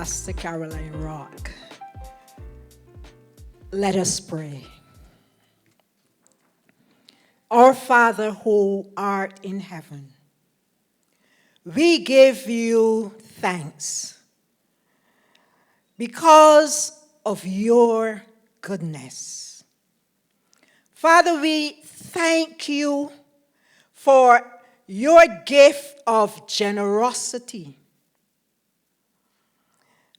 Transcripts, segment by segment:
Pastor Caroline Rock. Let us pray. Our Father who art in heaven, we give you thanks because of your goodness. Father, we thank you for your gift of generosity.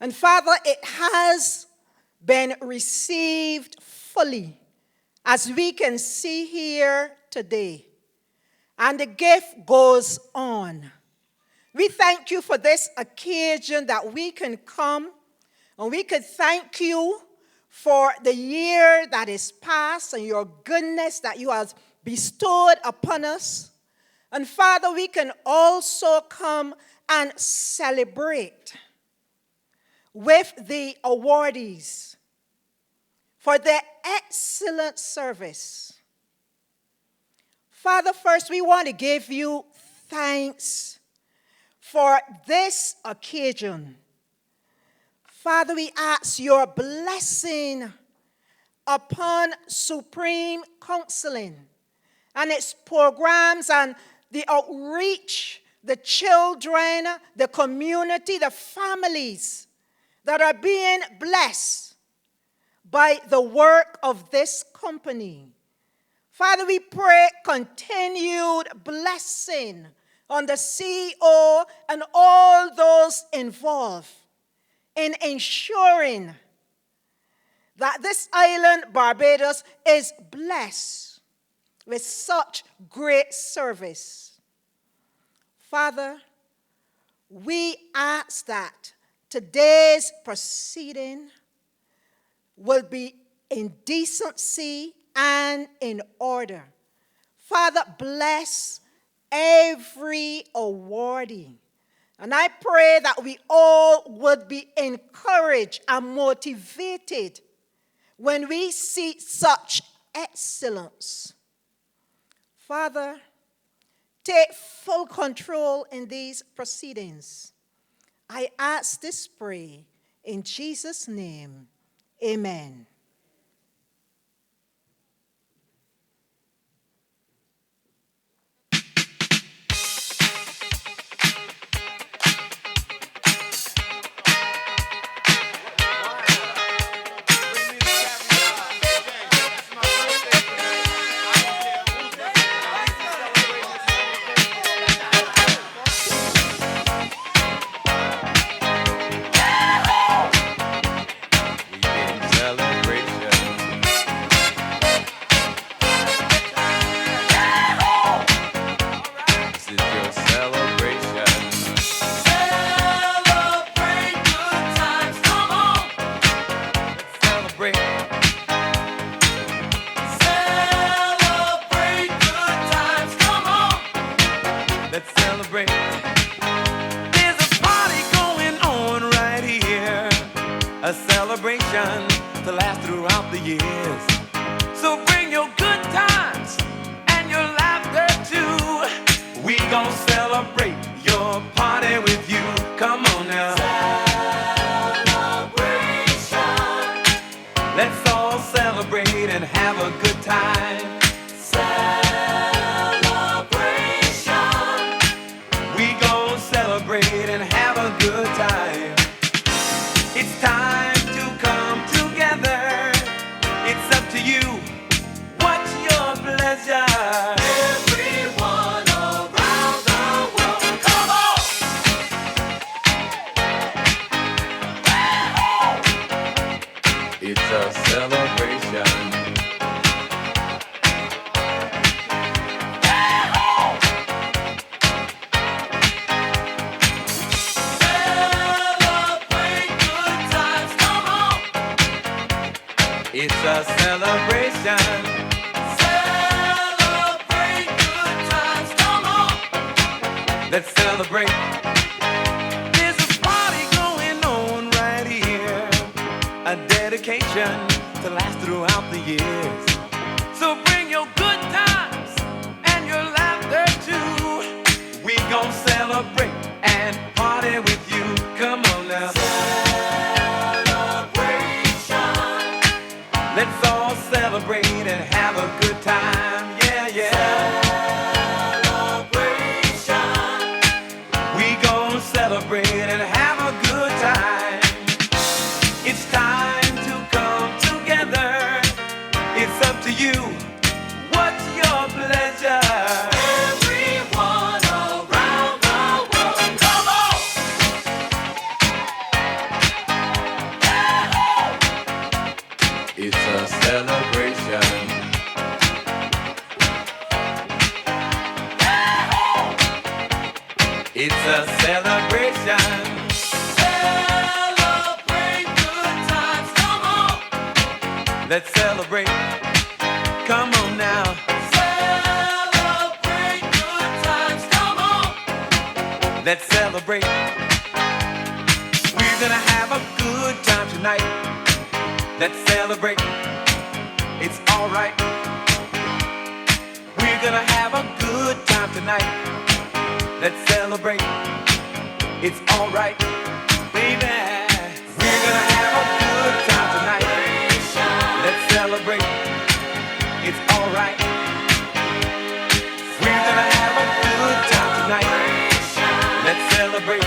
And Father, it has been received fully, as we can see here today. And the gift goes on. We thank you for this occasion that we can come, and we can thank you for the year that is past and your goodness that you have bestowed upon us. And Father, we can also come and celebrate with the awardees for their excellent service. Father, first we want to give you thanks for this occasion. Father, we ask your blessing upon Supreme Counseling and its programs and the outreach, the children, the community, the families that are being blessed by the work of this company. Father, we pray continued blessing on the CEO and all those involved in ensuring that this island, Barbados, is blessed with such great service. Father, we ask that today's proceeding will be in decency and in order. Father, bless every awardee. And I pray that we all would be encouraged and motivated when we see such excellence. Father, take full control in these proceedings. I ask this prayer in Jesus' name. Amen. To last throughout the years. So bring your good times and your laughter too. We gon' celebrate your party with you. Come on now. Celebration. Let's all celebrate and have a good time. Celebration. We gon' celebrate and have a good time. It's time. It's up to you. What's your pleasure? Everyone around the world, come on! It's a celebration. It's a celebration. Celebrate good times, come on. Let's celebrate. There's a party going on right here. A dedication to last throughout the years. So bring your good times and your laughter too. We gon' celebrate and party with you. Come on now. Let's all celebrate and have a good time. Yeah, yeah. Celebration. We gon' celebrate and have a good time. It's time to come together. It's up to you. What's your pleasure? Everyone around the world, come on! It's a celebration. It's a celebration. Celebrate good times, come on. Let's celebrate. Come on now. Celebrate good times, come on. Let's celebrate. We're gonna have a good time tonight. Let's celebrate. It's alright. We're gonna have a good time tonight. Let's celebrate. It's alright, baby. We're gonna have a good time tonight. Let's celebrate. It's alright. We're gonna have a good time tonight. Let's celebrate.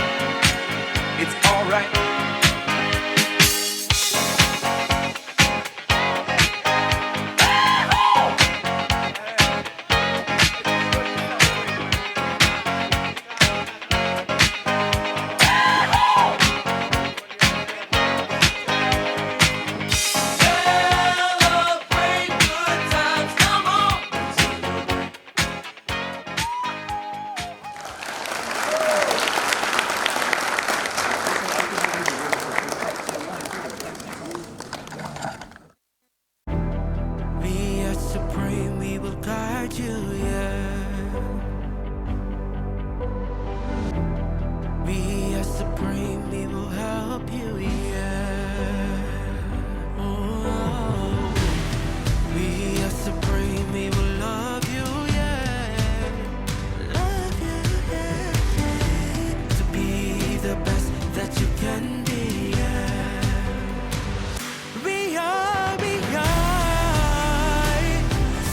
It's alright. Celebrate good times, come on. We are supreme, we will guide you, yeah. We are supreme, we will help you, yeah. Oh, we are supreme, we will love you, yeah. Love you, yeah, yeah. To be the best that you can be, yeah. We are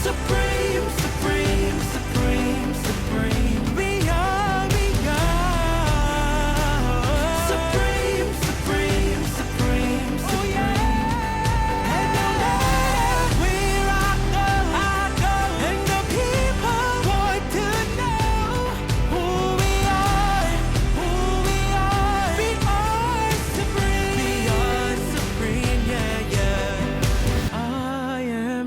supreme, supreme, supreme, supreme. We are supreme, supreme, supreme, supreme. Oh yeah. And we're and the people want to know who we are, who we are. We are supreme. We are supreme, yeah, yeah. I am.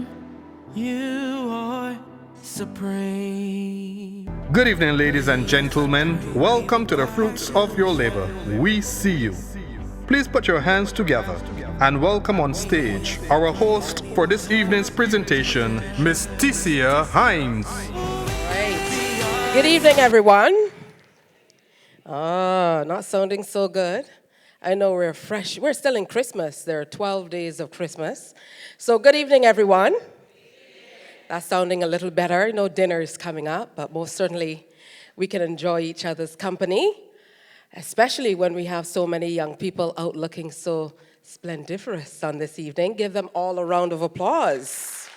You are supreme. Good evening, ladies and gentlemen. Welcome to the fruits of your labor. We see you. Please put your hands together and welcome on stage our host for this evening's presentation, Miss Ticia Hines. Right. Good evening, everyone. Not sounding so good. I know we're fresh. We're still in Christmas. There are 12 days of Christmas. So good evening, everyone. That's sounding a little better. I know dinner is coming up, but most certainly we can enjoy each other's company, especially when we have so many young people out looking so splendiferous on this evening. Give them all a round of applause.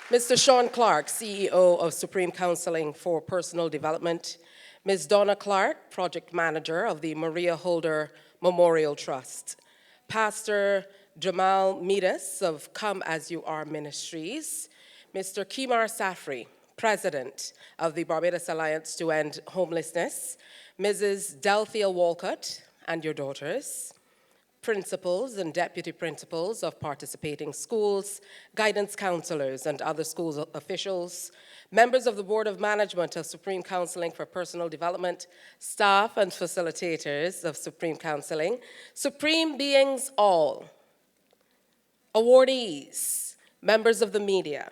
Mr. Sean Clark, CEO of Supreme Counseling for Personal Development. Ms. Donna Clark, Project Manager of the Maria Holder Memorial Trust. Pastor Jamal Midas of Come As You Are Ministries. Mr. Kimar Safri, President of the Barbados Alliance to End Homelessness. Mrs. Delphia Walcott and your daughters. Principals and deputy principals of participating schools, guidance counselors and other school officials, members of the Board of Management of Supreme Counseling for Personal Development, staff and facilitators of Supreme Counseling, supreme beings all, awardees, members of the media,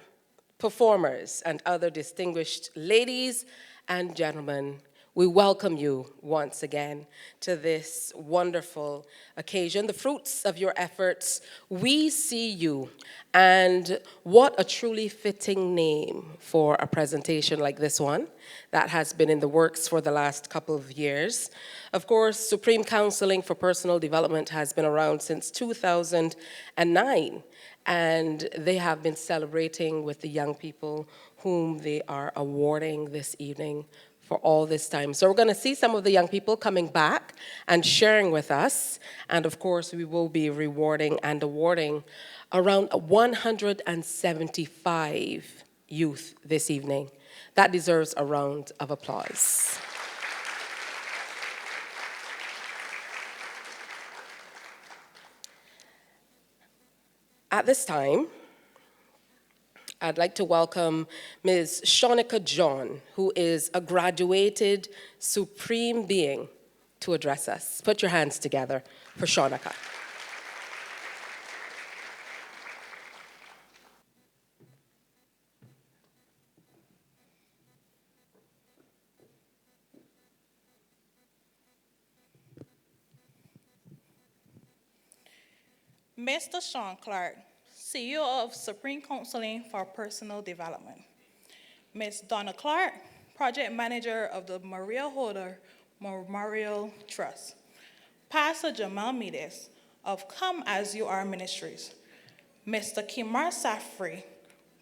performers, and other distinguished ladies and gentlemen, we welcome you once again to this wonderful occasion. The fruits of your efforts, we see you. And what a truly fitting name for a presentation like this one that has been in the works for the last couple of years. Of course, Supreme Counseling for Personal Development has been around since 2009, and they have been celebrating with the young people whom they are awarding this evening for all this time. So we're going to see some of the young people coming back and sharing with us. And of course, we will be rewarding and awarding around 175 youth this evening. That deserves a round of applause. At this time, I'd like to welcome Ms. Shonika John, who is a graduated Supreme Being, to address us. Put your hands together for Shonika. Mr. Sean Clark, CEO of Supreme Counseling for Personal Development. Ms. Donna Clark, Project Manager of the Maria Holder Memorial Trust. Pastor Jamal Medes of Come As You Are Ministries. Mr. Kimar Safri,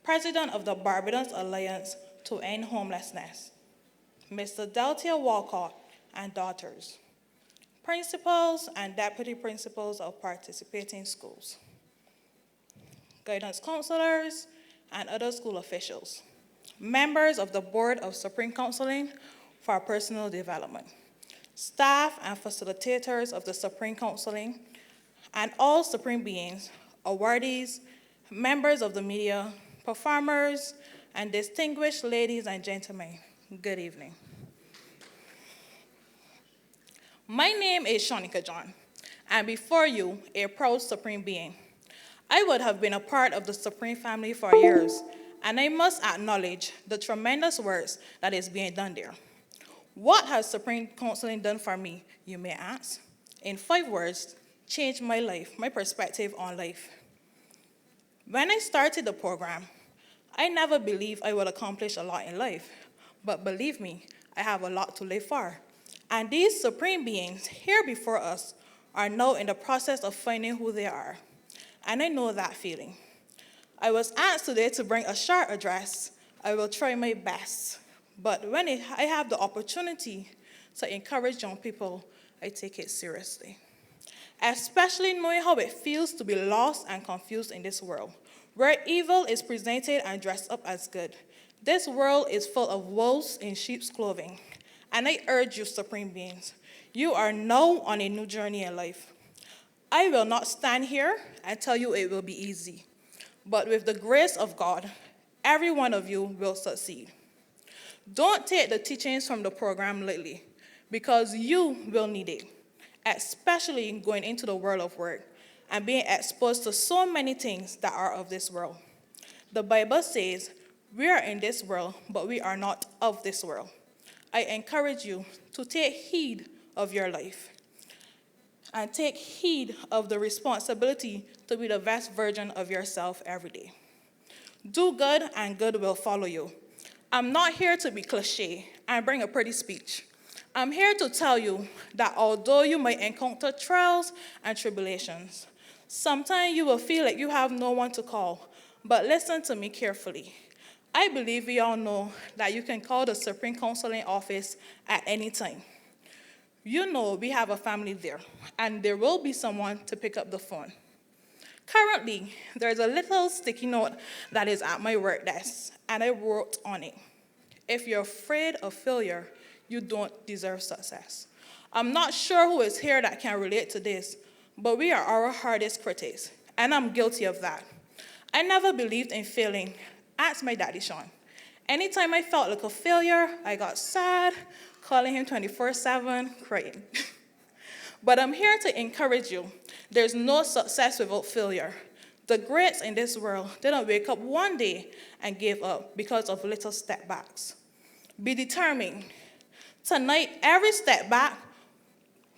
President of the Barbados Alliance to End Homelessness. Mr. Deltia Walcott and daughters. Principals and deputy principals of participating schools. Guidance counselors, and other school officials, members of the Board of Supreme Counseling for Personal Development, staff and facilitators of the Supreme Counseling, and all Supreme Beings, awardees, members of the media, performers, and distinguished ladies and gentlemen, good evening. My name is Shonika John, and before you, a proud Supreme Being. I would have been a part of the Supreme family for years, and I must acknowledge the tremendous work that is being done there. What has Supreme Counseling done for me, you may ask? In 5 words, changed my life, my perspective on life. When I started the program, I never believed I would accomplish a lot in life, but believe me, I have a lot to live for. And these Supreme Beings here before us are now in the process of finding who they are. And I know that feeling. I was asked today to bring a short address. I will try my best. But when I have the opportunity to encourage young people, I take it seriously. Especially knowing how it feels to be lost and confused in this world, where evil is presented and dressed up as good. This world is full of wolves in sheep's clothing. And I urge you, Supreme Beings, you are now on a new journey in life. I will not stand here and tell you it will be easy, but with the grace of God, every one of you will succeed. Don't take the teachings from the program lightly, because you will need it, especially going into the world of work and being exposed to so many things that are of this world. The Bible says, we are in this world, but we are not of this world. I encourage you to take heed of your life and take heed of the responsibility to be the best version of yourself every day. Do good and good will follow you. I'm not here to be cliche and bring a pretty speech. I'm here to tell you that although you might encounter trials and tribulations, sometimes you will feel like you have no one to call, but listen to me carefully. I believe we all know that you can call the Supreme Counseling Office at any time. You know we have a family there, and there will be someone to pick up the phone. Currently, there's a little sticky note that is at my work desk, and I wrote on it, if you're afraid of failure, you don't deserve success. I'm not sure who is here that can relate to this, but we are our hardest critics, and I'm guilty of that. I never believed in failing. Ask my daddy, Sean. Anytime I felt like a failure, I got sad, calling him 24/7, crying. But I'm here to encourage you. There's no success without failure. The greats in this world didn't wake up one day and give up because of little step backs. Be determined. Tonight, every step back,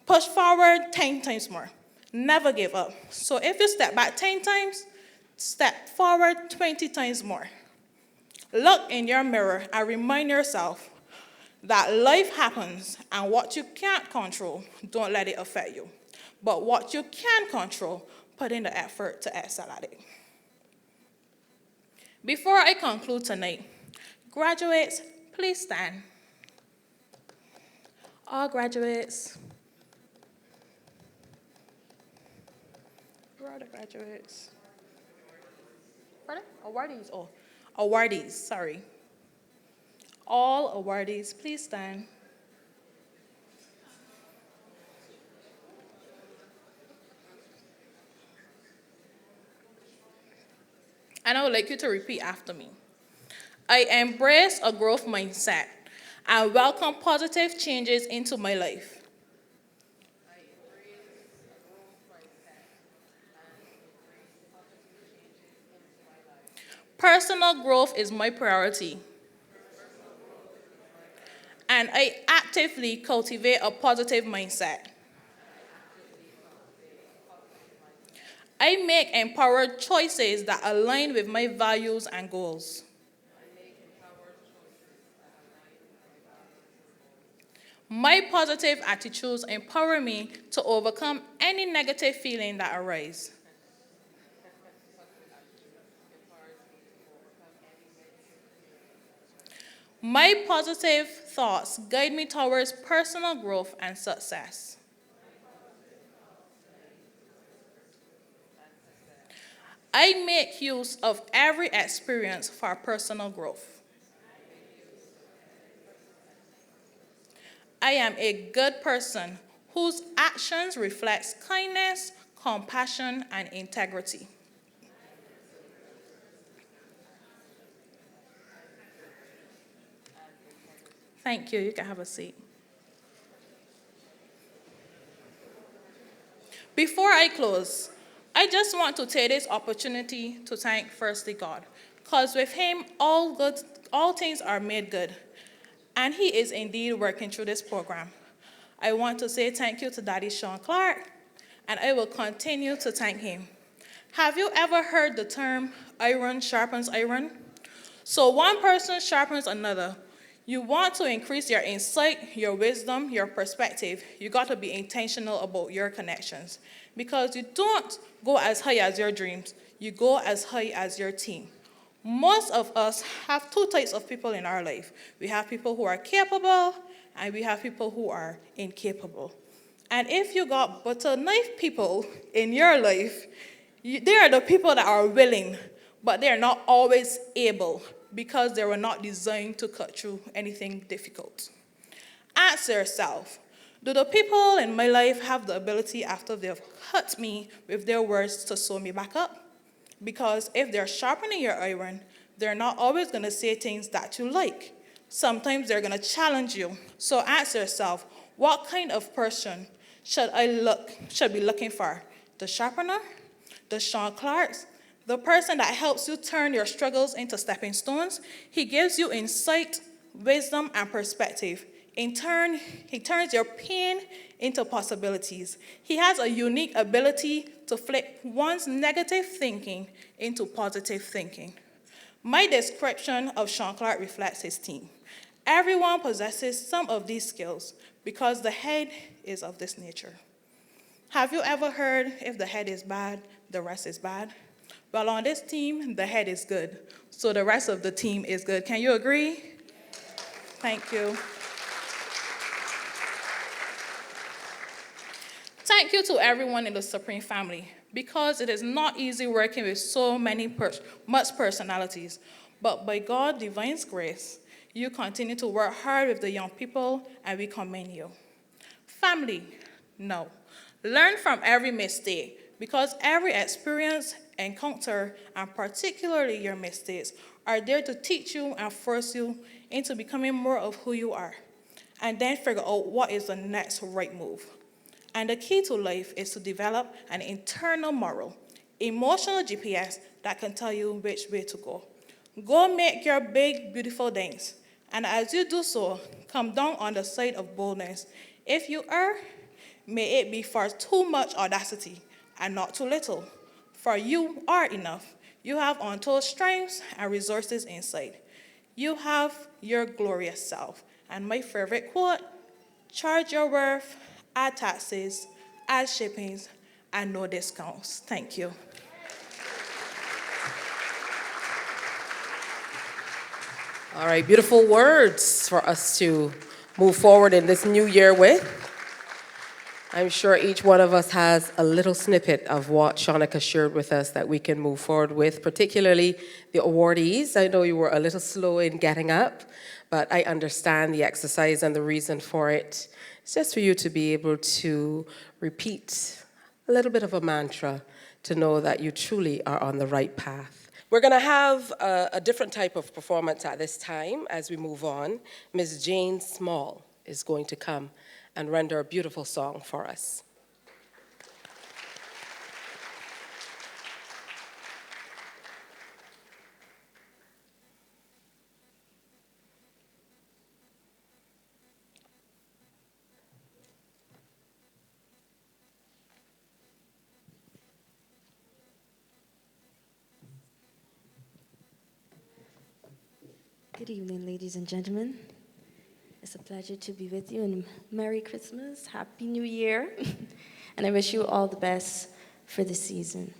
push forward 10 times more. Never give up. So if you step back 10 times, step forward 20 times more. Look in your mirror and remind yourself that life happens, and what you can't control, don't let it affect you. But what you can control, put in the effort to excel at it. Before I conclude tonight, graduates, please stand. All graduates. Where are the graduates? Pardon? Awardees. Oh, awardees, sorry. All awardees, please stand. And I would like you to repeat after me. I embrace a growth mindset and welcome positive changes into my life. Personal growth is my priority. And I actively cultivate a positive mindset. I make empowered choices that align with my values and goals. My positive attitudes empower me to overcome any negative feeling that arises. My positive thoughts guide me towards personal growth and success. I make use of every experience for personal growth. I am a good person whose actions reflect kindness, compassion, and integrity. Thank you. You can have a seat. Before I close, I just want to take this opportunity to thank firstly God, because with him all things are made good, and he is indeed working through this program. I want to say thank you to Daddy Sean Clark, and I will continue to thank him. Have you ever heard the term iron sharpens iron? So one person sharpens another. You want to increase your insight, your wisdom, your perspective. You got to be intentional about your connections, because you don't go as high as your dreams. You go as high as your team. Most of us have two types of people in our life. We have people who are capable, and we have people who are incapable. And if you got butter knife people in your life, they are the people that are willing, but they are not always able, because they were not designed to cut through anything difficult. Ask yourself, do the people in my life have the ability after they've cut me with their words to sew me back up? Because if they're sharpening your iron, they're not always going to say things that you like. Sometimes they're going to challenge you. So ask yourself, what kind of person should be looking for? The sharpener? The Sean Clarks? The person that helps you turn your struggles into stepping stones? He gives you insight, wisdom, and perspective. In turn, he turns your pain into possibilities. He has a unique ability to flip one's negative thinking into positive thinking. My description of Sean Clark reflects his team. Everyone possesses some of these skills because the head is of this nature. Have you ever heard, if the head is bad, the rest is bad? Well, on this team, the head is good, so the rest of the team is good. Can you agree? Thank you. Thank you to everyone in the Supreme family, because it is not easy working with so much personalities. But by God's divine grace, you continue to work hard with the young people, and we commend you. Family, no. Learn from every mistake, because every experience, encounter, and particularly your mistakes, are there to teach you and force you into becoming more of who you are, and then figure out what is the next right move. And the key to life is to develop an internal moral, emotional GPS that can tell you which way to go. Go make your big, beautiful dance, And as you do so, come down on the side of boldness. If you err, may it be for too much audacity and not too little. For you are enough. You have untold strengths and resources inside. You have your glorious self. And my favorite quote, charge your worth, add taxes, add shippings, and no discounts. Thank you. All right, beautiful words for us to move forward in this new year with. I'm sure each one of us has a little snippet of what Shonika shared with us that we can move forward with, particularly the awardees. I know you were a little slow in getting up, but I understand the exercise and the reason for it. It's just for you to be able to repeat a little bit of a mantra to know that you truly are on the right path. We're going to have a different type of performance at this time as we move on. Ms. Jane Small is going to come and render a beautiful song for us. Good evening, ladies and gentlemen. It's a pleasure to be with you, and Merry Christmas, Happy New Year, and I wish you all the best for the season.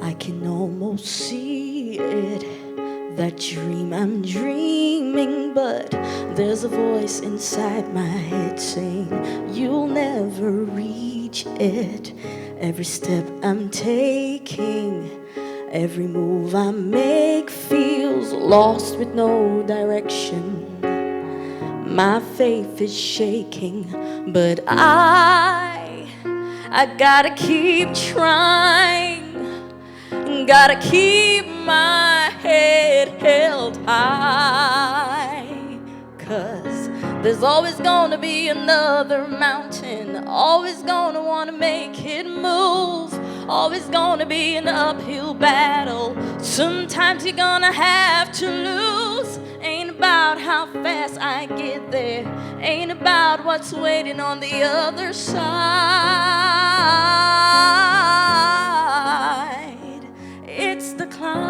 I can almost see it, that dream I'm dreaming, but there's a voice inside my head saying, you'll never reach it. Every step I'm taking, every move I make feels lost with no direction. My faith is shaking, but I gotta keep trying. Gotta keep my head held high, 'cause there's always gonna be another mountain, always gonna wanna make it move, always gonna be an uphill battle. Sometimes you're gonna have to lose. Ain't about how fast I get there, ain't about what's waiting on the other side. It's the climb,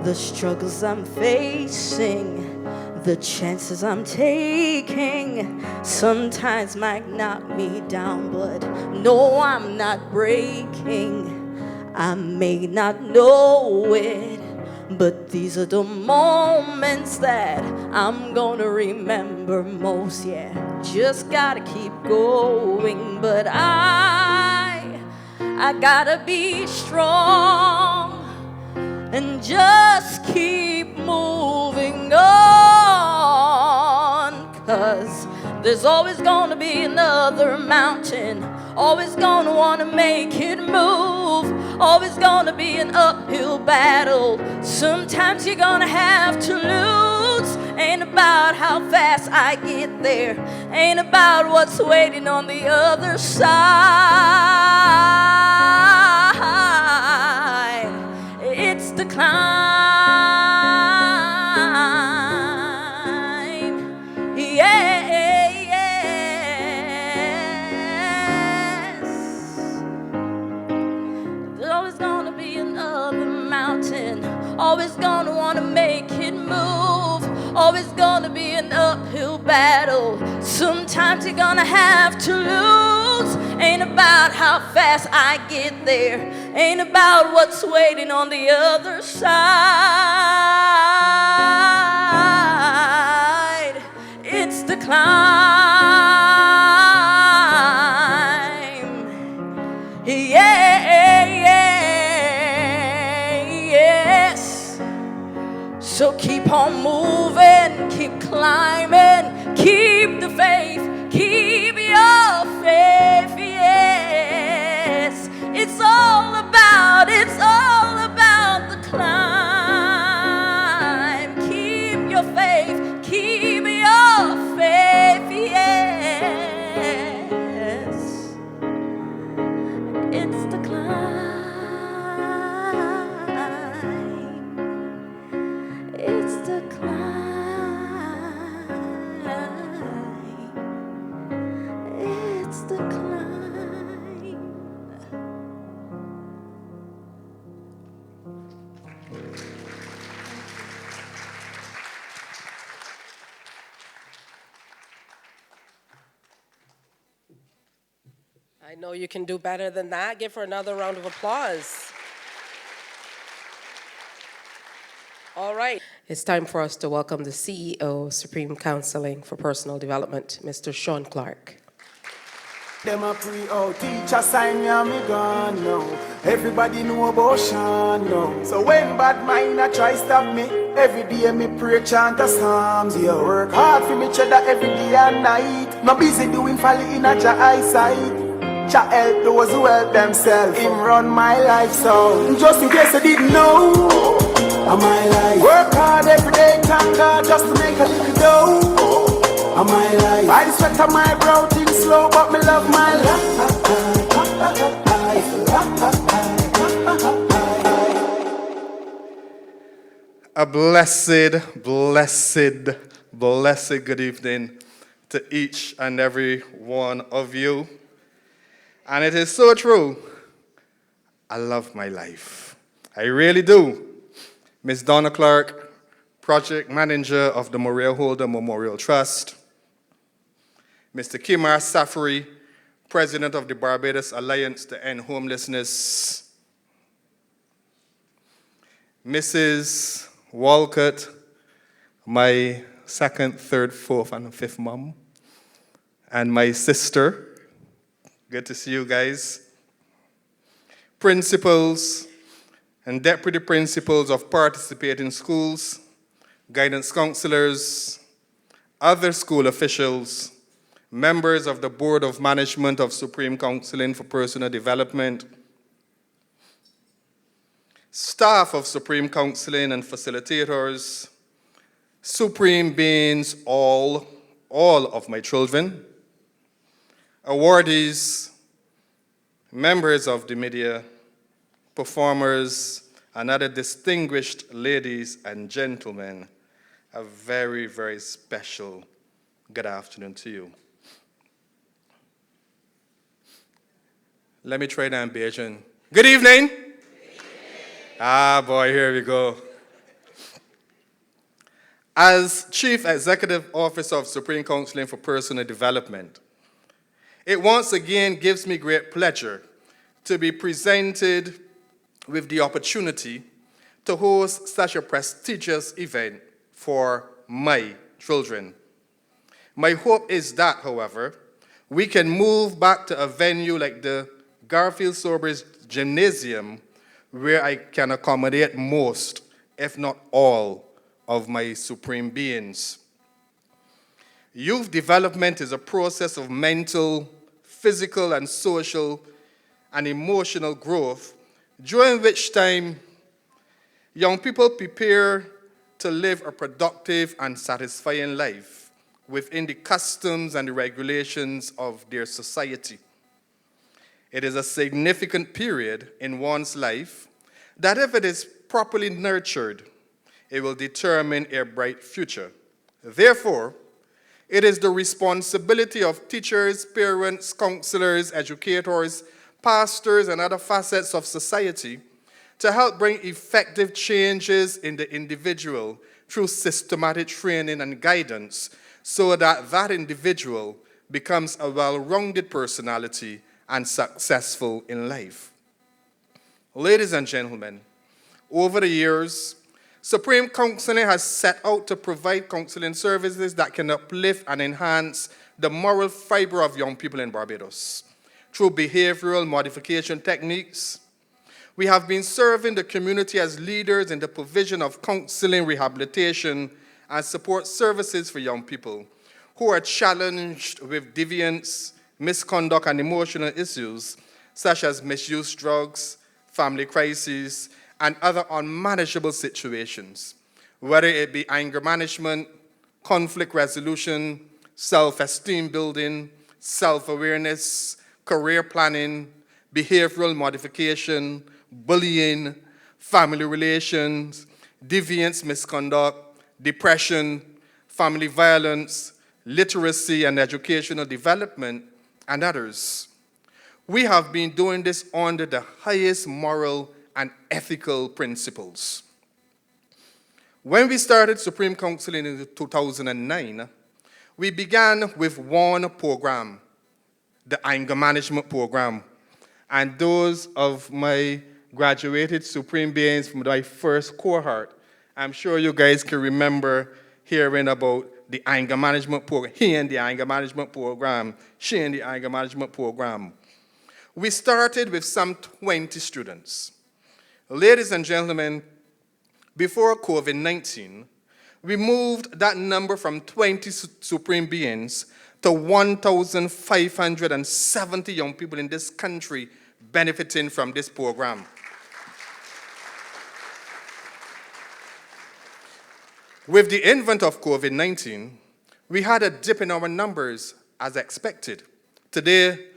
the struggles I'm facing, the chances I'm taking sometimes might knock me down, but no, I'm not breaking. I may not know it, but these are the moments that I'm gonna remember most. Yeah, just gotta keep going, but I gotta be strong and just keep moving on, 'cause there's always gonna be another mountain, always gonna wanna make it move, always gonna be an uphill battle. Sometimes you're gonna have to lose. Ain't about how fast I get there, ain't about what's waiting on the other side. It's the climb, yeah, yes. There's always gonna be another mountain, always gonna wanna make it move, always gonna be an uphill battle. Sometimes you're gonna have to lose. Ain't about how fast I get there, ain't about what's waiting on the other side. It's the climb, yeah, yes. So keep on moving, keep climbing, keep the faith, keep your faith, yes. It's all about the climb. Keep your faith, keep your faith, I know you can do better than that. Give her another round of applause. All right. It's time for us to welcome the CEO of Supreme Counseling for Personal Development, Mr. Sean Clark. Them a pre-out teacher sign me and me gone now. Everybody know about Sean now. So when bad mind a try stop me, every day me pray chant a psalms. Yeah, work hard for me cheddar every day and night. No busy doing folly in a ja eyesight. Jah help those who help themselves. Him run my life so. Just in case you didn't know, I'm my life. Work hard every day, thank God, just to make a little dough. I'm my life. I sweat on my brow, things slow, but me love my life. A blessed good evening to each and every one of you. And it is so true. I love my life. I really do. Ms. Donna Clark, Project Manager of the Maria Holder Memorial Trust. Mr. Kimar Safari, President of the Barbados Alliance to End Homelessness. Mrs. Walcott, my second, third, fourth, and fifth mom. And my sister. Good to see you guys. Principals and deputy principals of participating schools, guidance counselors, other school officials, members of the Board of Management of Supreme Counseling for Personal Development, staff of Supreme Counseling and facilitators, supreme beings, all of my children, awardees, members of the media, performers, and other distinguished ladies and gentlemen, a very, very special good afternoon to you. Let me try that in Bajan. Good evening. Ah, boy, here we go. As Chief Executive Officer of Supreme Counseling for Personal Development, it once again gives me great pleasure to be presented with the opportunity to host such a prestigious event for my children. My hope is that, however, we can move back to a venue like the Garfield Sobers Gymnasium, where I can accommodate most, if not all, of my supreme beings. Youth development is a process of mental, physical, and social and emotional growth, during which time young people prepare to live a productive and satisfying life within the customs and the regulations of their society. It is a significant period in one's life that, if it is properly nurtured, it will determine a bright future. Therefore, it is the responsibility of teachers, parents, counselors, educators, pastors, and other facets of society to help bring effective changes in the individual through systematic training and guidance so that that individual becomes a well-rounded personality and successful in life. Ladies and gentlemen, over the years, Supreme Counseling has set out to provide counseling services that can uplift and enhance the moral fiber of young people in Barbados through behavioral modification techniques. We have been serving the community as leaders in the provision of counseling, rehabilitation, and support services for young people who are challenged with deviance, misconduct, and emotional issues such as misuse drugs, family crises, and other unmanageable situations, whether it be anger management, conflict resolution, self-esteem building, self-awareness, career planning, behavioral modification, bullying, family relations, deviance, misconduct, depression, family violence, literacy and educational development, and others. We have been doing this under the highest moral and ethical principles. When we started Supreme Counseling in 2009, we began with one program, the anger management program. And those of my graduated Supreme Beings from my first cohort, I'm sure you guys can remember hearing about the anger management program, he and the anger management program, she and the anger management program. We started with some 20 students. Ladies and gentlemen, before COVID-19, we moved that number from 20 Supreme Beings to 1,570 young people in this country benefiting from this program. With the advent of COVID-19, we had a dip in our numbers as expected. Today,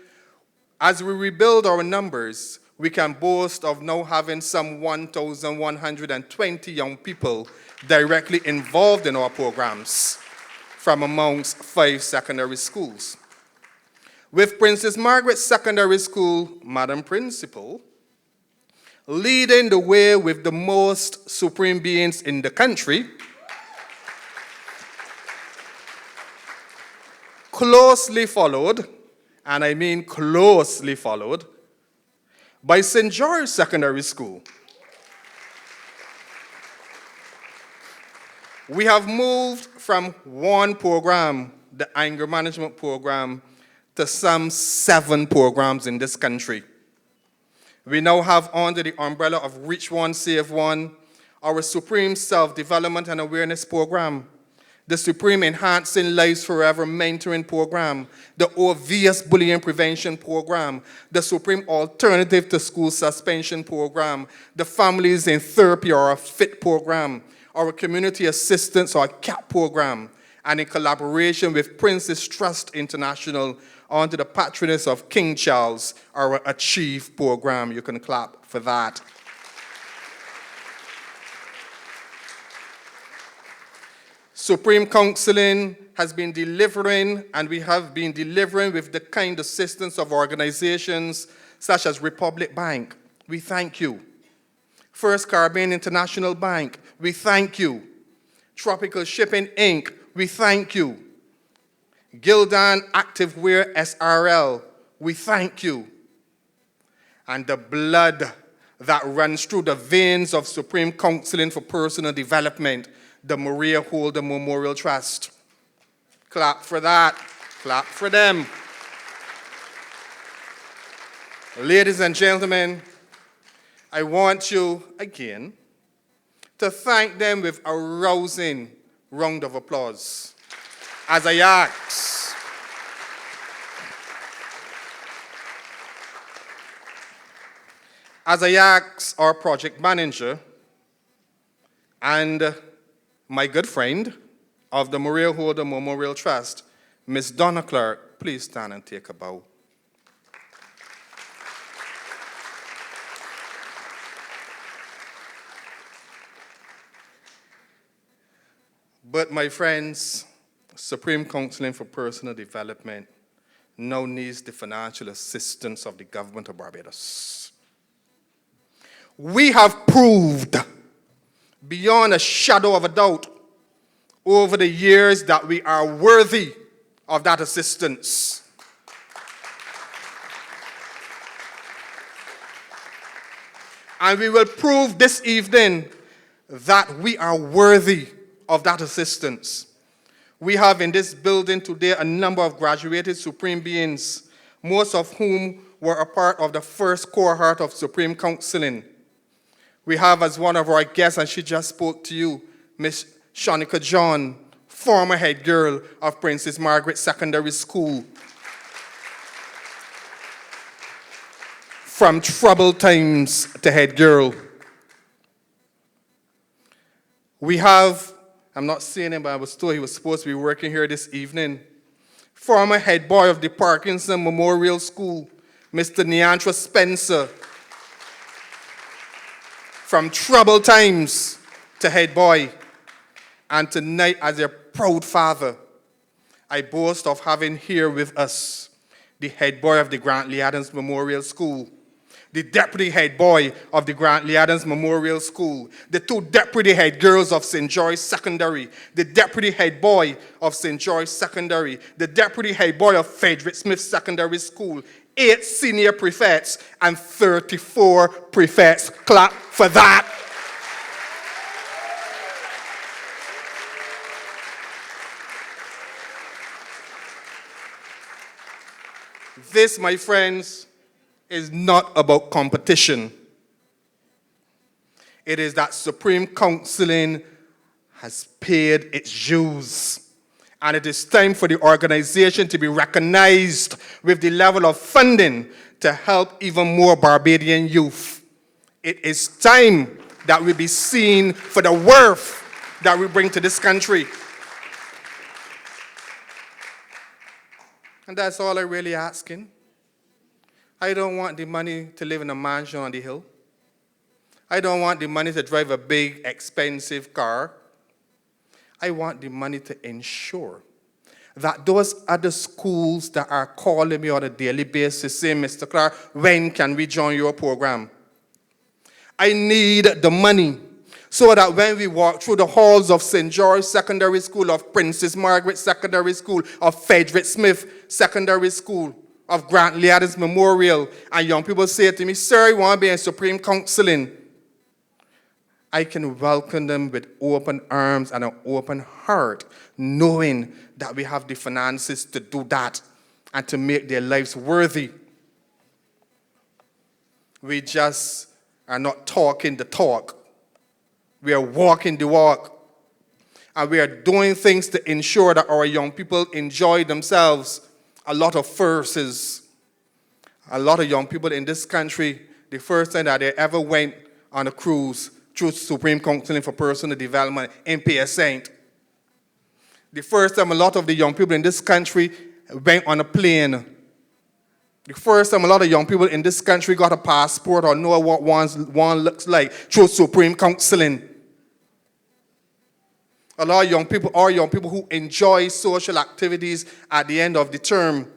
as we rebuild our numbers, we can boast of now having some 1,120 young people directly involved in our programs from amongst 5 secondary schools. With Princess Margaret Secondary School, Madam Principal, leading the way with the most Supreme Beings in the country, closely followed, and I mean closely followed, by St. George Secondary School. We have moved from one program, the anger management program, to some 7 programs in this country. We now have under the umbrella of Reach One, Save One, our Supreme Self-Development and Awareness Program, the Supreme Enhancing Lives Forever Mentoring Program, the Obvious Bullying Prevention Program, the Supreme Alternative to School Suspension Program, the Families in Therapy or a FIT Program, our Community Assistance or CAP Program, and in collaboration with Princess Trust International under the patronage of King Charles, our Achieve Program. You can clap for that. Supreme Counseling has been delivering, and we have been delivering with the kind assistance of organizations such as Republic Bank. We thank you. First Caribbean International Bank, we thank you. Tropical Shipping Inc., we thank you. Gildan Activewear SRL, we thank you. And the blood that runs through the veins of Supreme Counseling for Personal Development, the Maria Holder Memorial Trust. Clap for that. Clap for them. Ladies and gentlemen, I want you again to thank them with a rousing round of applause as I ask our project manager and my good friend of the Maria Holder Memorial Trust, Ms. Donna Clark, please stand and take a bow. But my friends, Supreme Counseling for Personal Development now needs the financial assistance of the government of Barbados. We have proved beyond a shadow of a doubt over the years that we are worthy of that assistance. And we will prove this evening that we are worthy of that assistance. We have in this building today a number of graduated Supreme Beings, most of whom were a part of the first cohort of Supreme Counseling. We have as one of our guests, and she just spoke to you, Miss Shonika John, former head girl of Princess Margaret Secondary School. From troubled times to head girl. We have, I'm not seeing him, but I was told he was supposed to be working here this evening, former head boy of the Parkinson Memorial School, Mr. Neantra Spencer. From troubled times to head boy. And tonight, as a proud father, I boast of having here with us the head boy of the Grant Lee Adams Memorial School, the deputy head boy of the Grant Lee Adams Memorial School, the 2 deputy head girls of St. George Secondary, the deputy head boy of St. George Secondary, the deputy head boy of Frederick Smith Secondary School, 8 senior prefects, and 34 prefects. Clap for that. This, my friends, is not about competition. It is that Supreme Counseling has paid its dues. And it is time for the organization to be recognized with the level of funding to help even more Barbadian youth. It is time that we be seen for the worth that we bring to this country. And that's all I'm really asking. I don't want the money to live in a mansion on the hill. I don't want the money to drive a big, expensive car. I want the money to ensure that those other schools that are calling me on a daily basis saying, Mr. Clark, when can we join your program? I need the money so that when we walk through the halls of St. George Secondary School, of Princess Margaret Secondary School, of Frederick Smith Secondary School, of Grant Lee Adams Memorial, and young people say to me, sir, you want to be in Supreme Counseling? I can welcome them with open arms and an open heart, knowing that we have the finances to do that and to make their lives worthy. We just are not talking the talk. We are walking the walk. And we are doing things to ensure that our young people enjoy themselves. A lot of firsts. A lot of young people in this country, the first time that they ever went on a cruise through Supreme Counseling for Personal Development in Pierre Saint. The first time a lot of the young people in this country went on a plane. The first time a lot of young people in this country got a passport or know what one looks like through Supreme Counseling. A lot of young people are young people who enjoy social activities at the end of the term,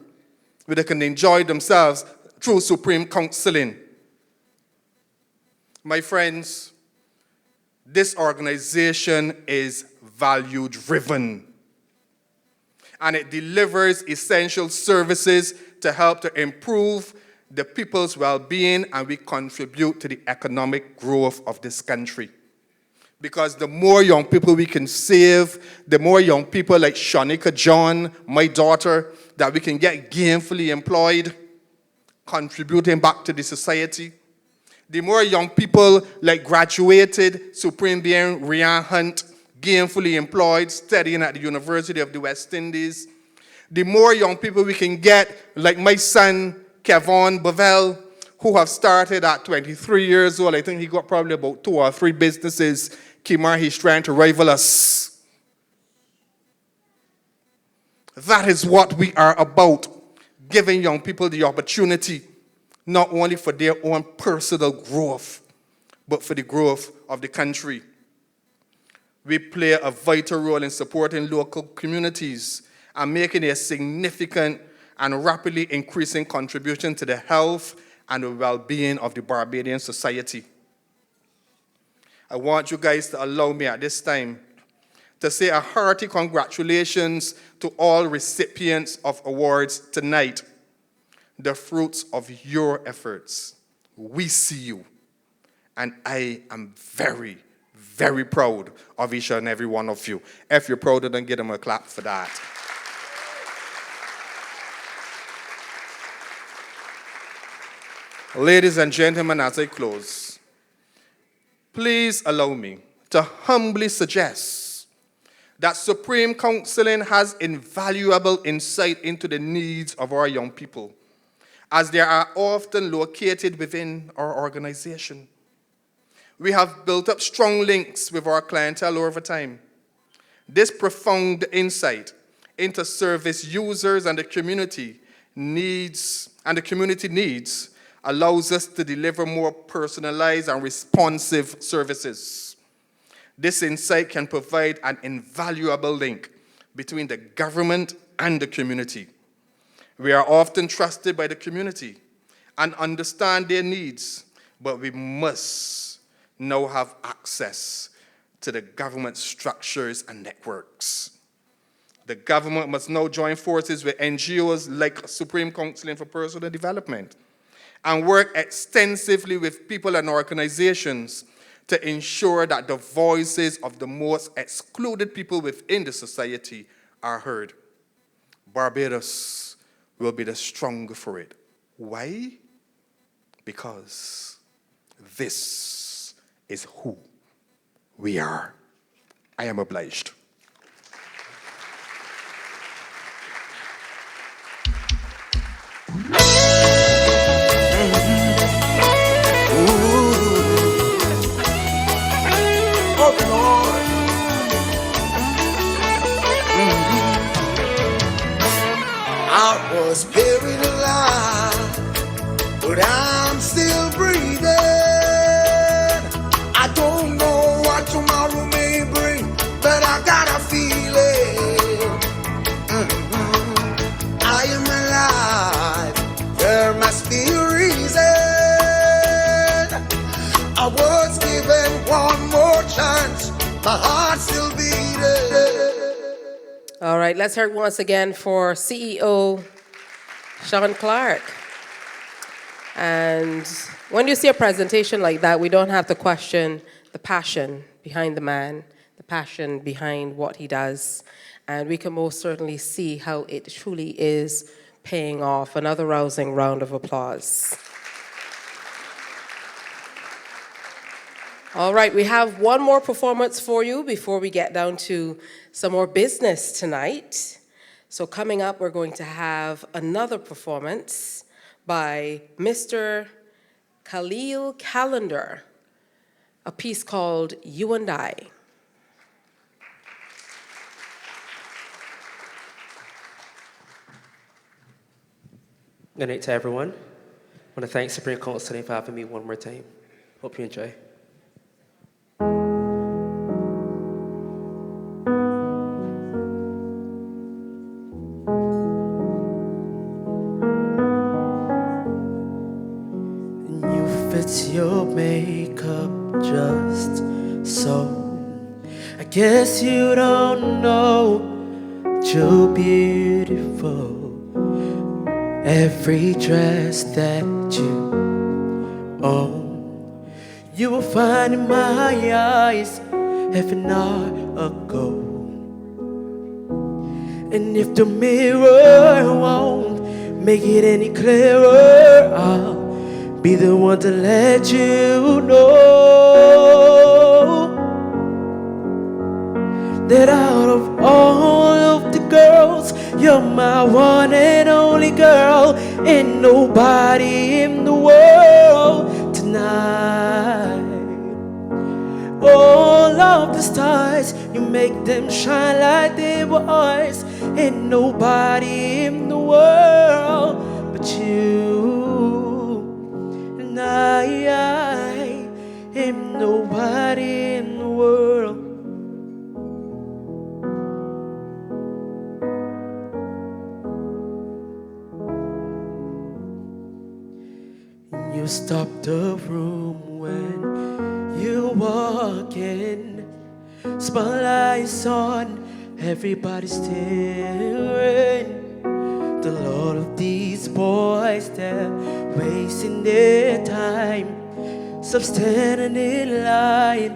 where they can enjoy themselves through Supreme Counseling. My friends, this organization is value-driven, and it delivers essential services to help to improve the people's well-being, and we contribute to the economic growth of this country. Because the more young people we can save, the more young people like Shanika John, my daughter, that we can get gainfully employed, contributing back to the society. The more young people like graduated Supreme Being Rian Hunt, gainfully employed, studying at the University of the West Indies. The more young people we can get, like my son, Kevon Bovell, who have started at 23 years old. I think he got probably about 2 or 3 businesses. Kimar, he's trying to rival us. That is what we are about, giving young people the opportunity, not only for their own personal growth, but for the growth of the country. We play a vital role in supporting local communities and making a significant and rapidly increasing contribution to the health and the well-being of the Barbadian society. I want you guys to allow me at this time to say a hearty congratulations to all recipients of awards tonight. The fruits of your efforts. We see you. And I am very, very proud of each and every one of you. If you're proud, then give them a clap for that. Ladies and gentlemen, as I close, please allow me to humbly suggest that Supreme Counseling has invaluable insight into the needs of our young people, as they are often located within our organization. We have built up strong links with our clientele over time. This profound insight into service users and the community needs allows us to deliver more personalized and responsive services. This insight can provide an invaluable link between the government and the community. We are often trusted by the community, and understand their needs, but we must now have access to the government structures and networks. The government must now join forces with NGOs like Supreme Counseling for Personal Development and work extensively with people and organizations to ensure that the voices of the most excluded people within the society are heard. Barbados will be the stronger for it. Why? Because this is who we are. I am obliged. I was buried alive, but I'm still breathing. I don't know what tomorrow may bring, but I got a feeling. I am alive, there must be a reason. I was given one more chance, my heart still beating. All right, let's hear it once again for CEO Sean Clark. And when you see a presentation like that, we don't have to question the passion behind the man, the passion behind what he does. And we can most certainly see how it truly is paying off. Another rousing round of applause. All right, we have one more performance for you before we get down to some more business tonight. So coming up, we're going to have another performance by Mr. Khalil Calendar, a piece called You and I. Good night to everyone. I want to thank Supreme Counseling for having me one more time. Hope you enjoy. Your makeup just so. I guess you don't know you're beautiful. Every dress that you own, you will find in my eyes half an hour ago. And if the mirror won't make it any clearer, I'll be the one to let you know that out of all of the girls, you're my one and only girl. Ain't nobody in the world tonight. All of the stars, you make them shine like they were ours. Ain't nobody in the world but you. I am nobody in the world. You stop the room when you walk in. Spotlights on, everybody's staring. The lot of these boys, they're wasting their time. Stop standing in line,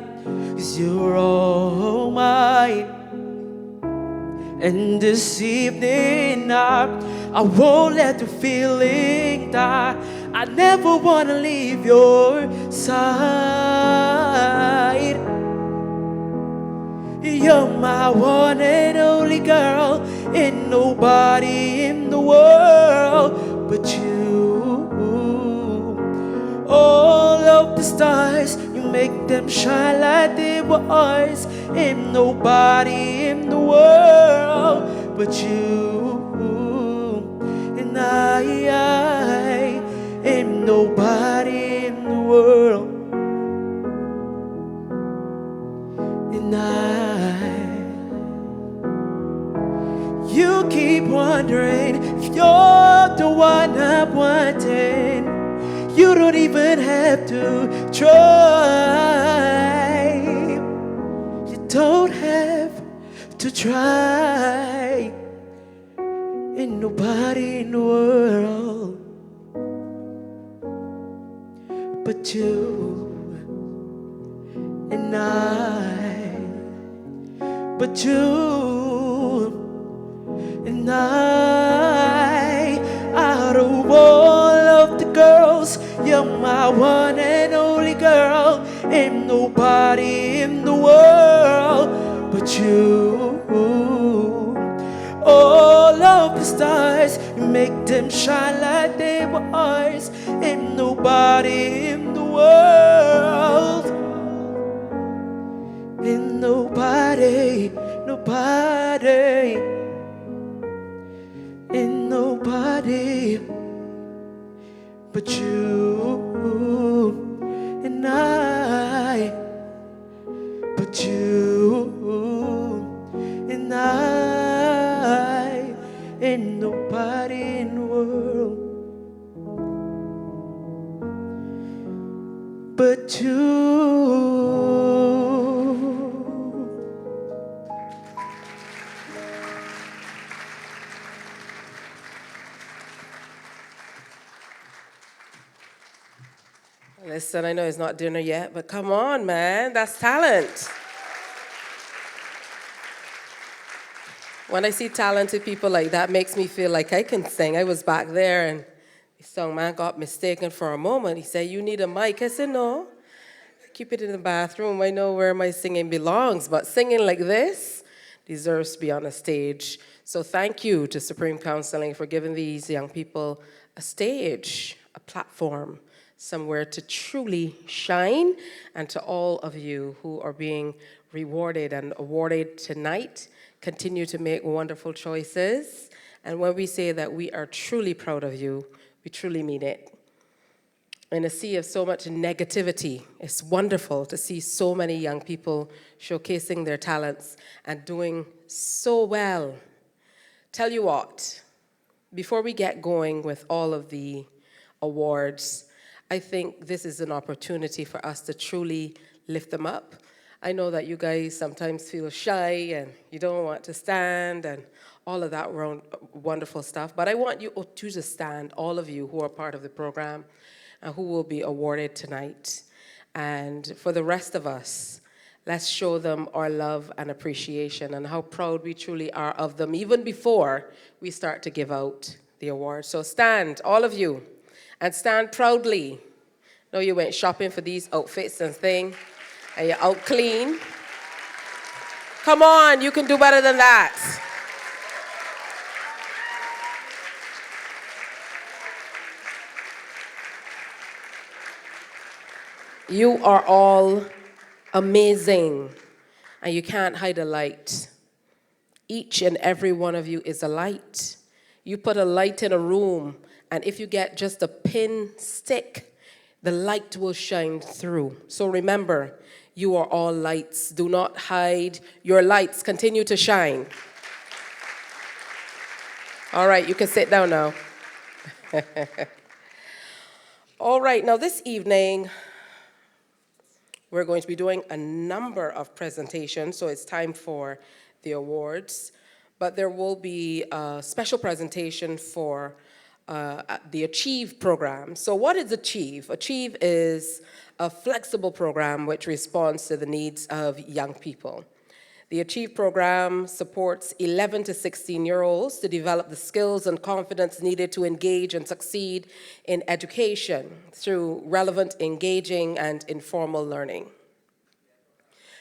'cause you're all mine. And this evening I won't let the feeling die. I never wanna leave your side. You're my one and only girl. Ain't nobody in the world but you. All of the stars, you make them shine like they were ours. Ain't nobody in the world but you. And I ain't nobody in the world. And you keep wondering if you're the one I'm wanting. You don't even have to try. You don't have to try. Ain't nobody in the world but you and I, but you and I. Out of all of the girls, you're my one and only girl. Ain't nobody in the world but you. All of the stars, you make them shine like they were ours. Ain't nobody in the world. Ain't nobody, nobody. Ain't nobody but you and I, but you and I. Ain't nobody in the world but you. Listen, I know it's not dinner yet, but come on, man, that's talent. When I see talented people like that, makes me feel like I can sing. I was back there, and the song man got mistaken for a moment. He said, "You need a mic." I said, "No, keep it in the bathroom. I know where my singing belongs, but singing like this deserves to be on a stage." So thank you to Supreme Counseling for giving these young people a stage, a platform, somewhere to truly shine, and to all of you who are being rewarded and awarded tonight, continue to make wonderful choices. And when we say that we are truly proud of you, we truly mean it. In a sea of so much negativity, it's wonderful to see so many young people showcasing their talents and doing so well. Tell you what, before we get going with all of the awards, I think this is an opportunity for us to truly lift them up. I know that you guys sometimes feel shy and you don't want to stand and all of that wonderful stuff, but I want you to just stand, all of you who are part of the program and who will be awarded tonight. And for the rest of us, let's show them our love and appreciation and how proud we truly are of them, even before we start to give out the awards. So stand, all of you, and stand proudly. No, you went shopping for these outfits and things, and you're out clean. Come on, you can do better than that. You are all amazing, and you can't hide a light. Each and every one of you is a light. You put a light in a room, and if you get just a pin stick, the light will shine through. So remember, you are all lights. Do not hide your lights. Continue to shine. All right, you can sit down now. All right, now this evening, we're going to be doing a number of presentations, so it's time for the awards. But there will be a special presentation for the Achieve program. So what is Achieve? Achieve is a flexible program which responds to the needs of young people. The Achieve program supports 11 to 16-year-olds to develop the skills and confidence needed to engage and succeed in education through relevant, engaging, and informal learning.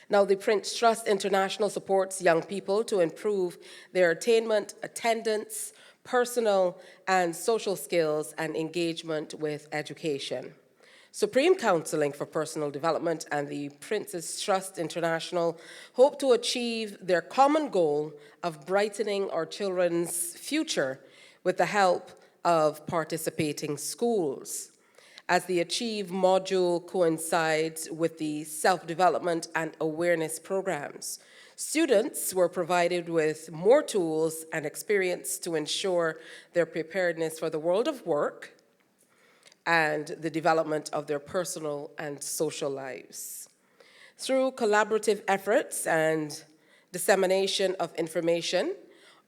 Now, the Prince Trust International supports young people to improve their attainment, attendance, personal and social skills, and engagement with education. Supreme Counseling for Personal Development and the Prince's Trust International hope to achieve their common goal of brightening our children's future with the help of participating schools. As the Achieve module coincides with the self-development and awareness programs, students were provided with more tools and experience to ensure their preparedness for the world of work, and the development of their personal and social lives. Through collaborative efforts and dissemination of information,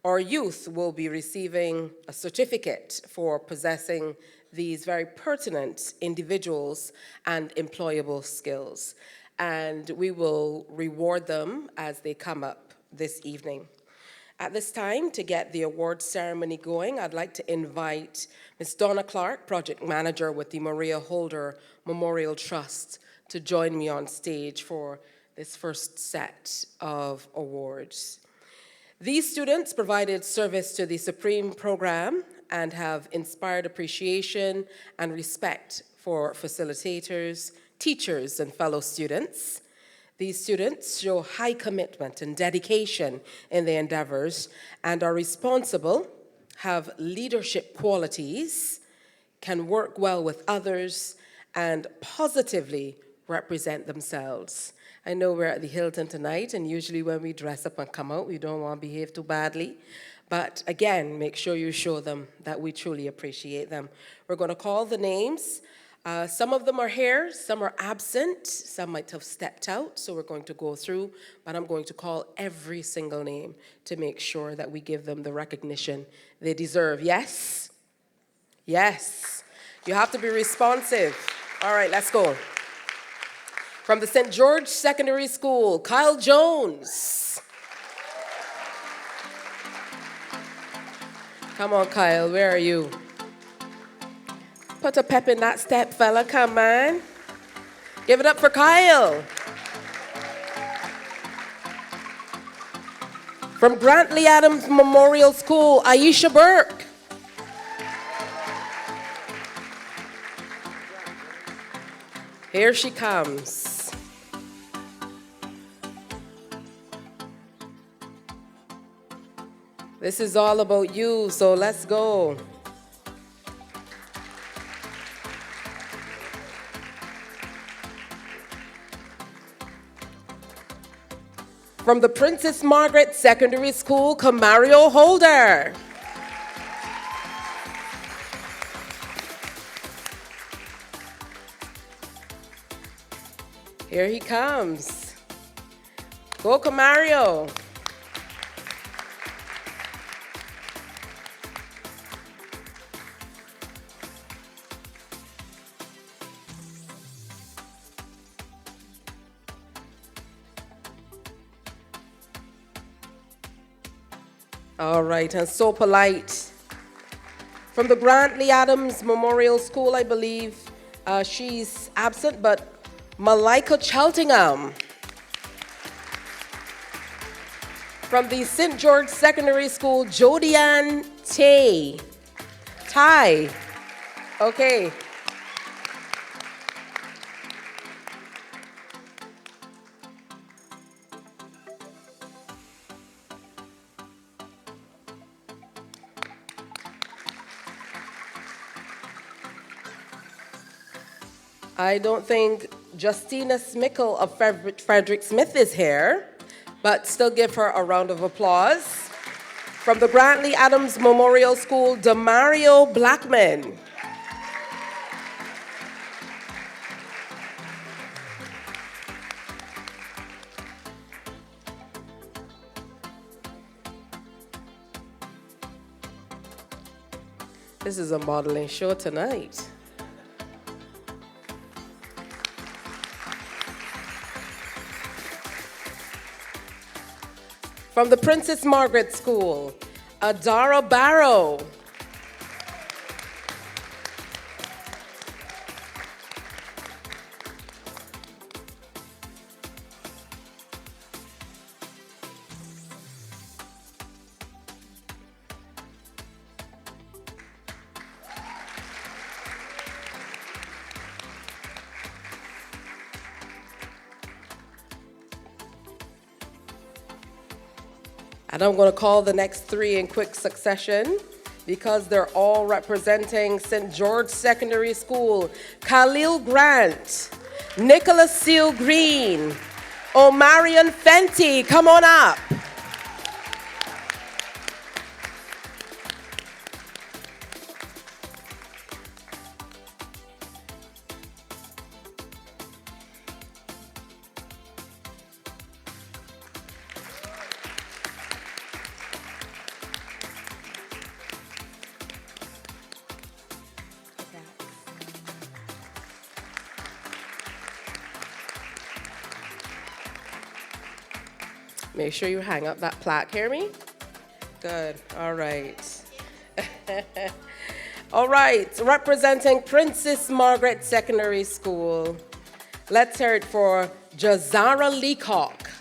our youth will be receiving a certificate for possessing these very pertinent individuals and employable skills. And we will reward them as they come up this evening. At this time, to get the award ceremony going, I'd like to invite Ms. Donna Clark, Project Manager with the Maria Holder Memorial Trust, to join me on stage for this first set of awards. These students provided service to the Supreme program and have inspired appreciation and respect for facilitators, teachers, and fellow students. These students show high commitment and dedication in their endeavors and are responsible, have leadership qualities, can work well with others, and positively represent themselves. I know we're at the Hilton tonight, and usually when we dress up and come out, we don't want to behave too badly. But again, make sure you show them that we truly appreciate them. We're going to call the names. Some of them are here, some are absent, some might have stepped out, so we're going to go through, but I'm going to call every single name to make sure that we give them the recognition they deserve. Yes? Yes. You have to be responsive. All right, let's go. From the St. George Secondary School, Kyle Jones. Come on, Kyle, where are you? Put a pep in that step, fella, come on. Give it up for Kyle. From Grantley Adams Memorial School, Aisha Burke. Here she comes. This is all about you, so let's go. From the Princess Margaret Secondary School, Camario Holder. Here he comes. Go, Camario. All right, and so polite. From the Grantley Adams Memorial School, I believe she's absent, but Malika Cheltenham. From the St. George Secondary School, Jodianne Tay. Ty. Okay. I don't think Justina Smickle of Frederick Smith is here, but still give her a round of applause. From the Grantley Adams Memorial School, Demario Blackman. This is a modeling show tonight. From the Princess Margaret School, Adara Barrow. And I'm going to call the next three in quick succession because they're all representing St. George Secondary School. Khalil Grant, Nicholas Seal Green, Omarion Fenty, come on up. Make sure you hang up that plaque. Hear me? Good. All right. All right. Representing Princess Margaret Secondary School, let's hear it for Jazara Leacock.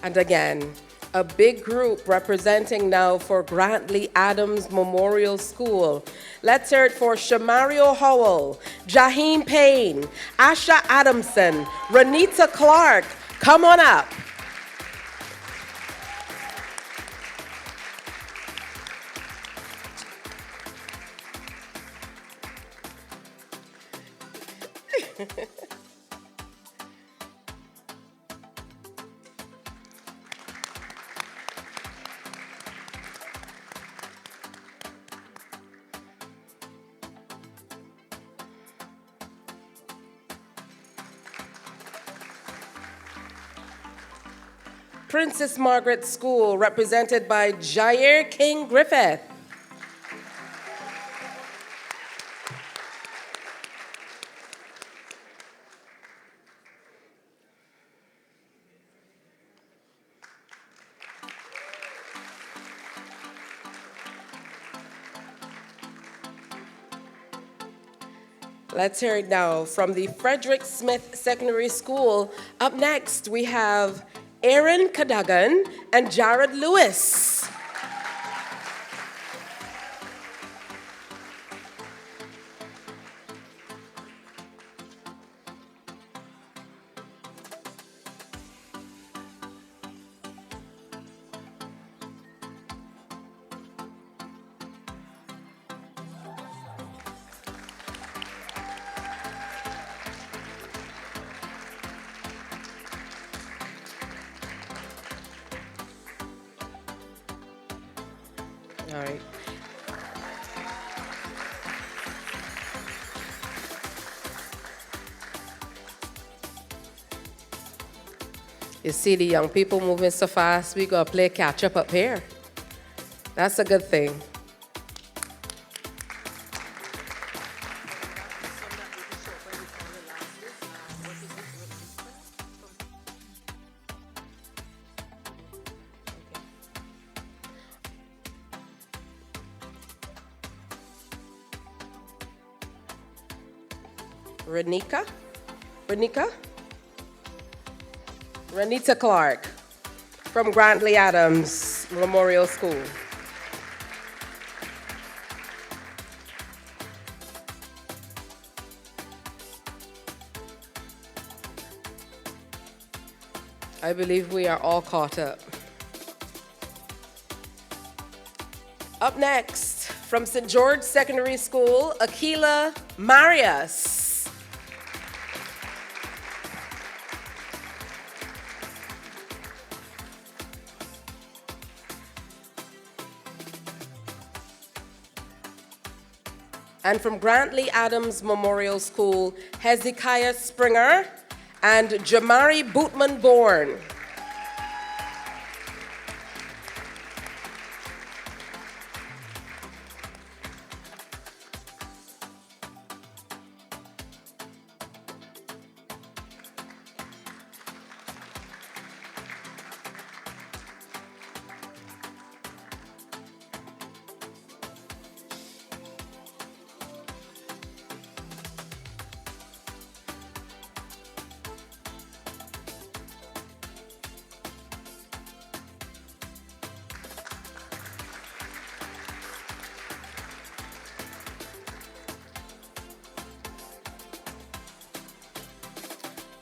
And again, a big group representing now for Grantley Adams Memorial School. Let's hear it for Shamario Howell, Jaheem Payne, Asha Adamson, Renita Clark. Come on up. Princess Margaret School, represented by Jair King Griffith. Let's hear it now from the Frederick Smith Secondary School. Up next, we have Aaron Cadogan and Jared Lewis. All right. You see the young people moving so fast, we gotta play catch up here. That's a good thing. Renita Clark from Grantley Adams Memorial School. I believe we are all caught up. Up next, from St. George Secondary School, Akila Marias. And from Grantley Adams Memorial School, Hezekiah Springer and Jamari Bootman Bourne.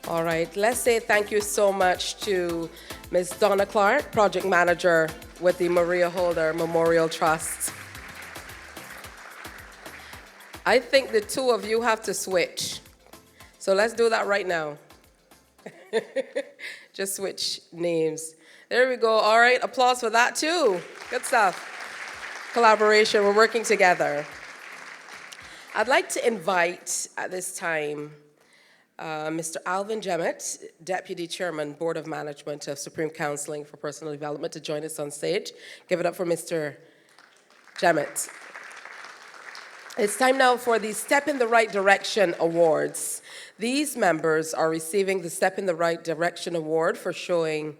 All right, let's say thank you so much to Ms. Donna Clark, Project Manager with the Maria Holder Memorial Trust. I think the two of you have to switch. So let's do that right now. Just switch names. There we go. All right, applause for that too. Good stuff. Collaboration, we're working together. I'd like to invite at this time Mr. Alvin Jemmett, Deputy Chairman, Board of Management of Supreme Counseling for Personal Development, to join us on stage. Give it up for Mr. Jemmett. It's time now for the Step in the Right Direction Awards. These members are receiving the Step in the Right Direction Award for showing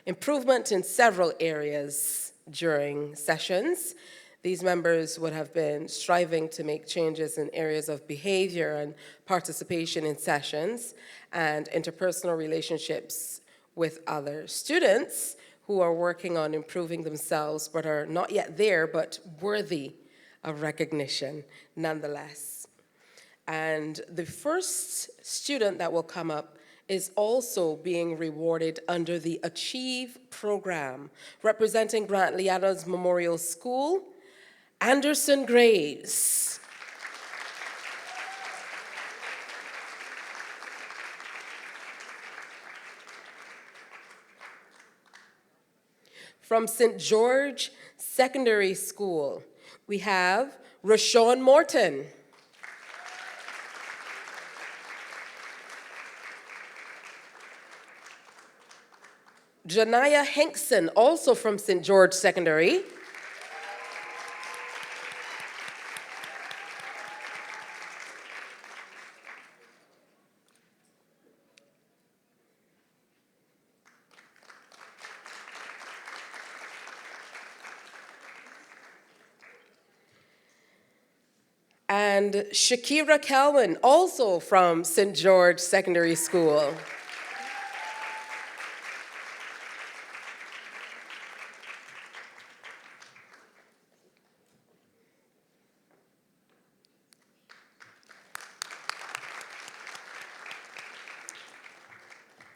improvement in several areas during sessions. These members would have been striving to make changes in areas of behavior and participation in sessions and interpersonal relationships with other students who are working on improving themselves but are not yet there but worthy of recognition nonetheless. And the first student that will come up is also being rewarded under the Achieve program, representing Grantley Adams Memorial School, Anderson Graves. From St. George Secondary School, we have Rashawn Morton. Janaya Hinkson, also from St. George Secondary. And Shakira Kelwin, also from St. George Secondary School.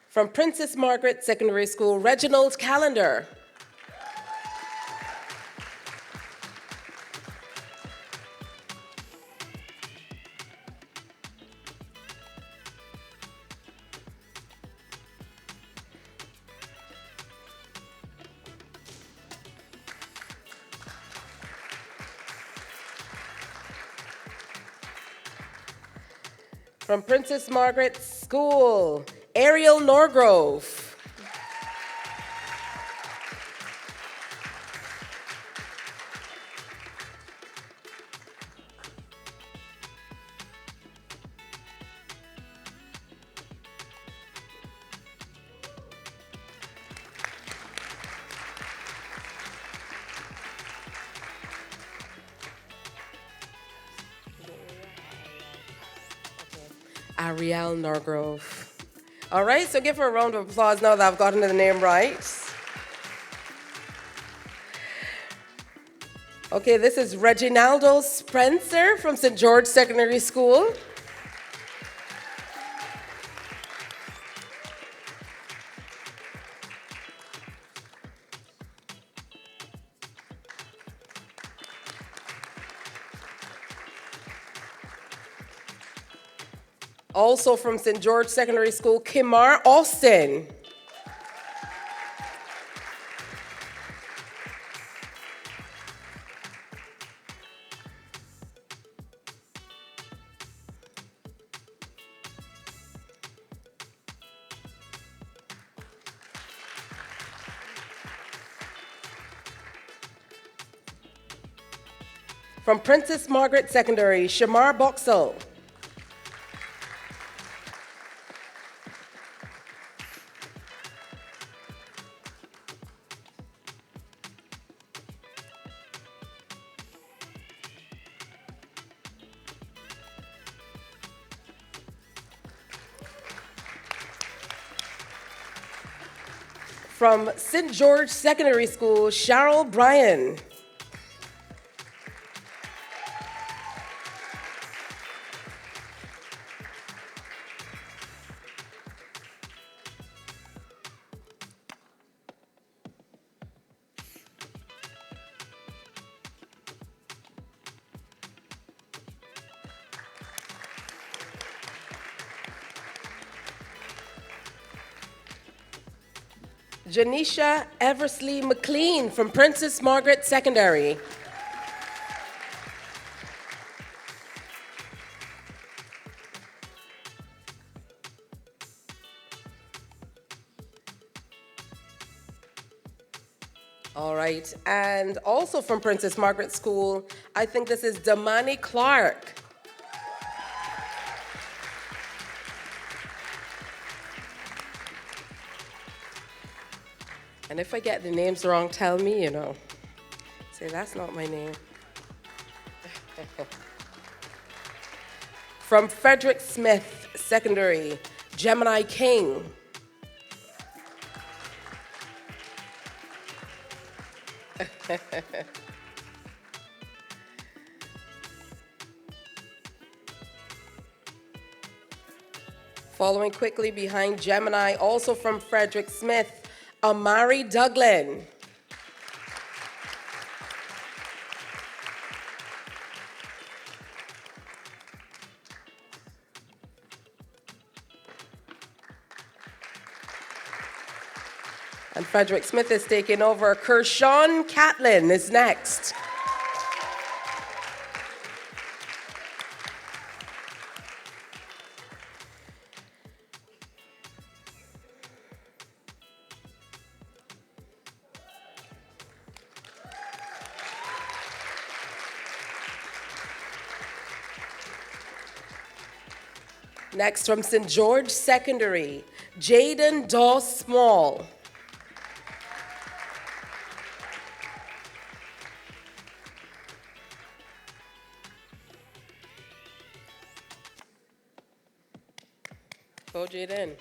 From Princess Margaret Secondary School, Reginald Callender. From Princess Margaret School, Ariel Norgrove. Ariel Norgrove. All right, so give her a round of applause now that I've gotten the name right. Okay, this is Reginaldo Spencer from St. George Secondary School. Also from St. George Secondary School, Kimar Austin. From Princess Margaret Secondary, Shamar Boxall. From St. George Secondary School, Cheryl Bryan. Janisha Eversley McLean from Princess Margaret Secondary. All right. And also from Princess Margaret School, I think this is Damani Clark. And if I get the names wrong, tell me, Say, that's not my name. From Frederick Smith Secondary, Gemini King. Following quickly behind Gemini, also from Frederick Smith, Amari Douglin. And Frederick Smith is taking over. Kershawn Catlin is next. Next from St. George Secondary, Jaden Dawes Small. Go, Jaden.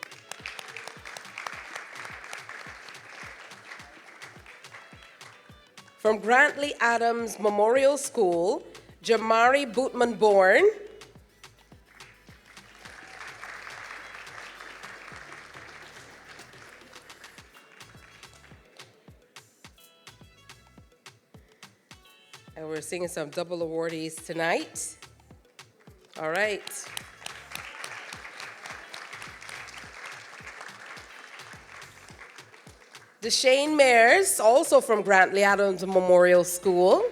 From Grantley Adams Memorial School, Jamari Bootman-Bourne. And we're seeing some double awardees tonight. All right. Deshane Mayers, also from Grantley Adams Memorial School.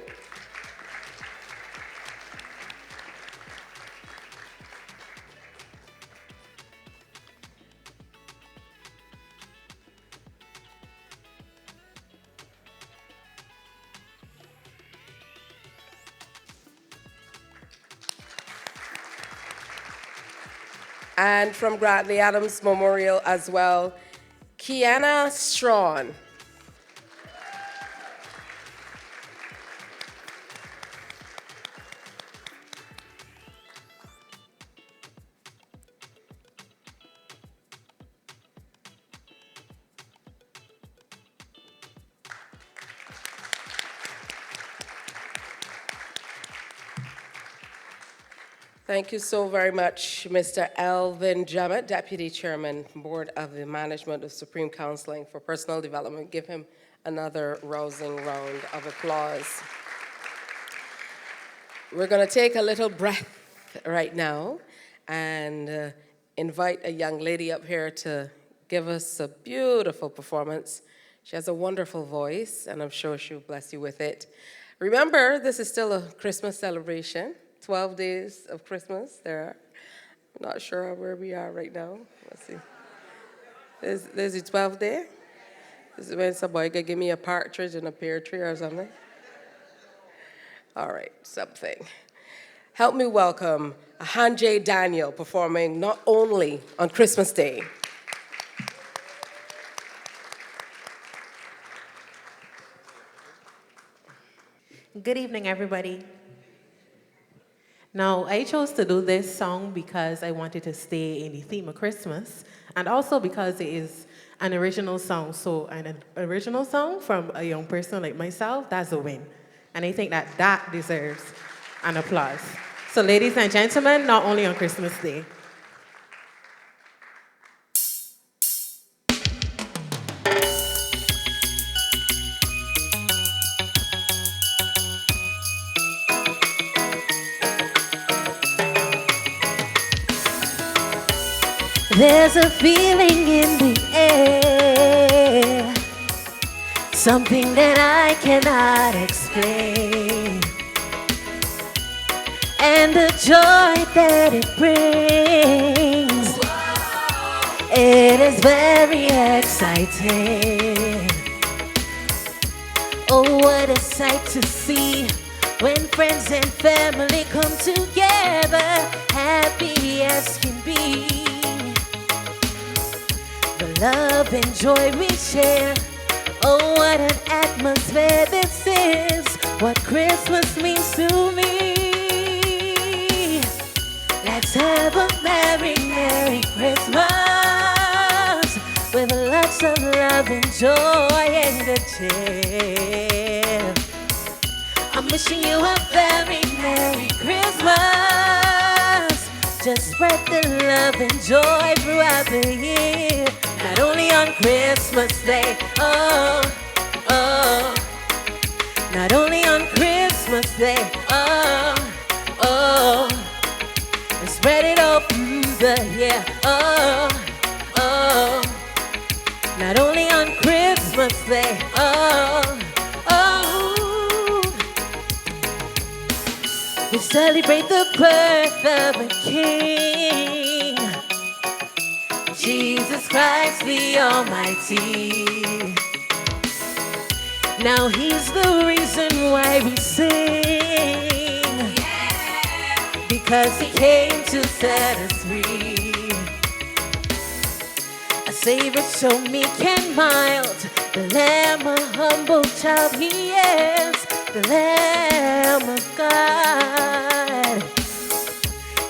And from Grantley Adams Memorial as well, Kiana Strawn. Thank you so very much, Mr. Elvin Jammett, Deputy Chairman, Board of the Management of Supreme Counseling for Personal Development. Give him another rousing round of applause. We're going to take a little breath right now and invite a young lady up here to give us a beautiful performance. She has a wonderful voice, and I'm sure she'll bless you with it. Remember, this is still a Christmas celebration. 12 days of Christmas there. I'm not sure where we are right now. Let's see. There's the 12th day? This is when somebody could give me a partridge and a pear tree or something. All right, something. Help me welcome Hanjay Daniel performing not only on Christmas Day. Good evening, everybody. Now, I chose to do this song because I wanted to stay in the theme of Christmas, and also because it is an original song. So an original song from a young person like myself, that's a win. And I think that that deserves an applause. So ladies and gentlemen, not only on Christmas Day. There's a feeling in the air, something that I cannot explain, and the joy that it brings, it is very exciting. Oh, what a sight to see when friends and family come together, happy as can be. The love and joy we share, oh, what an atmosphere this is, what Christmas means to me. Let's have a merry, merry Christmas with lots of love and joy and good cheer. I'm wishing you a very merry Christmas. Just spread the love and joy throughout the year. Not only on Christmas Day, oh, oh. Not only on Christmas Day, oh, oh. And spread it all through the year, oh, oh. Not only on Christmas Day, oh, oh. We celebrate the birth of a King, Jesus Christ the Almighty. Now He's the reason why we sing, because He came to set us free. A Savior so meek and mild, the Lamb, a humble child He is, the Lamb of God.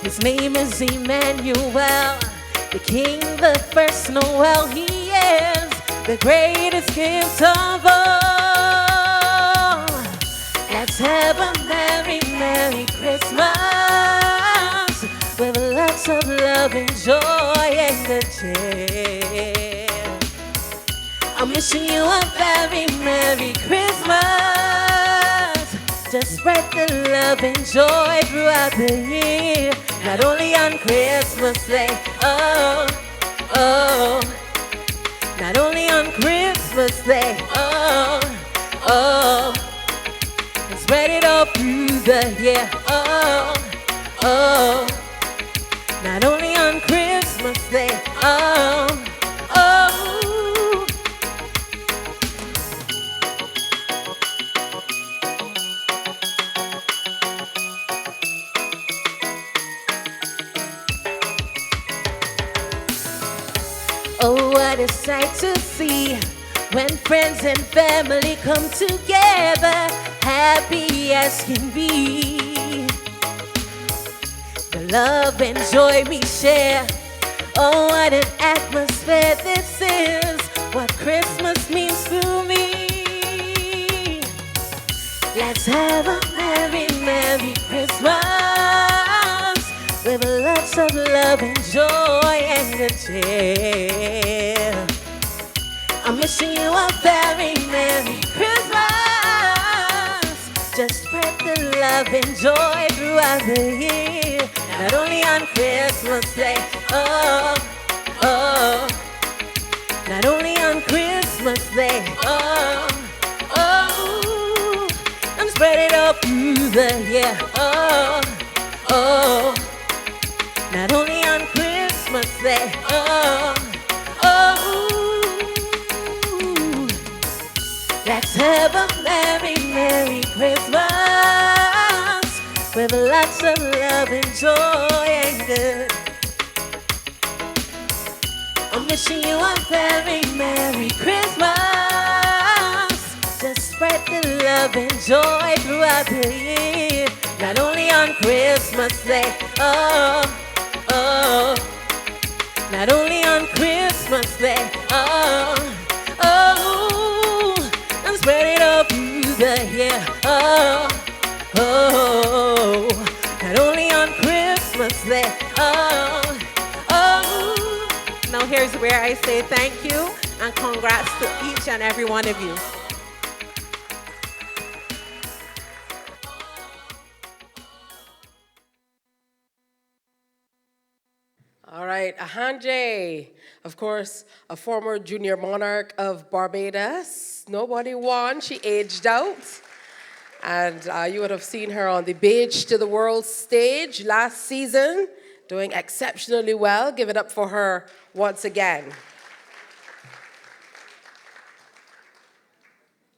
His name is Emmanuel, the King, the first Noel. He is the greatest gift of all. Let's have a merry, merry Christmas with lots of love and joy and good cheer. I'm wishing you a very merry Christmas. Just spread the love and joy throughout the year. Not only on Christmas Day, oh, oh. Not only on Christmas Day, oh, oh. And spread it all through the year, oh, oh. Not only on Christmas Day, oh, oh. Oh, what a sight to see when friends and family come together, happy as can be. The love and joy we share, oh, what an atmosphere this is, what Christmas means to me. Let's have a merry, merry Christmas with lots of love and joy and good cheer. I'm wishing you a very merry Christmas. Just spread the love and joy throughout the year. Not only on Christmas Day, oh, oh. Not only on Christmas Day, oh, oh. And spread it all through the year, oh, oh. Not only on Christmas Day, oh, oh. Let's have a merry, merry Christmas with lots of love and joy and good. I'm wishing you a very merry Christmas. Just spread the love and joy throughout the year. Not only on Christmas Day, oh, oh. Not only on Christmas Day, oh, oh. And spread it all through the year, oh, oh. Not only on Christmas Day, oh, oh. Now here's where I say thank you and congrats to each and every one of you. All right, Ahanje, of course, a former junior monarch of Barbados. Nobody won, she aged out. And you would have seen her on the Beach to the World stage last season, doing exceptionally well. Give it up for her once again.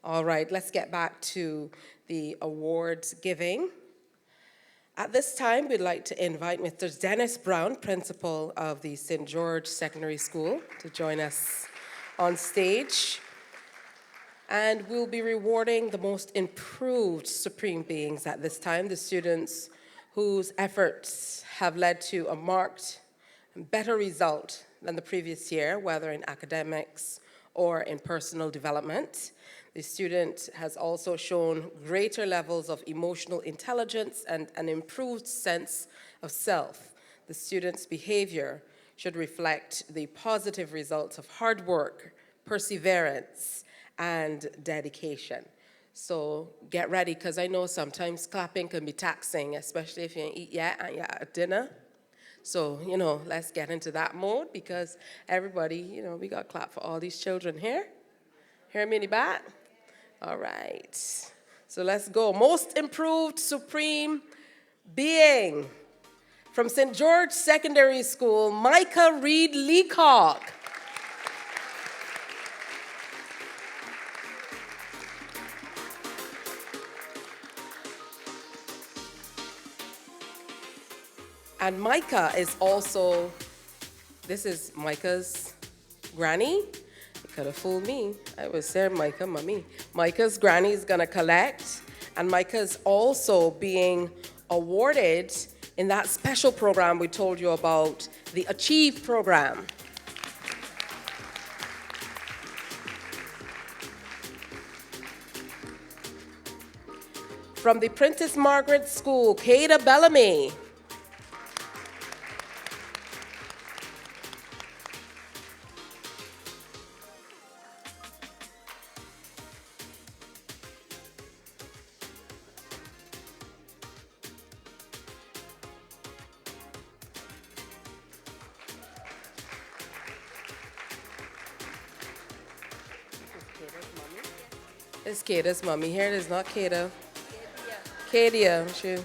All right, let's get back to the awards giving. At this time, we'd like to invite Mr. Dennis Brown, principal of the St. George Secondary School, to join us on stage. And we'll be rewarding the most improved Supreme Beings at this time, the students whose efforts have led to a marked and better result than the previous year, whether in academics or in personal development. The student has also shown greater levels of emotional intelligence and an improved sense of self. The student's behavior should reflect the positive results of hard work, perseverance, and dedication. So get ready, because I know sometimes clapping can be taxing, especially if you ain't eat yet and you're at dinner. So, let's get into that mode, because everybody, we got to clap for all these children here. Hear me in the back? All right. So let's go. Most improved Supreme Being from St. George Secondary School, Micah Reed Leacock. And Micah is also, this is Micah's granny. You could have fooled me. I was saying Micah, mommy. Micah's granny is going to collect, and Micah's also being awarded in that special program we told you about, the Achieve program. From the Princess Margaret School, Kada Bellamy. It's Kada's mommy. Here it is, not Kada. Kadia.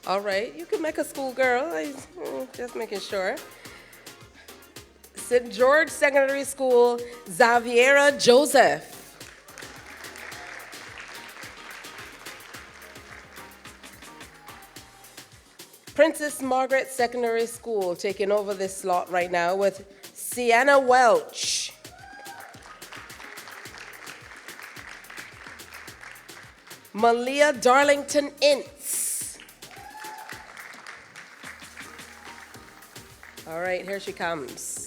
All right, you can make a schoolgirl. Just making sure. St. George Secondary School, Xaviera Joseph. Princess Margaret Secondary School taking over this slot right now with Sienna Welch. Malia Darlington Ince. All right, here she comes.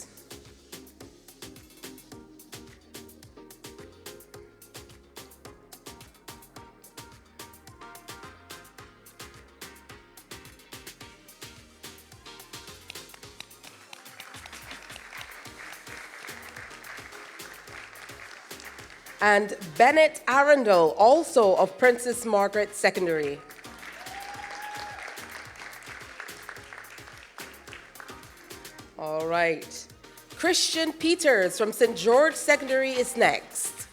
And Bennett Arundel, also of Princess Margaret Secondary. All right. Christian Peters from St. George Secondary is next.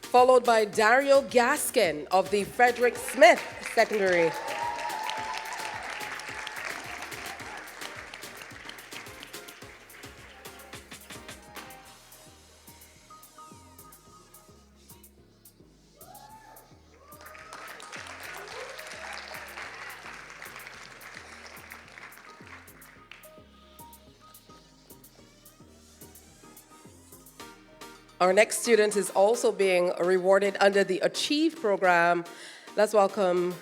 Followed by Dario Gaskin of the Frederick Smith Secondary. Our next student is also being rewarded under the Achieve program. Let's welcome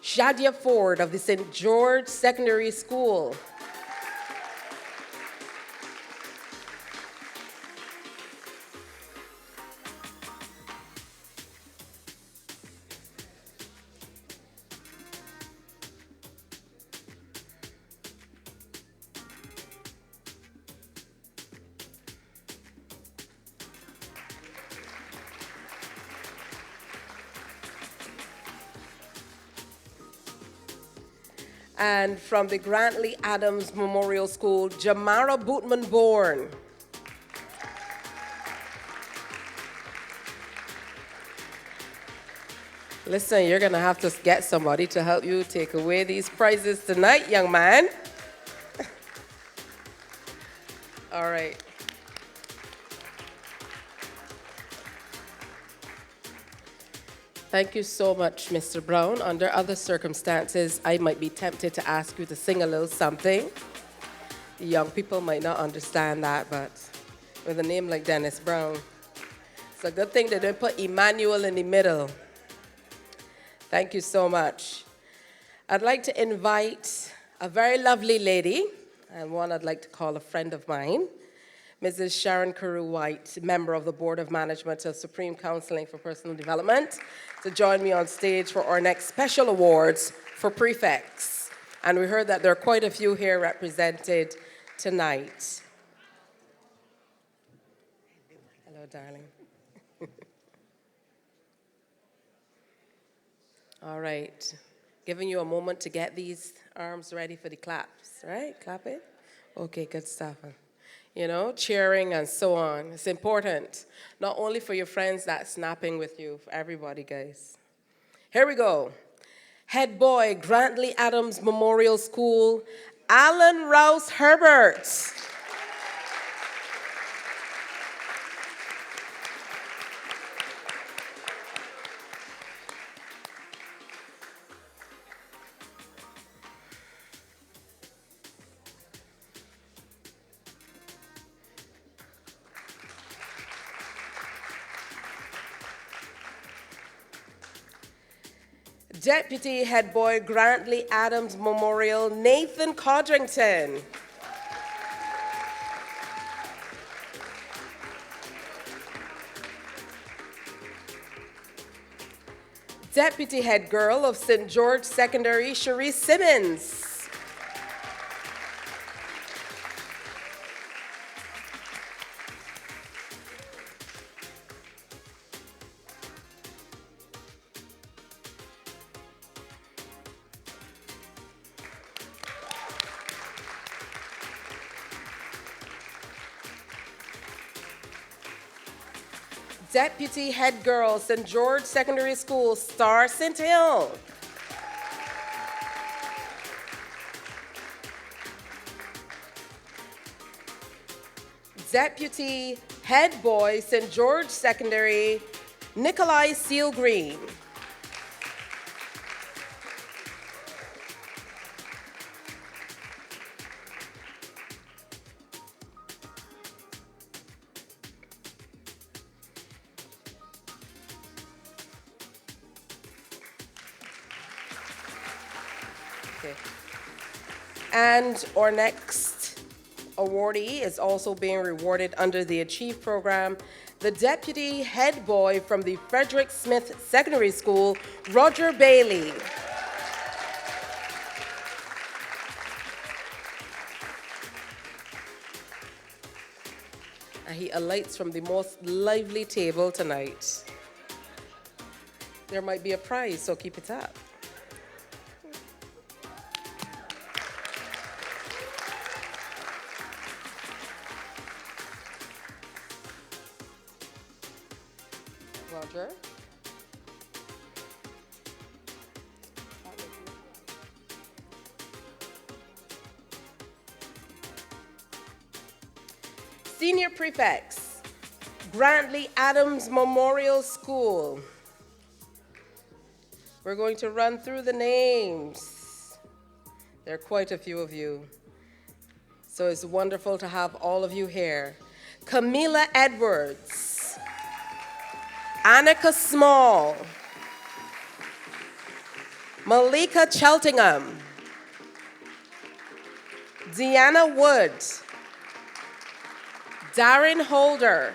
Shadia Ford of the St. George Secondary School. And from the Grantley Adams Memorial School, Jamara Bootman-Bourne. Listen, you're gonna have to get somebody to help you take away these prizes tonight, young man. All right. Thank you so much, Mr. Brown. Under other circumstances, I might be tempted to ask you to sing a little something. The young people might not understand that, but with a name like Dennis Brown, it's a good thing they didn't put Emmanuel in the middle. Thank you so much. I'd like to invite a very lovely lady, and one I'd like to call a friend of mine, Mrs. Sharon Carew White, member of the Board of Management of Supreme Counseling for Personal Development, to join me on stage for our next special awards for prefects. And we heard that there are quite a few here represented tonight. Hello, darling. All right. Giving you a moment to get these arms ready for the claps, right? Clap it? Okay, good stuff. You know, cheering and so on. It's important, not only for your friends that's snapping with you, for everybody, guys. Here we go. Head boy, Grantley Adams Memorial School, Alan Rouse Herbert. Deputy Head Boy, Grantley Adams Memorial, Nathan Codrington. Deputy Head Girl of St. George Secondary, Cherise Simmons. Deputy Head Girl, St. George Secondary School, Star St. Hill. Deputy Head Boy, St. George Secondary, Nikolai Seal Green. Okay. And our next awardee is also being rewarded under the Achieve program, the Deputy Head Boy from the Frederick Smith Secondary School, Roger Bailey. And he alights from the most lively table tonight. There might be a prize, so keep it up. Roger. Senior prefects, Grantley Adams Memorial School. We're going to run through the names. There are quite a few of you. So it's wonderful to have all of you here. Camila Edwards, Annika Small, Malika Cheltenham, Deanna Wood, Darren Holder,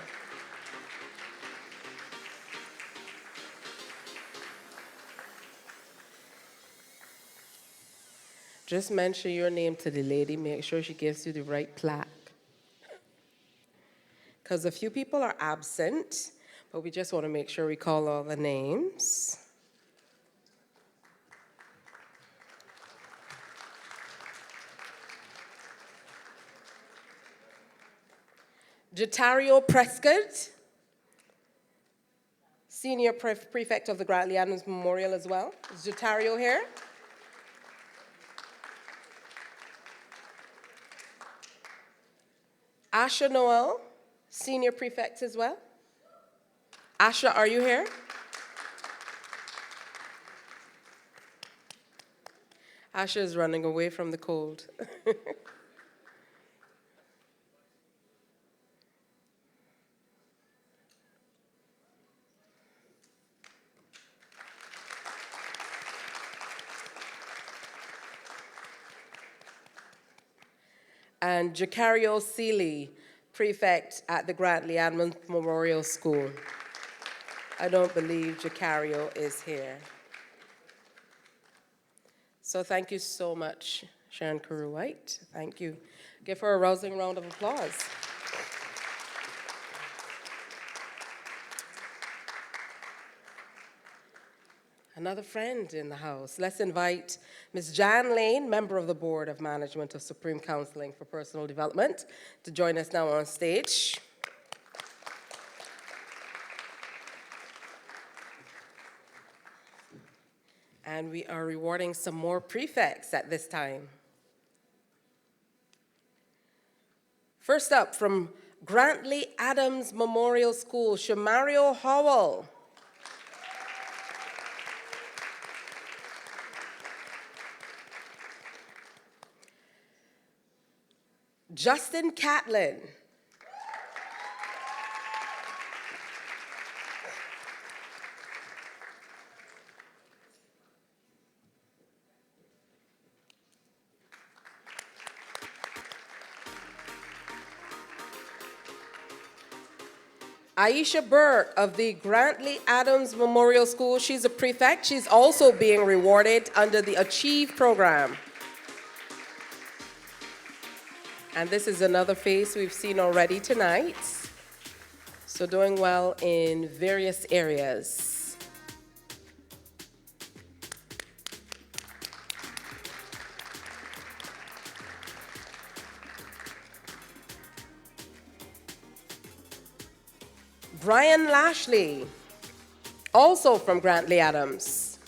just mention your name to the lady, make sure she gives you the right plaque. Because a few people are absent, but we just want to make sure we call all the names. Jatario Prescott, Senior Prefect of the Grantley Adams Memorial as well. Is Jatario here? Asha Noel, Senior Prefect as well. Asha, are you here? Asha is running away from the cold. And Jacario Seeley, prefect at the Grantley Adams Memorial School. I don't believe Jacario is here. So thank you so much, Sharon Carew-White. Thank you. Give her a rousing round of applause. Another friend in the house. Let's invite Ms. Jan Lane, member of the Board of Management of Supreme Counseling for Personal Development, to join us now on stage. And we are rewarding some more prefects at this time. First up, from Grantley Adams Memorial School, Shamario Howell. Justin Catlin. Aisha Burke of the Grantley Adams Memorial School. She's a prefect. She's also being rewarded under the Achieve program. And this is another face we've seen already tonight. So doing well in various areas. Brian Lashley, also from Grantley Adams.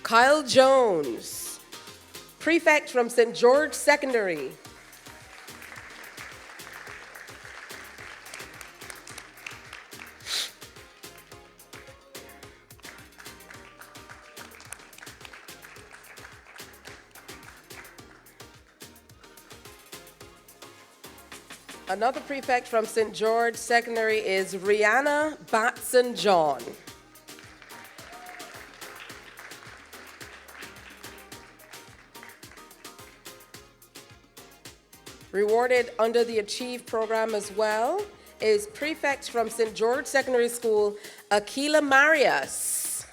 Kyle Jones, prefect from St. George Secondary. Another prefect from St. George Secondary is Rihanna Batson John. Rewarded under the Achieve program as well is prefect from St. George Secondary School, Akila Marias.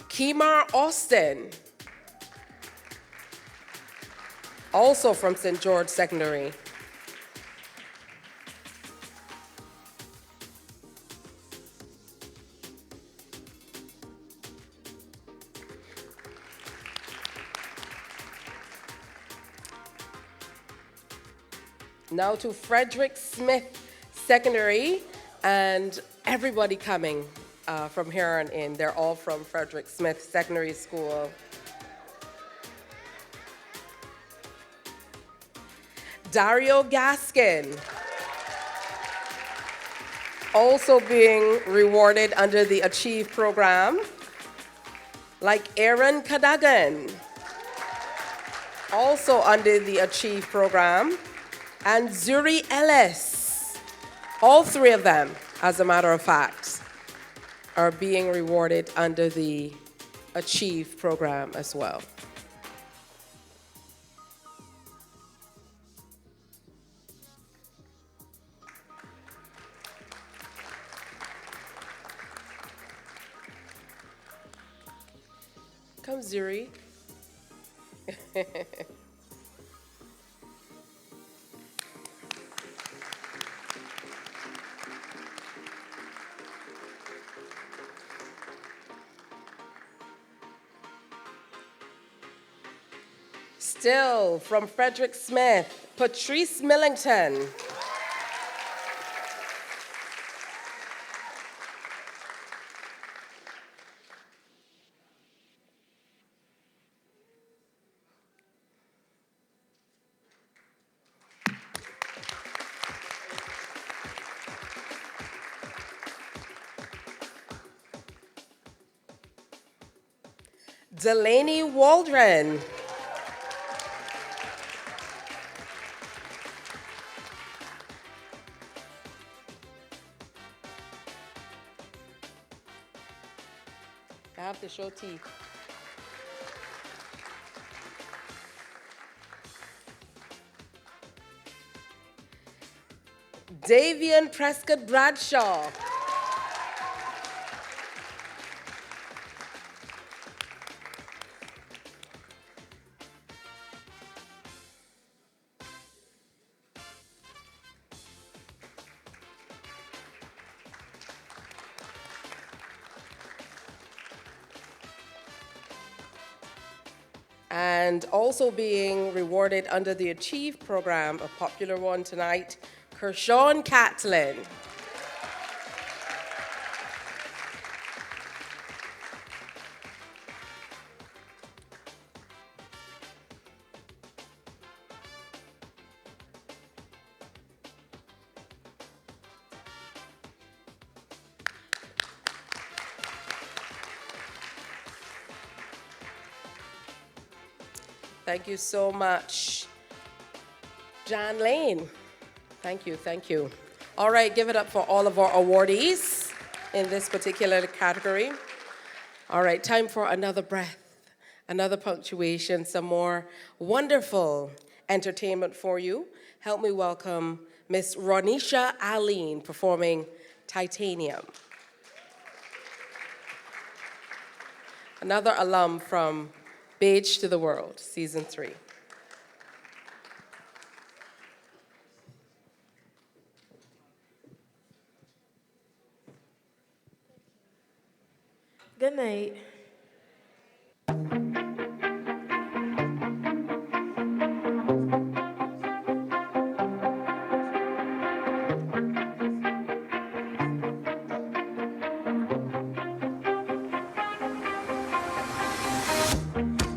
Kimar Austin, also from St. George Secondary. Now to Frederick Smith Secondary, and everybody coming from here on in. They're all from Frederick Smith Secondary School. Dario Gaskin, also being rewarded under the Achieve program, like Aaron Cadogan, also under the Achieve program, and Zuri Ellis. All three of them, as a matter of fact, are being rewarded under the Achieve program as well. Come, Zuri. Still from Frederick Smith, Patrice Millington. Delaney Waldron. I have to show teeth. Davian Prescott Bradshaw. And also being rewarded under the Achieve program, a popular one tonight, Kershawn Catlin. Thank you so much. Jan Lane. Thank you, thank you. All right, give it up for all of our awardees in this particular category. All right, time for another breath, another punctuation, some more wonderful entertainment for you. Help me welcome Miss Ronisha Aline performing Titanium. Another alum from Beige to the World, Season 3. Good night.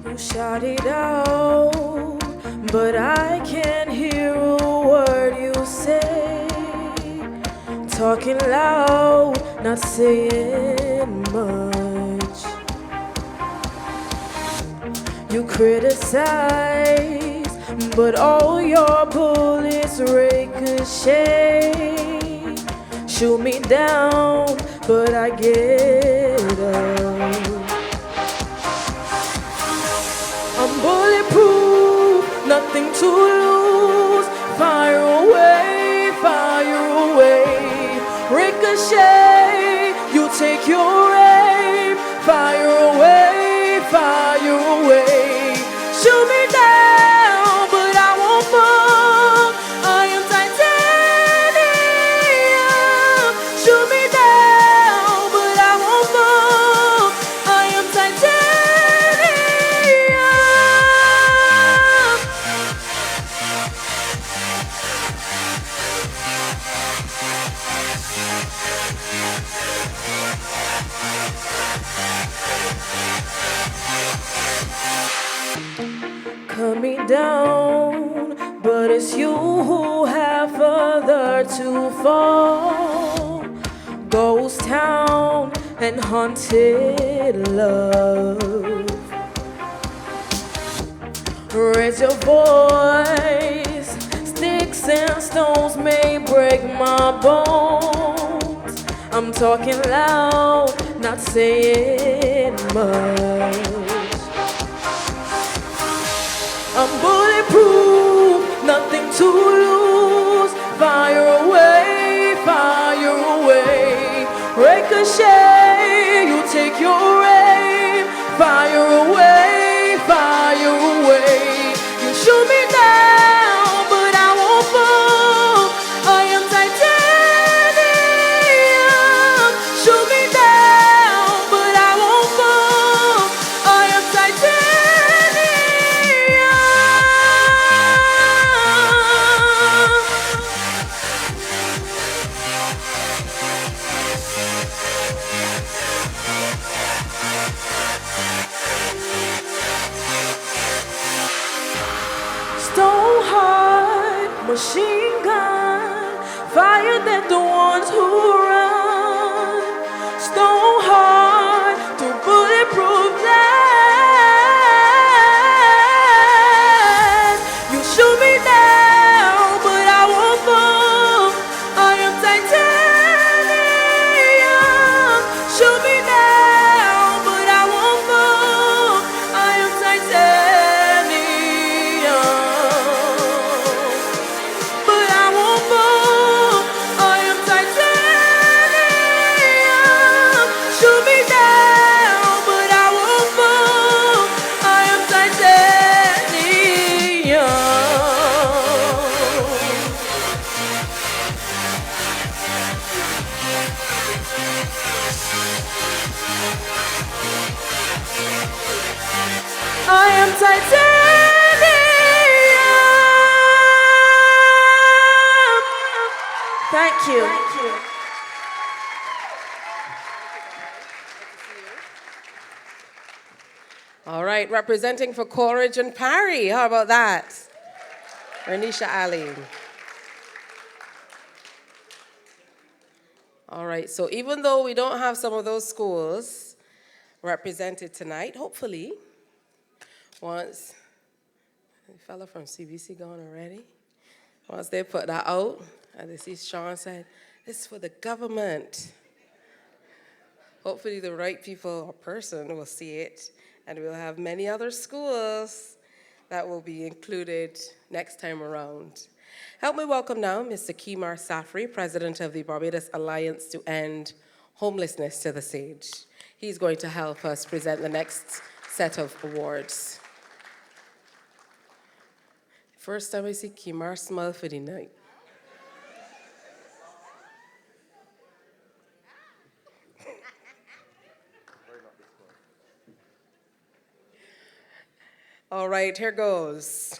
You shout it out, but I can't hear a word you say. Talking loud, not saying much. You criticize, but all your bullets ricochet. Shoot me down, but I get up. I'm bulletproof, nothing to lose. Fire away, ricochet. You take your aim, fire away, fire away. Shoot me down, but I won't fall. I am titanium. Shoot me down, but I won't fall. I am cut me down, but it's you who have further to fall. Ghost town and haunted love. Raise your voice. Sticks and stones may break my bones. I'm talking loud, not saying much. I'm bulletproof, nothing to lose. Fire away, ricochet. You take your aim, fire away, you shoot me down, but I won't fall. I am titanium. Shoot me down, but I won't fall. I am Stone heart, machine gun, fire than the ones who run. Stone heart through bulletproof glass. I am titanium. Thank you. All right, representing for Coleridge and Parry. How about that? Renisha Ali. All right, so even though we don't have some of those schools represented tonight, hopefully, once the fellow from CBC gone already, once they put that out, and they see Sean said, this is for the government. Hopefully the right people or person will see it, and we'll have many other schools that will be included next time around. Help me welcome now Mr. Kimar Safri, President of the Barbados Alliance to End Homelessness, to the stage. He's going to help us present the next set of awards. First time I see Kimar smile for the night. All right, here goes.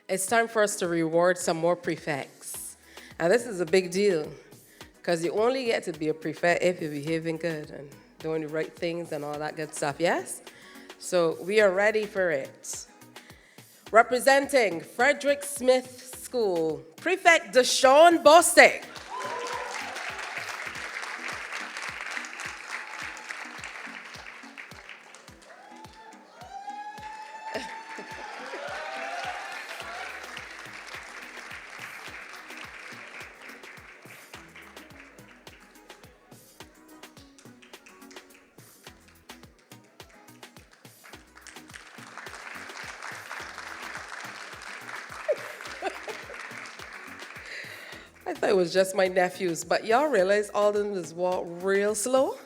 It's time for us to reward some more prefects. And this is a big deal, because you only get to be a prefect if you're behaving good and doing the right things and all that good stuff, yes? So we are ready for it. Representing Frederick Smith School, Prefect Deshaun Bostic. I thought it was just my nephews, but y'all realize all of them just walk real slow?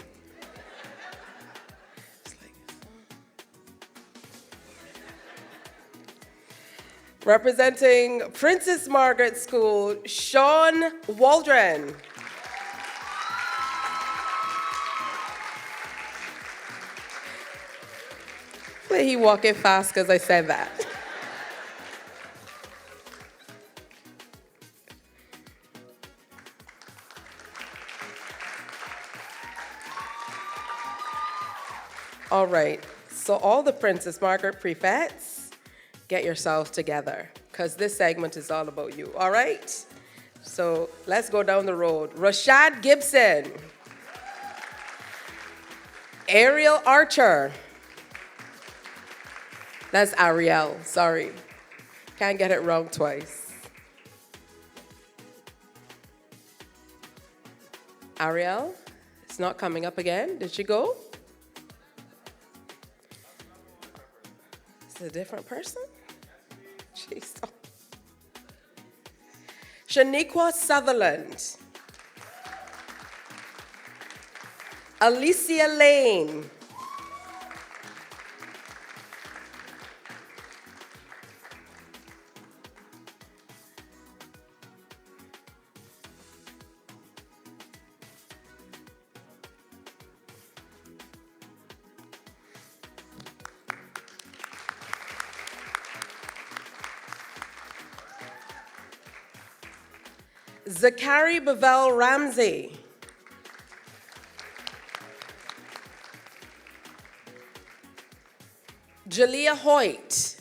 Representing Princess Margaret School, Sean Waldron. He walking fast because I said that. All right, so all the Princess Margaret prefects, get yourselves together, because this segment is all about you, all right? So let's go down the road. Rashad Gibson. Ariel Archer. That's Ariel, sorry. Can't get it wrong twice. Ariel, it's not coming up again. Did she go? Is it a different person? Jeez. Shaniqua Sutherland. Alicia Lane. Zachary Bevel Ramsey. Jalea Hoyt.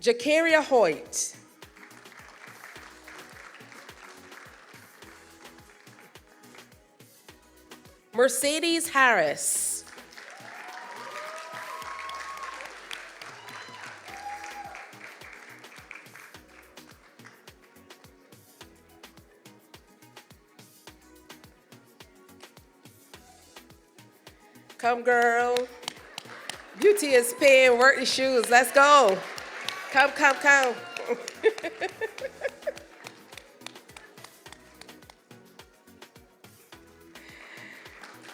Jakaria Hoyt. Mercedes Harris. Come, girl. Beauty is paying, work the shoes. Let's go. Come, come, come.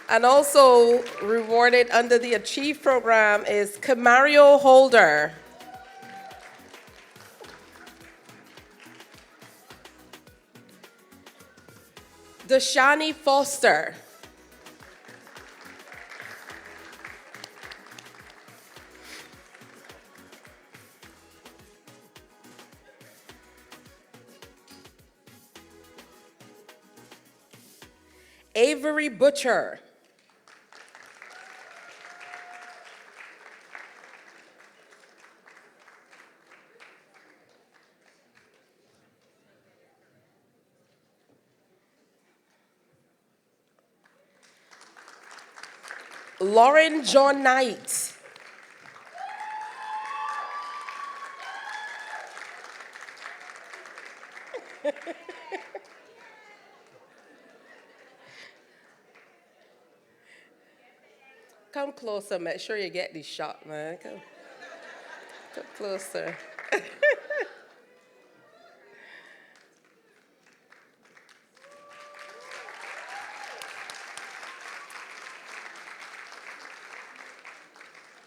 And also rewarded under the Achieve program is Camario Holder. Dashani Foster. Avery Butcher. Lauren John Knight. Come closer, make sure you get this shot, man. Come closer.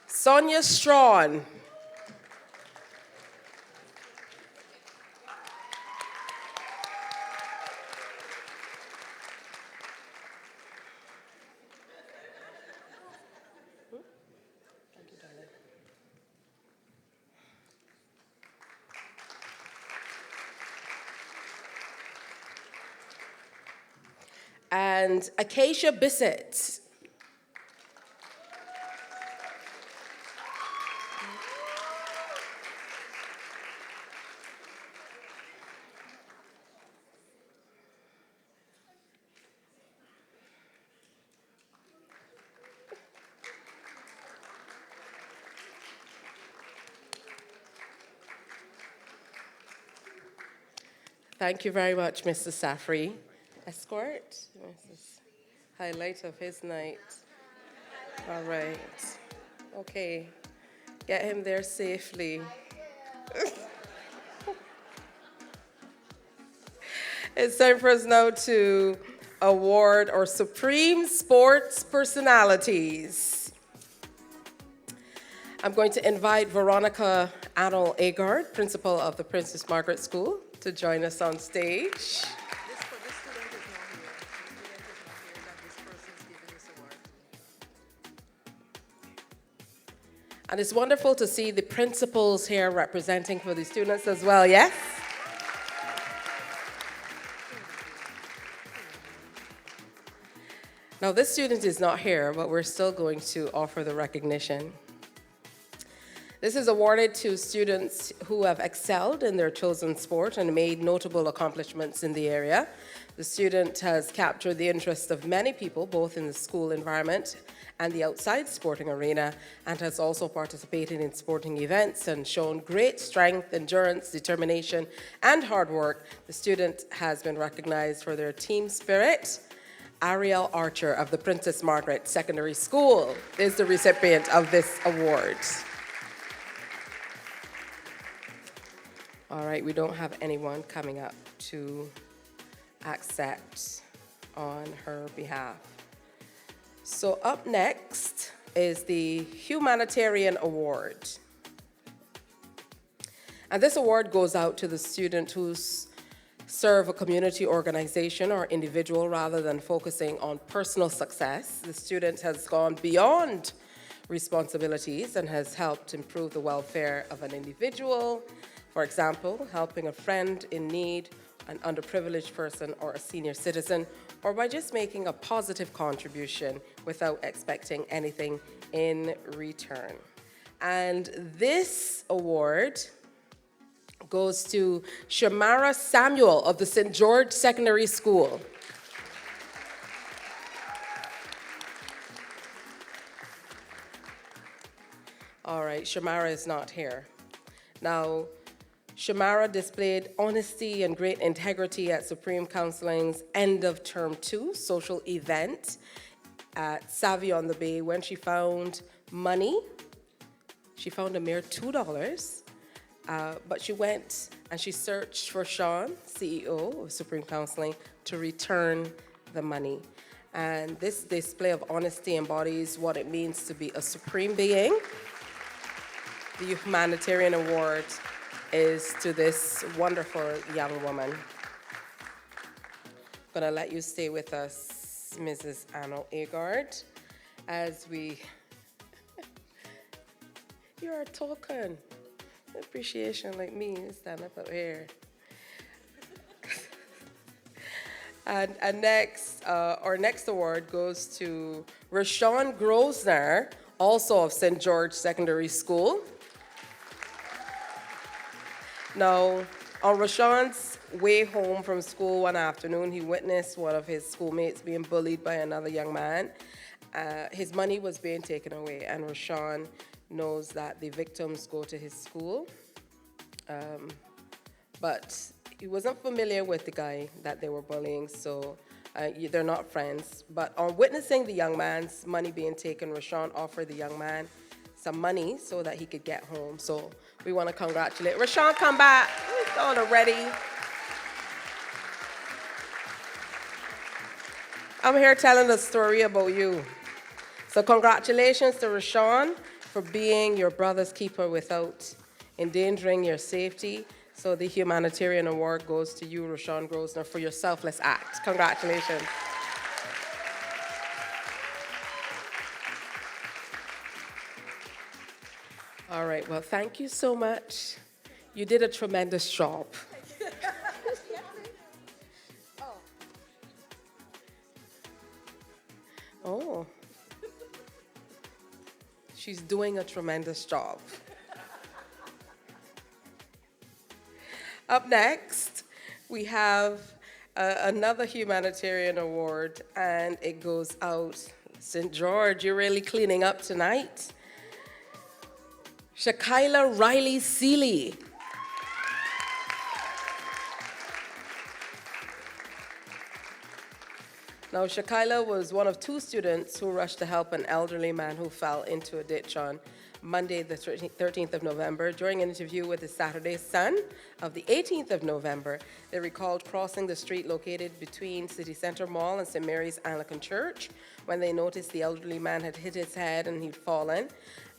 Sonia Strawn. And Acacia Bissett. Thank you very much, Mr. Safri. Escort? Highlight of his night. All right. Okay. Get him there safely. It's time for us now to award our Supreme Sports Personalities. I'm going to invite Veronica Arnold Agard, principal of the Princess Margaret School, to join us on stage. And it's wonderful to see the principals here representing for the students as well, yes? Now, this student is not here, but we're still going to offer the recognition. This is awarded to students who have excelled in their chosen sport and made notable accomplishments in the area. The student has captured the interest of many people, both in the school environment and the outside sporting arena, and has also participated in sporting events and shown great strength, endurance, determination, and hard work. The student has been recognized for their team spirit. Ariel Archer of the Princess Margaret Secondary School is the recipient of this award. All right, we don't have anyone coming up to accept on her behalf. So up next is the Humanitarian Award. And this award goes out to the student who's serve a community organization or individual rather than focusing on personal success. The student has gone beyond responsibilities and has helped improve the welfare of an individual. For example, helping a friend in need, an underprivileged person, or a senior citizen, or by just making a positive contribution without expecting anything in return. And this award goes to Shamara Samuel of the St. George Secondary School. All right, Shamara is not here. Now, Shamara displayed honesty and great integrity at Supreme Counseling's end of Term 2 social event at Savvy on the Bay when she found money. She found a mere $2, but she went and she searched for Sean, CEO of Supreme Counseling, to return the money. And this display of honesty embodies what it means to be a supreme being. The Humanitarian Award is to this wonderful young woman. Gonna let you stay with us, Mrs. Anno Agard, as we. You're a token. Appreciation like me, stand up here. And next, our next award goes to Rashawn Grosner, also of St. George Secondary School. Now, on Rashawn's way home from school one afternoon, he witnessed one of his schoolmates being bullied by another young man. His money was being taken away, and Rashawn knows that the victims go to his school. But he wasn't familiar with the guy that they were bullying, so they're not friends. But on witnessing the young man's money being taken, Rashawn offered the young man some money so that he could get home. So we want to congratulate Rashawn. Come back. He's on already. I'm here telling a story about you. So congratulations to Rashawn for being your brother's keeper without endangering your safety. So the humanitarian award goes to you, Rashawn Grosner, for your selfless act. Congratulations. All right, well, thank you so much. You did a tremendous job. Oh. She's doing a tremendous job. Up next, we have another humanitarian award, and it goes out. St. George, you're really cleaning up tonight. Shakaila Riley Seeley. Now, Shakaila was one of two students who rushed to help an elderly man who fell into a ditch on Monday, the 13th of November. During an interview with the Saturday Sun of the 18th of November, they recalled crossing the street located between City Center Mall and St. Mary's Anglican Church when they noticed the elderly man had hit his head and he'd fallen.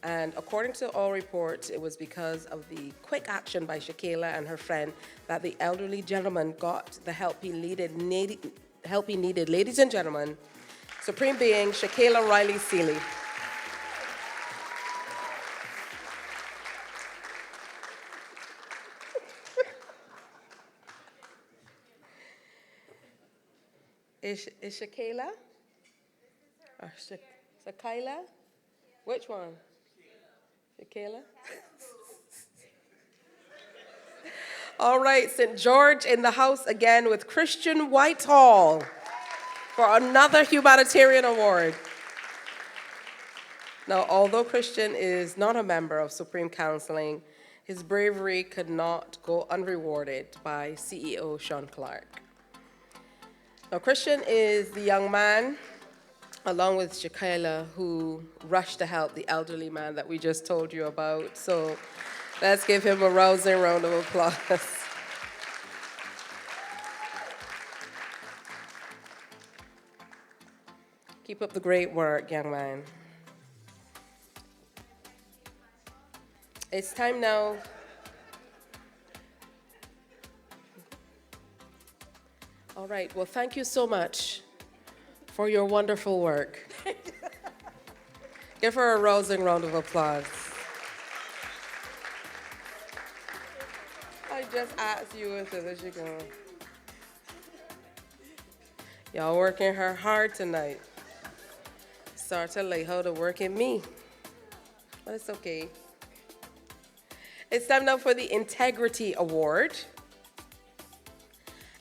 And according to all reports, it was because of the quick action by Shakaila and her friend that the elderly gentleman got the help he needed. Ladies and gentlemen, Supreme Being Shakaila Riley Seeley. Is Shakaila? Or Shakaila? Which one? Shakaila? All right, St. George in the house again with Christian Whitehall for another humanitarian award. Now, although Christian is not a member of Supreme Counseling, his bravery could not go unrewarded by CEO Sean Clark. Now, Christian is the young man, along with Shakaila, who rushed to help the elderly man that we just told you about. So let's give him a rousing round of applause. Keep up the great work, young man. It's time now. All right, well, thank you so much for your wonderful work. Give her a rousing round of applause. I just asked you if there you go. Y'all working her hard tonight. Start to lay hold of working me. But it's okay. It's time now for the Integrity Award.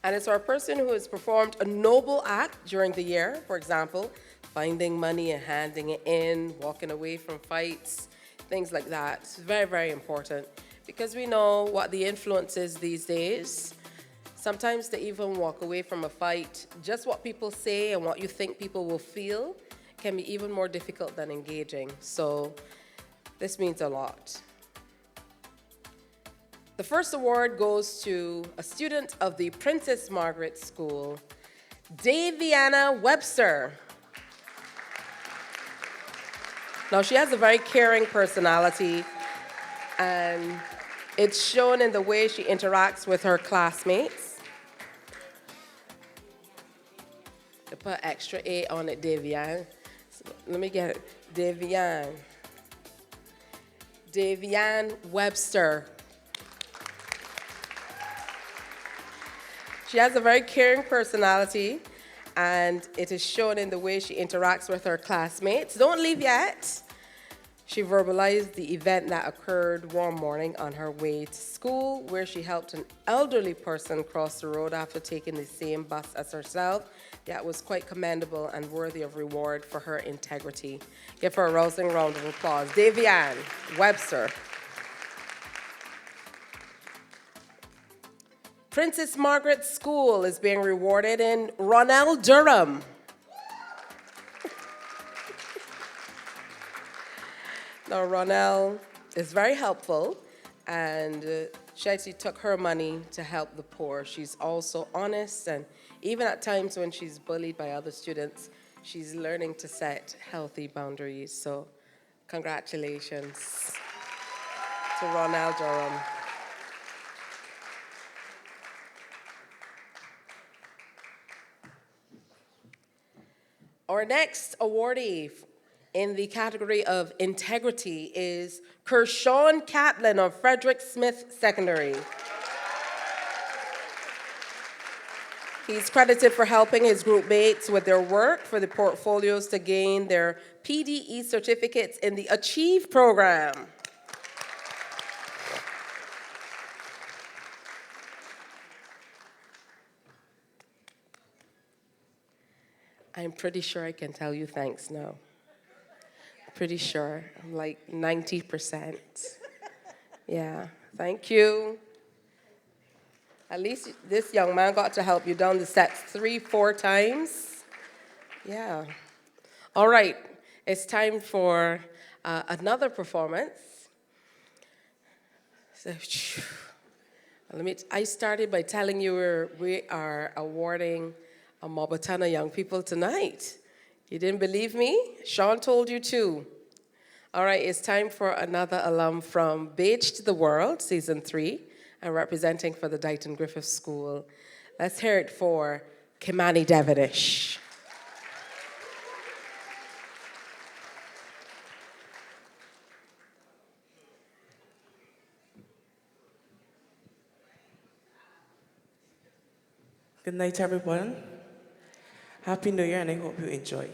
And it's for a person who has performed a noble act during the year, for example, finding money and handing it in, walking away from fights, things like that. It's very, very important because we know what the influence is these days. Sometimes to even walk away from a fight, just what people say and what you think people will feel can be even more difficult than engaging. So this means a lot. The first award goes to a student of the Princess Margaret School, Daviana Webster. Now, she has a very caring personality, and it's shown in the way she interacts with her classmates. to put extra A on it, Davian. So let me get it. Davian. Davian Webster. She has a very caring personality, and it is shown in the way she interacts with her classmates. Don't leave yet. She verbalized the event that occurred one morning on her way to school, where she helped an elderly person cross the road after taking the same bus as herself. That was quite commendable and worthy of reward for her integrity. Give her a rousing round of applause. Davian Webster. Princess Margaret School is being rewarded in Ronell, Durham. Now, Ronell is very helpful, and she actually took her money to help the poor. She's also honest, and even at times when she's bullied by other students, she's learning to set healthy boundaries. So, congratulations to Ronell Durham. Our next awardee in the category of integrity is Kershawn Kaplan of Frederick Smith Secondary. He's credited for helping his group mates with their work for the portfolios to gain their PDE certificates in the Achieve program. I'm pretty sure I can tell you thanks now. Pretty sure. I'm like 90%. Yeah, thank you. At least this young man got to help you down the steps 3-4 times. Yeah. All right, it's time for another performance. So, I started by telling you we are awarding a Mobatana young people tonight. You didn't believe me? Sean told you too. All right, it's time for another alum from Beige to the World, Season 3, and representing for the Dighton Griffith School. Let's hear it for Kimani Devonish. Good night, everyone. Happy New Year, and I hope you enjoy.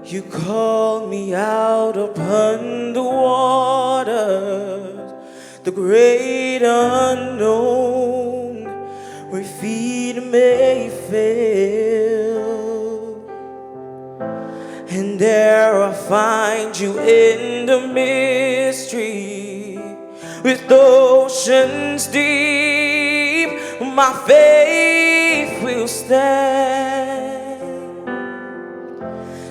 You called me out upon the waters, the great unknown, where feet may fail. And there I find you in the mystery, with oceans deep, my faith will stand.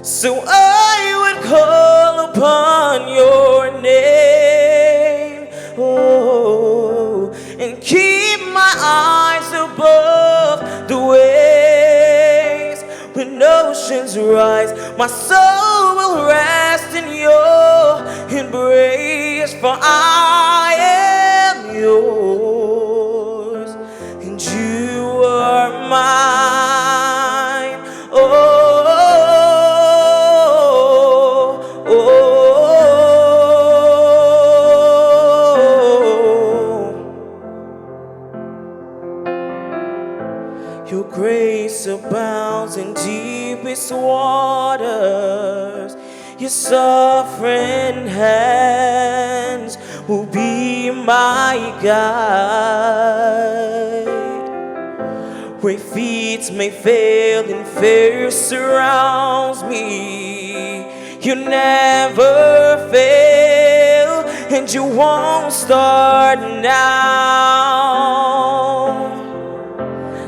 So I would call upon your name, oh, and keep my eyes above the waves. When oceans rise, my soul will rest in your embrace, for I am yours, and you are mine. Oh, your grace abounds in deepest waters. Your sovereign hands will be my guide. Where feet may fail and fear surrounds me, you never fail, and you won't start now.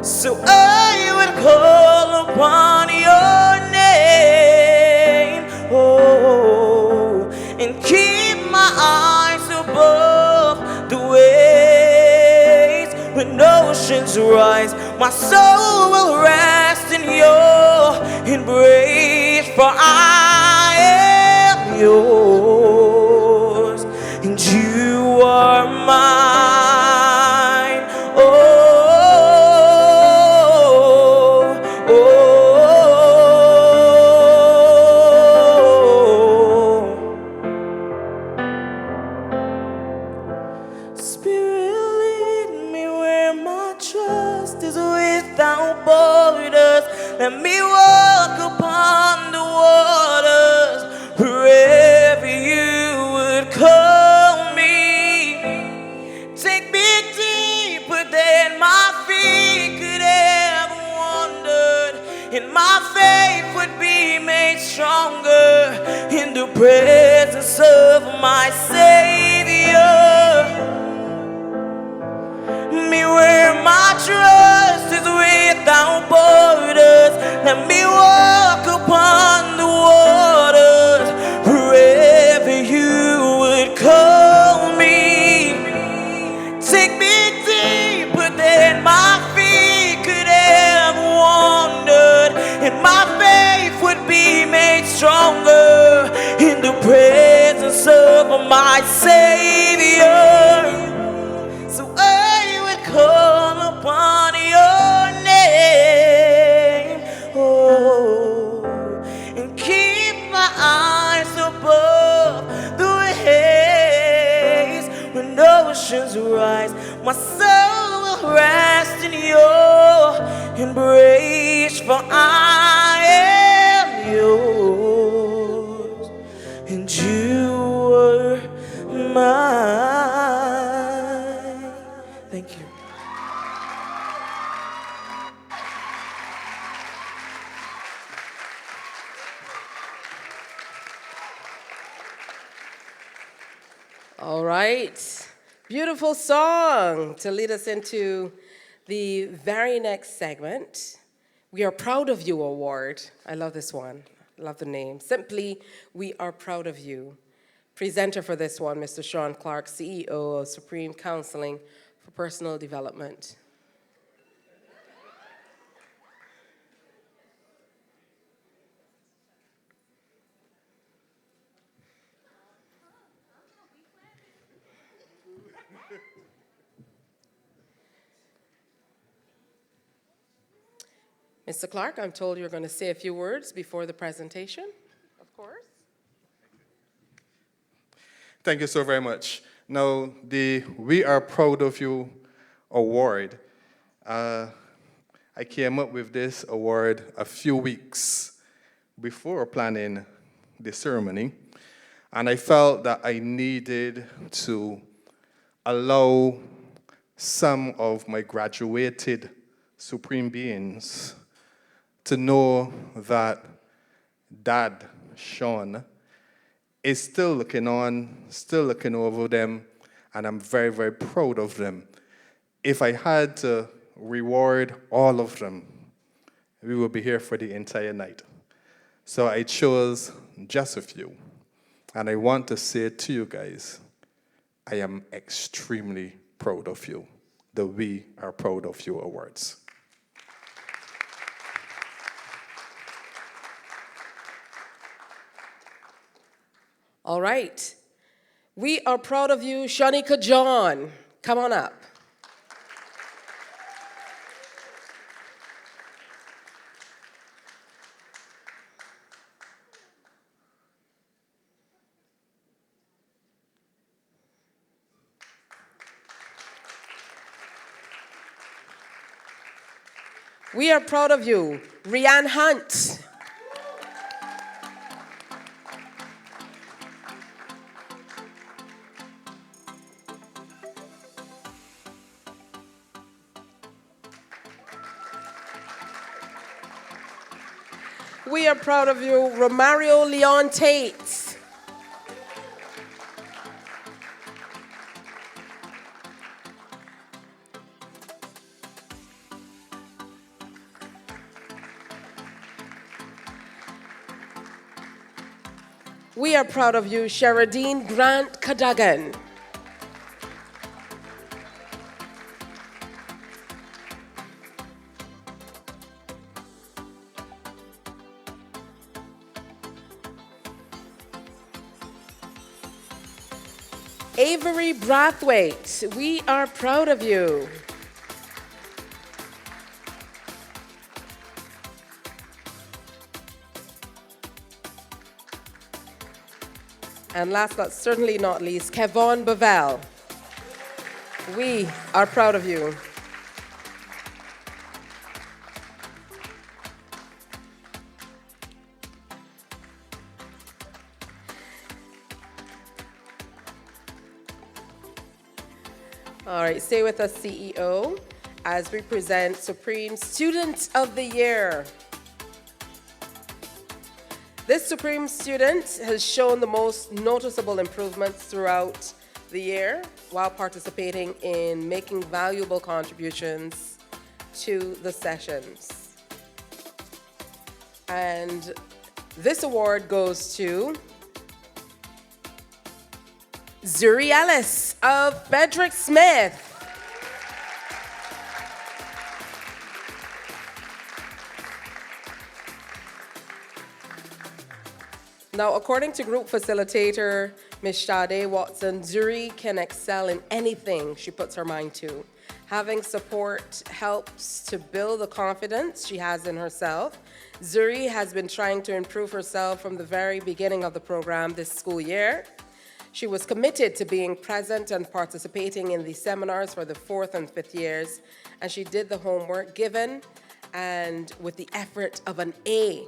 So I would call upon your name, oh, and keep my eyes above the waves. When oceans oceans rise, my soul will rest in your embrace, for I am yours and you are mine. Oh, oh, oh. Spirit, lead me where my trust is without borders. Let me walk upon the waters wherever you would call me. Take me deeper than my feet could ever wander, and my faith would be made stronger in the presence of my Savior. Me where my trust is without borders. Let me walk upon the waters wherever you would call me. Take me deeper than my feet could ever wander, and my faith would be made stronger in the presence of my Savior. So I would call upon your name, oh, and keep my eyes above the waves. When oceans rise, my soul will rest in your embrace, for I am yours and you are mine. Thank you. All right. Beautiful song to lead us into the very next segment. We Are Proud of You Award. I love this one. I love the name. Simply, We Are Proud of You. Presenter for this one, Mr. Sean Clark, CEO of Supreme Counseling for Personal Development. Mr. Clark, I'm told you're going to say a few words before the presentation, of course. Thank you so very much. Now, the We Are Proud of You award, I came up with this award a few weeks before planning the ceremony, and I felt that I needed to allow some of my graduated Supreme beings to know that Dad, Sean, is still looking on, still looking over them, and I'm very, very proud of them. If I had to reward all of them, we would be here for the entire night. So I chose just a few. And I want to say to you guys, I am extremely proud of you. The We Are Proud of You Awards. All right. We are proud of you, Shanika John. Come on up. We are proud of you, Rianne Hunt. We are proud of you, Romario Leon Tate. We are proud of you, Sheradine Grant Cadogan. Avery Brathwaite, we are proud of you. And last but certainly not least, Kevon Bavel. We are proud of you. All right, stay with us, CEO, as we present Supreme Student of the Year. This Supreme student has shown the most noticeable improvements throughout the year while participating in making valuable contributions to the sessions. And this award goes to Zuri Ellis of Frederick Smith. Now, according to group facilitator Ms. Sade Watson, Zuri can excel in anything she puts her mind to. Having support helps to build the confidence she has in herself. Zuri has been trying to improve herself from the very beginning of the program this school year. She was committed to being present and participating in the seminars for the 4th and 5th years, and she did the homework given and with the effort of an A.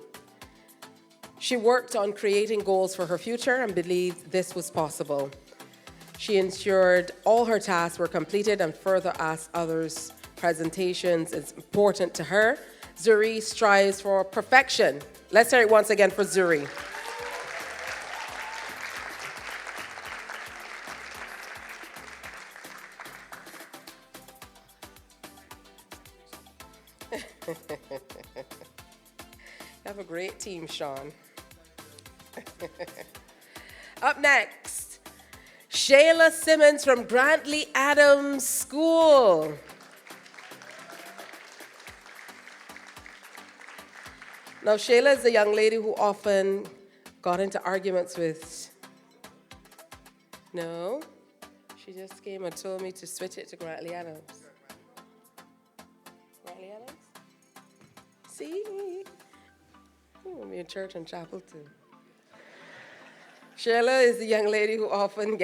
She worked on creating goals for her future and believed this was possible. She ensured all her tasks were completed and further asked others' presentations is important to her. Zuri strives for perfection. Let's hear it once again for Zuri. You have a great team, Sean. Up next, Shayla Simmons from Grantley Adams School. Now, Shayla is a young lady who often got into arguments with... No, she just came and told me to switch it to Grantley Adams. Grantley Adams? See? We'll be in church and chapel too. Shayla is the young lady who often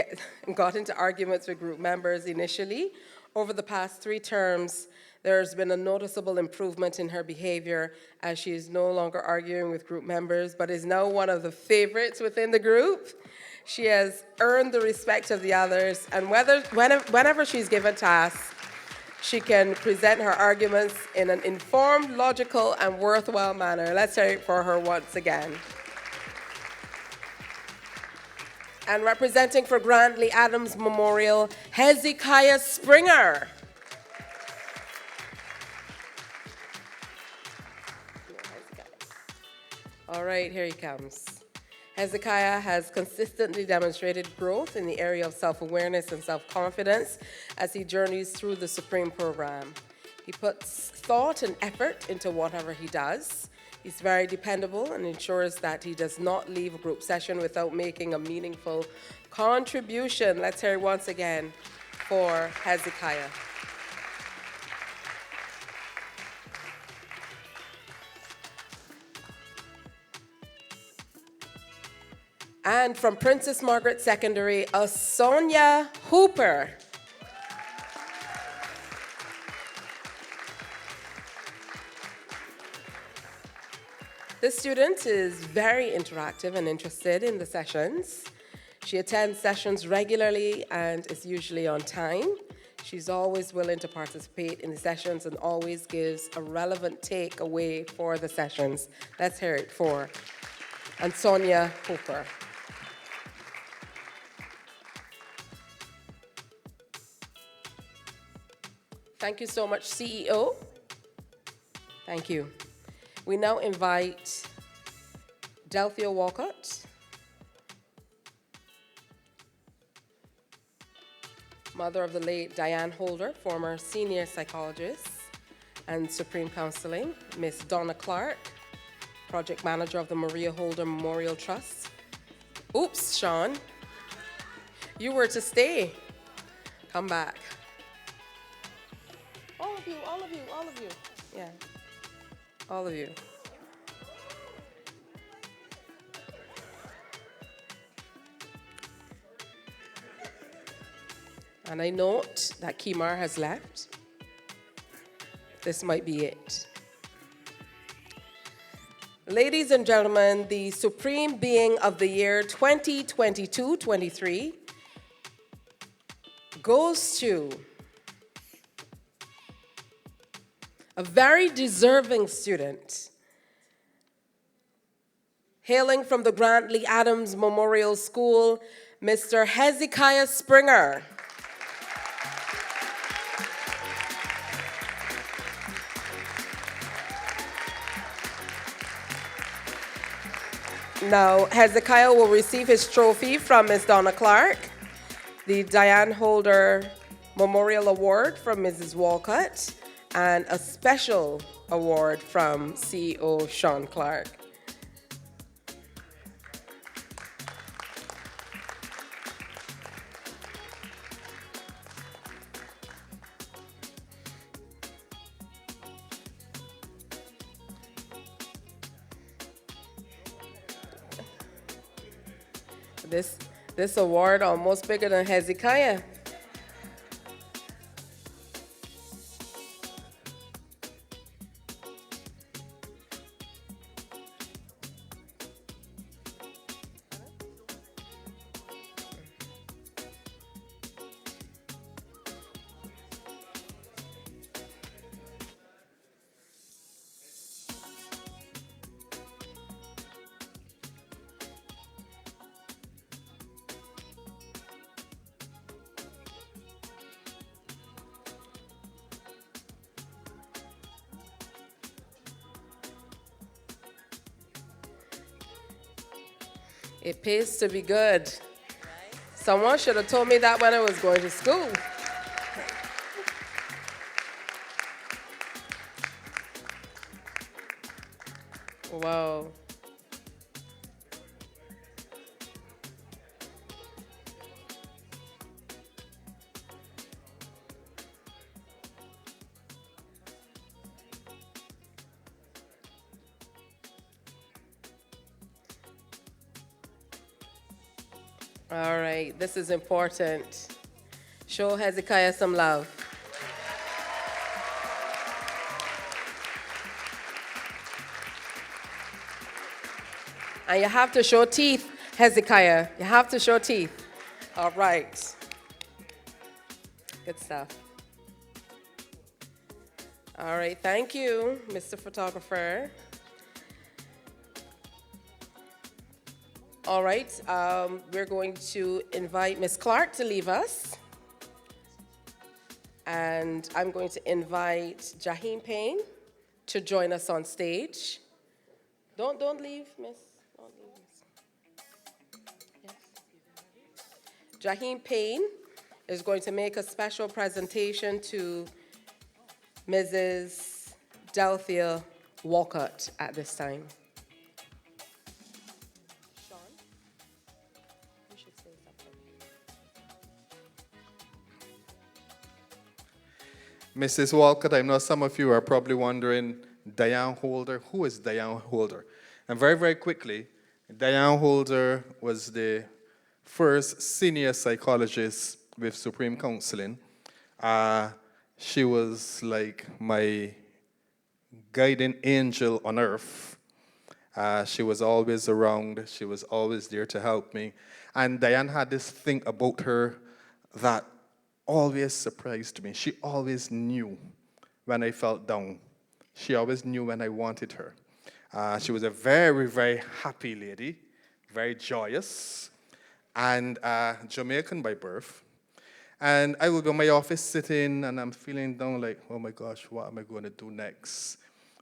got into arguments with group members initially. Over the past 3 terms, there's been a noticeable improvement in her behavior as she is no longer arguing with group members, but is now one of the favorites within the group. She has earned the respect of the others, and whenever she's given tasks, she can present her arguments in an informed, logical, and worthwhile manner. Let's hear it for her once again. And representing for Grantley Adams Memorial, Hezekiah Springer. All right, here he comes. Hezekiah has consistently demonstrated growth in the area of self-awareness and self-confidence as he journeys through the Supreme program. He puts thought and effort into whatever he does. He's very dependable and ensures that he does not leave a group session without making a meaningful contribution. Let's hear it once again for Hezekiah. And from Princess Margaret Secondary, Sonia Hooper. This student is very interactive and interested in the sessions. She attends sessions regularly and is usually on time. She's always willing to participate in the sessions and always gives a relevant takeaway for the sessions. Let's hear it for Sonia Hooper. Thank you so much, CEO. Thank you. We now invite Delphia Walcott, mother of the late Diane Holder, former senior psychologist and Supreme Counseling, Miss Donna Clark, project manager of the Maria Holder Memorial Trust. Oops, Sean. You were to stay. Come back. All of you, all of you, all of you. Yeah. All of you. And I note that Kimar has left. This might be it. Ladies and gentlemen, the Supreme Being of the Year 2022-23 goes to a very deserving student hailing from the Grant Lee Adams Memorial School, Mr. Hezekiah Springer. Now, Hezekiah will receive his trophy from Ms. Donna Clark, the Diane Holder Memorial Award from Mrs. Walcott, and a special award from CEO Sean Clark. This award almost bigger than Hezekiah. It pays to be good. Someone should have told me that when I was going to school. Wow. All right, this is important. Show Hezekiah some love. And you have to show teeth, Hezekiah. You have to show teeth. All right. Good stuff. All right, thank you, Mr. Photographer. All right, we're going to invite Ms. Clark to leave us. And I'm going to invite Jaheen Payne to join us on stage. Don't leave, Miss. Don't leave, Miss. Yes. Jaheen Payne is going to make a special presentation to Mrs. Delphia Walcott at this time. Mrs. Walcott, I know some of you are probably wondering, Diane Holder, who is Diane Holder? And very, very quickly, Diane Holder was the first senior psychologist with Supreme Counseling. She was like my guiding angel on earth. She was always around. She was always there to help me. And Diane had this thing about her that always surprised me. She always knew when I felt down. She always knew when I wanted her. She was a very, very happy lady, very joyous, and Jamaican by birth. And I would be in my office sitting, and I'm feeling down like, oh my gosh, what am I going to do next?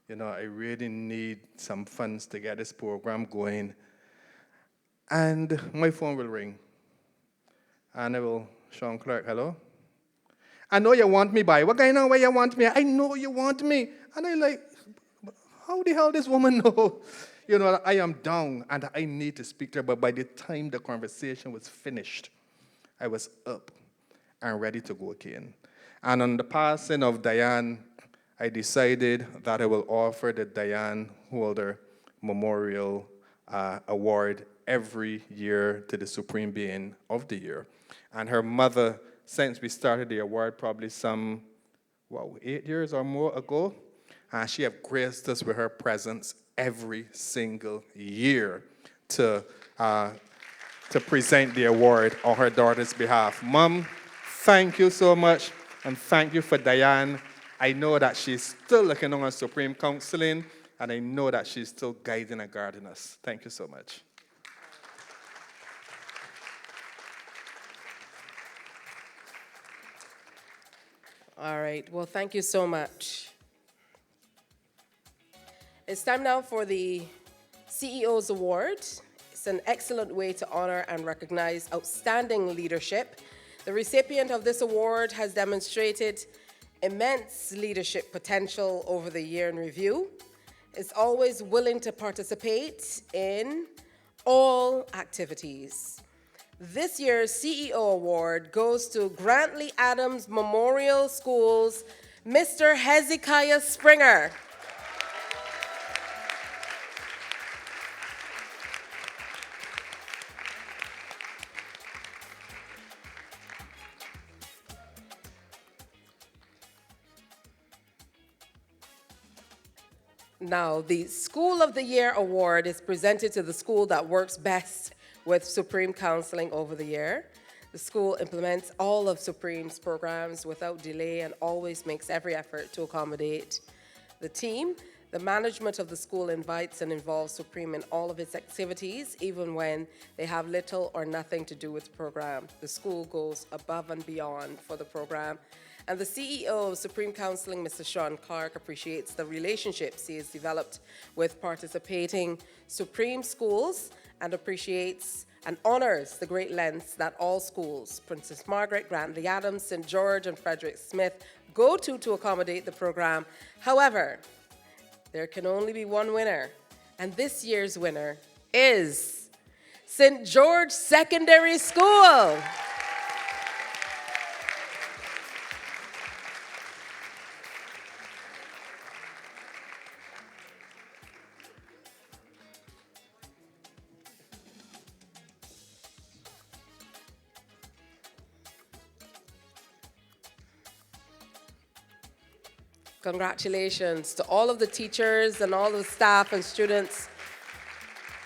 You know, I really need some funds to get this program going. And my phone will ring. And I will, Sean Clark, hello? I know you want me, by what kind of way you want me? I know you want me. And I like, how the hell this woman know? You know, I am down and I need to speak to her. But by the time the conversation was finished, I was up and ready to go again. And on the passing of Diane, I decided that I will offer the Diane Holder Memorial Award every year to the Supreme Being of the Year. And her mother, since we started the award probably some, 8 years or more ago, she have graced us with her presence every single year to present the award on her daughter's behalf. Mom, thank you so much, and thank you for Diane. I know that she's still looking on Supreme Counseling, and I know that she's still guiding and guarding us. Thank you so much. All right, well, thank you so much. It's time now for the CEO's Award. It's an excellent way to honor and recognize outstanding leadership. The recipient of this award has demonstrated immense leadership potential over the year in review, is always willing to participate in all activities. This year's CEO Award goes to Grantley Adams Memorial School's Mr. Hezekiah Springer. Now, the School of the Year Award is presented to the school that works best with Supreme Counseling over the year. The school implements all of Supreme's programs without delay and always makes every effort to accommodate the team. The management of the school invites and involves Supreme in all of its activities, even when they have little or nothing to do with the program. The school goes above and beyond for the program. And the CEO of Supreme Counseling, Mr. Sean Clark, appreciates the relationships he has developed with participating Supreme schools and appreciates and honors the great lengths that all schools, Princess Margaret, Grantley Adams, St. George, and Frederick Smith, go to accommodate the program. However, there can only be one winner, and this year's winner is St. George Secondary School. Congratulations to all of the teachers and all the staff and students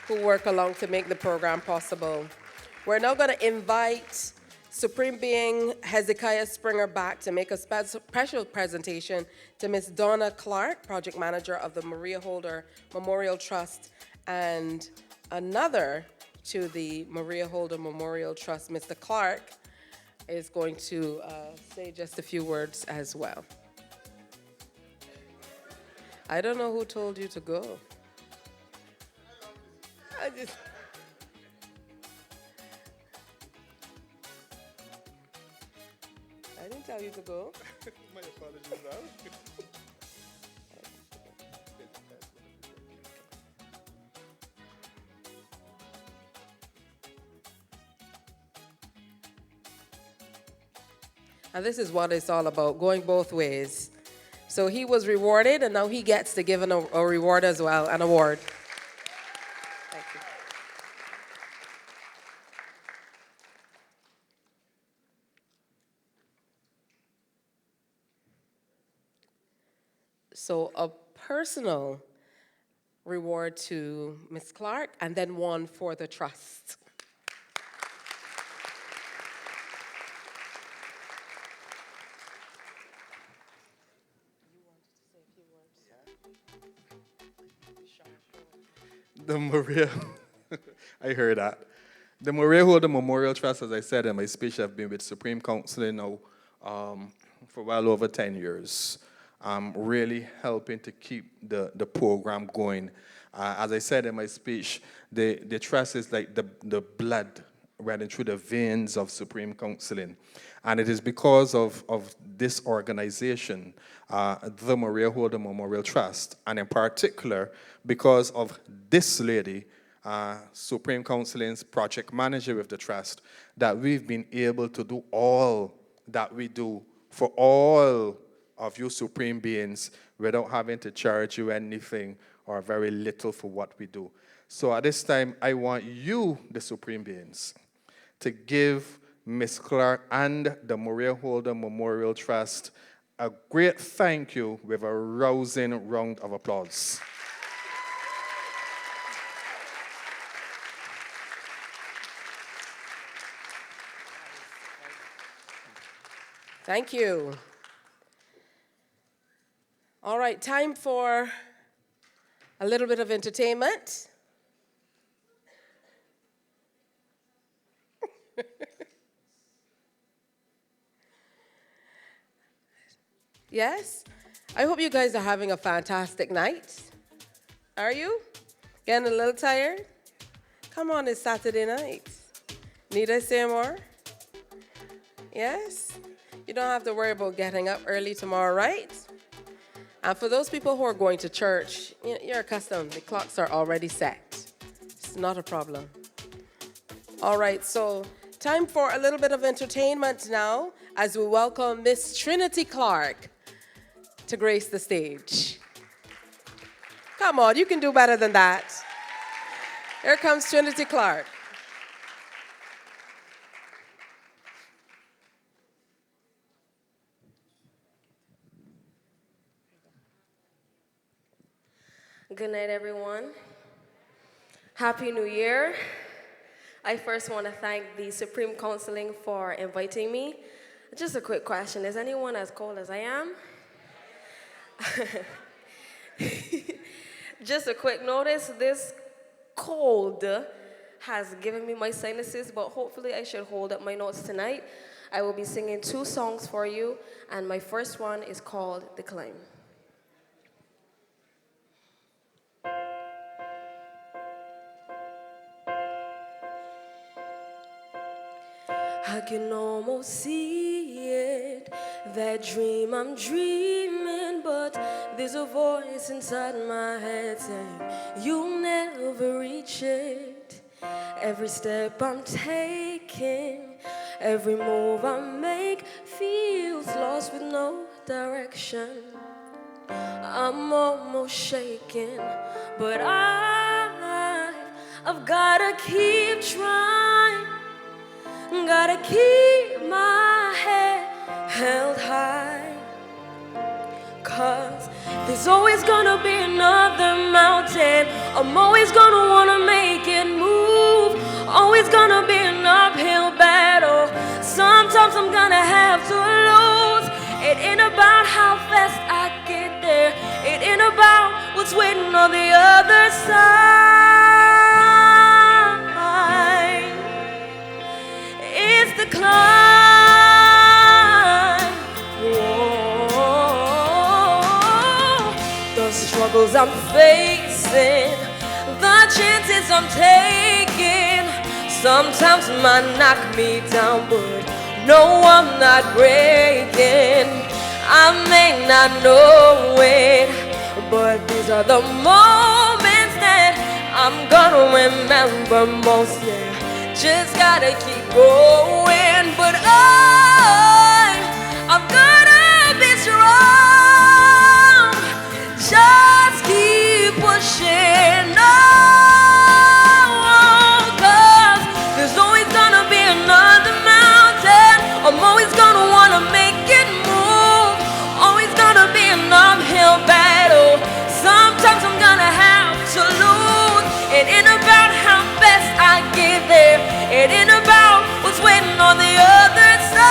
who work along to make the program possible. We're now going to invite Supreme Being Hezekiah Springer back to make a special presentation to Ms. Donna Clark, Project Manager of the Maria Holder Memorial Trust, and another to the Maria Holder Memorial Trust. Mr. Clark is going to say just a few words as well. I don't know who told you to go. I didn't tell you to go. My apologies, And this is what it's all about, going both ways. So he was rewarded, and now he gets to give a reward as well, an award. Thank you. So a personal reward to Ms. Clark, and then one for the trust. The Maria, I heard that. The Maria Holder Memorial Trust, as I said in my speech, have been with Supreme Counseling now for well over 10 years, really helping to keep the program going. As I said in my speech, the trust is like the blood running through the veins of Supreme Counseling. And it is because of this organization, the Maria Holder Memorial Trust, and in particular, because of this lady, Supreme Counseling's project manager with the trust, that we've been able to do all that we do for all of you Supreme beings without having to charge you anything or very little for what we do. So at this time, I want you, the Supreme beings, to give Miss Clark and the Maria Holder Memorial Trust a great thank you with a rousing round of applause. Thank you. All right, time for a little bit of entertainment. Yes? I hope you guys are having a fantastic night. Are you? Getting a little tired? Come on, it's Saturday night. Need I say more? Yes? You don't have to worry about getting up early tomorrow, right? And for those people who are going to church, you're accustomed. The clocks are already set. It's not a problem. All right, so time for a little bit of entertainment now as we welcome Miss Trinity Clark to grace the stage. Come on, you can do better than that. Here comes Trinity Clark. Good night, everyone. Happy New Year. I first want to thank the Supreme Counseling for inviting me. Just a quick question. Is anyone as cold as I am? Just a quick notice. This cold has given me my sinuses, but hopefully I should hold up my notes tonight. I will be singing 2 songs for you, and my first one is called The Climb. I can almost see it, that dream I'm dreaming, but there's a voice inside my head saying, you'll never reach it. Every step I'm taking, every move I make feels lost with no direction. I'm almost shaking, but I've gotta keep trying. Gotta keep my head held high, 'cause there's always gonna be another mountain. I'm always gonna wanna make it move. Always gonna be an uphill battle. Sometimes I'm gonna have to lose. It ain't about how fast I get there. It ain't about what's waiting on the other side. It's the climb. Whoa. The struggles I'm facing, the chances I'm taking, sometimes might knock me down, but no, I'm not breaking. I may not know it, but these are the moments that I'm gonna remember most, yeah. Just gotta keep going, but I'm gonna be strong. Just keep pushing on, 'cause there's always gonna be another mountain. I'm always gonna wanna make it move. Always gonna be an uphill battle. Sometimes I'm gonna have to lose. It ain't about how fast I get there. It ain't about what's waiting on the other side.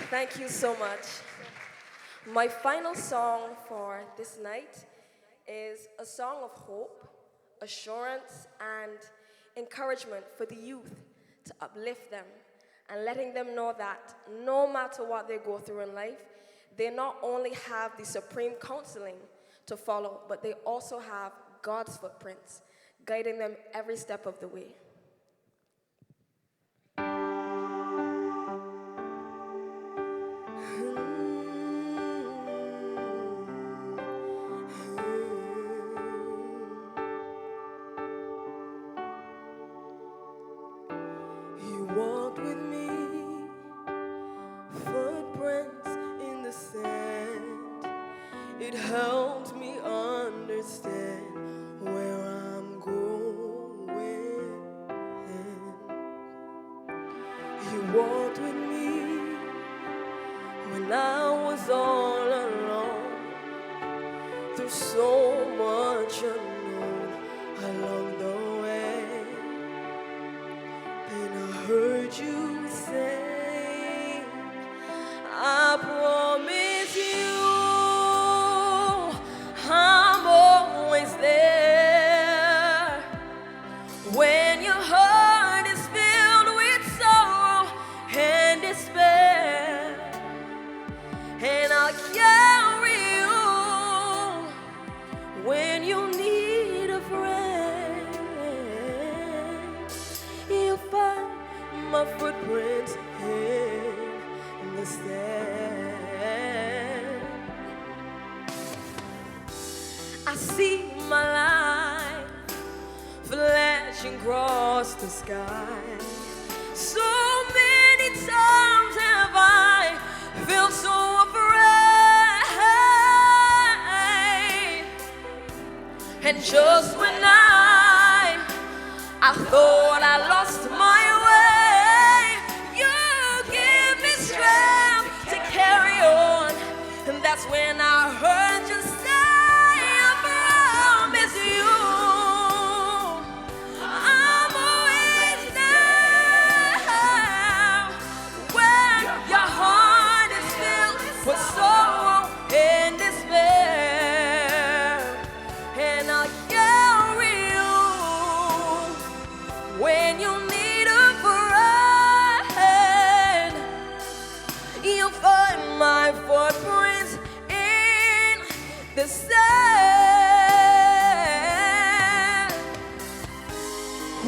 Thank you so much. My final song for this night is a song of hope, assurance, and encouragement for the youth to uplift them and letting them know that no matter what they go through in life, they not only have the supreme counseling to follow, but they also have God's footprints guiding them every step of the way. You walked with me, footprints in the sand. It helped me understand where I'm going. You walked with me when I was all alone, through so much unknown along the way. Then I heard you say, I promise you I'm always there. When your heart is filled with sorrow and despair, and I'll carry you when you need a friend. You'll find my footprints in the sand. I see my life flashing across the sky. So many times have I felt so afraid, and just when I thought I lost my way, you give me strength to carry on, and that's when I heard you say, I promise you I'm always there. When your heart is filled with sorrow and despair, and I'll carry you when you need a friend. You'll find my footprints in the sand.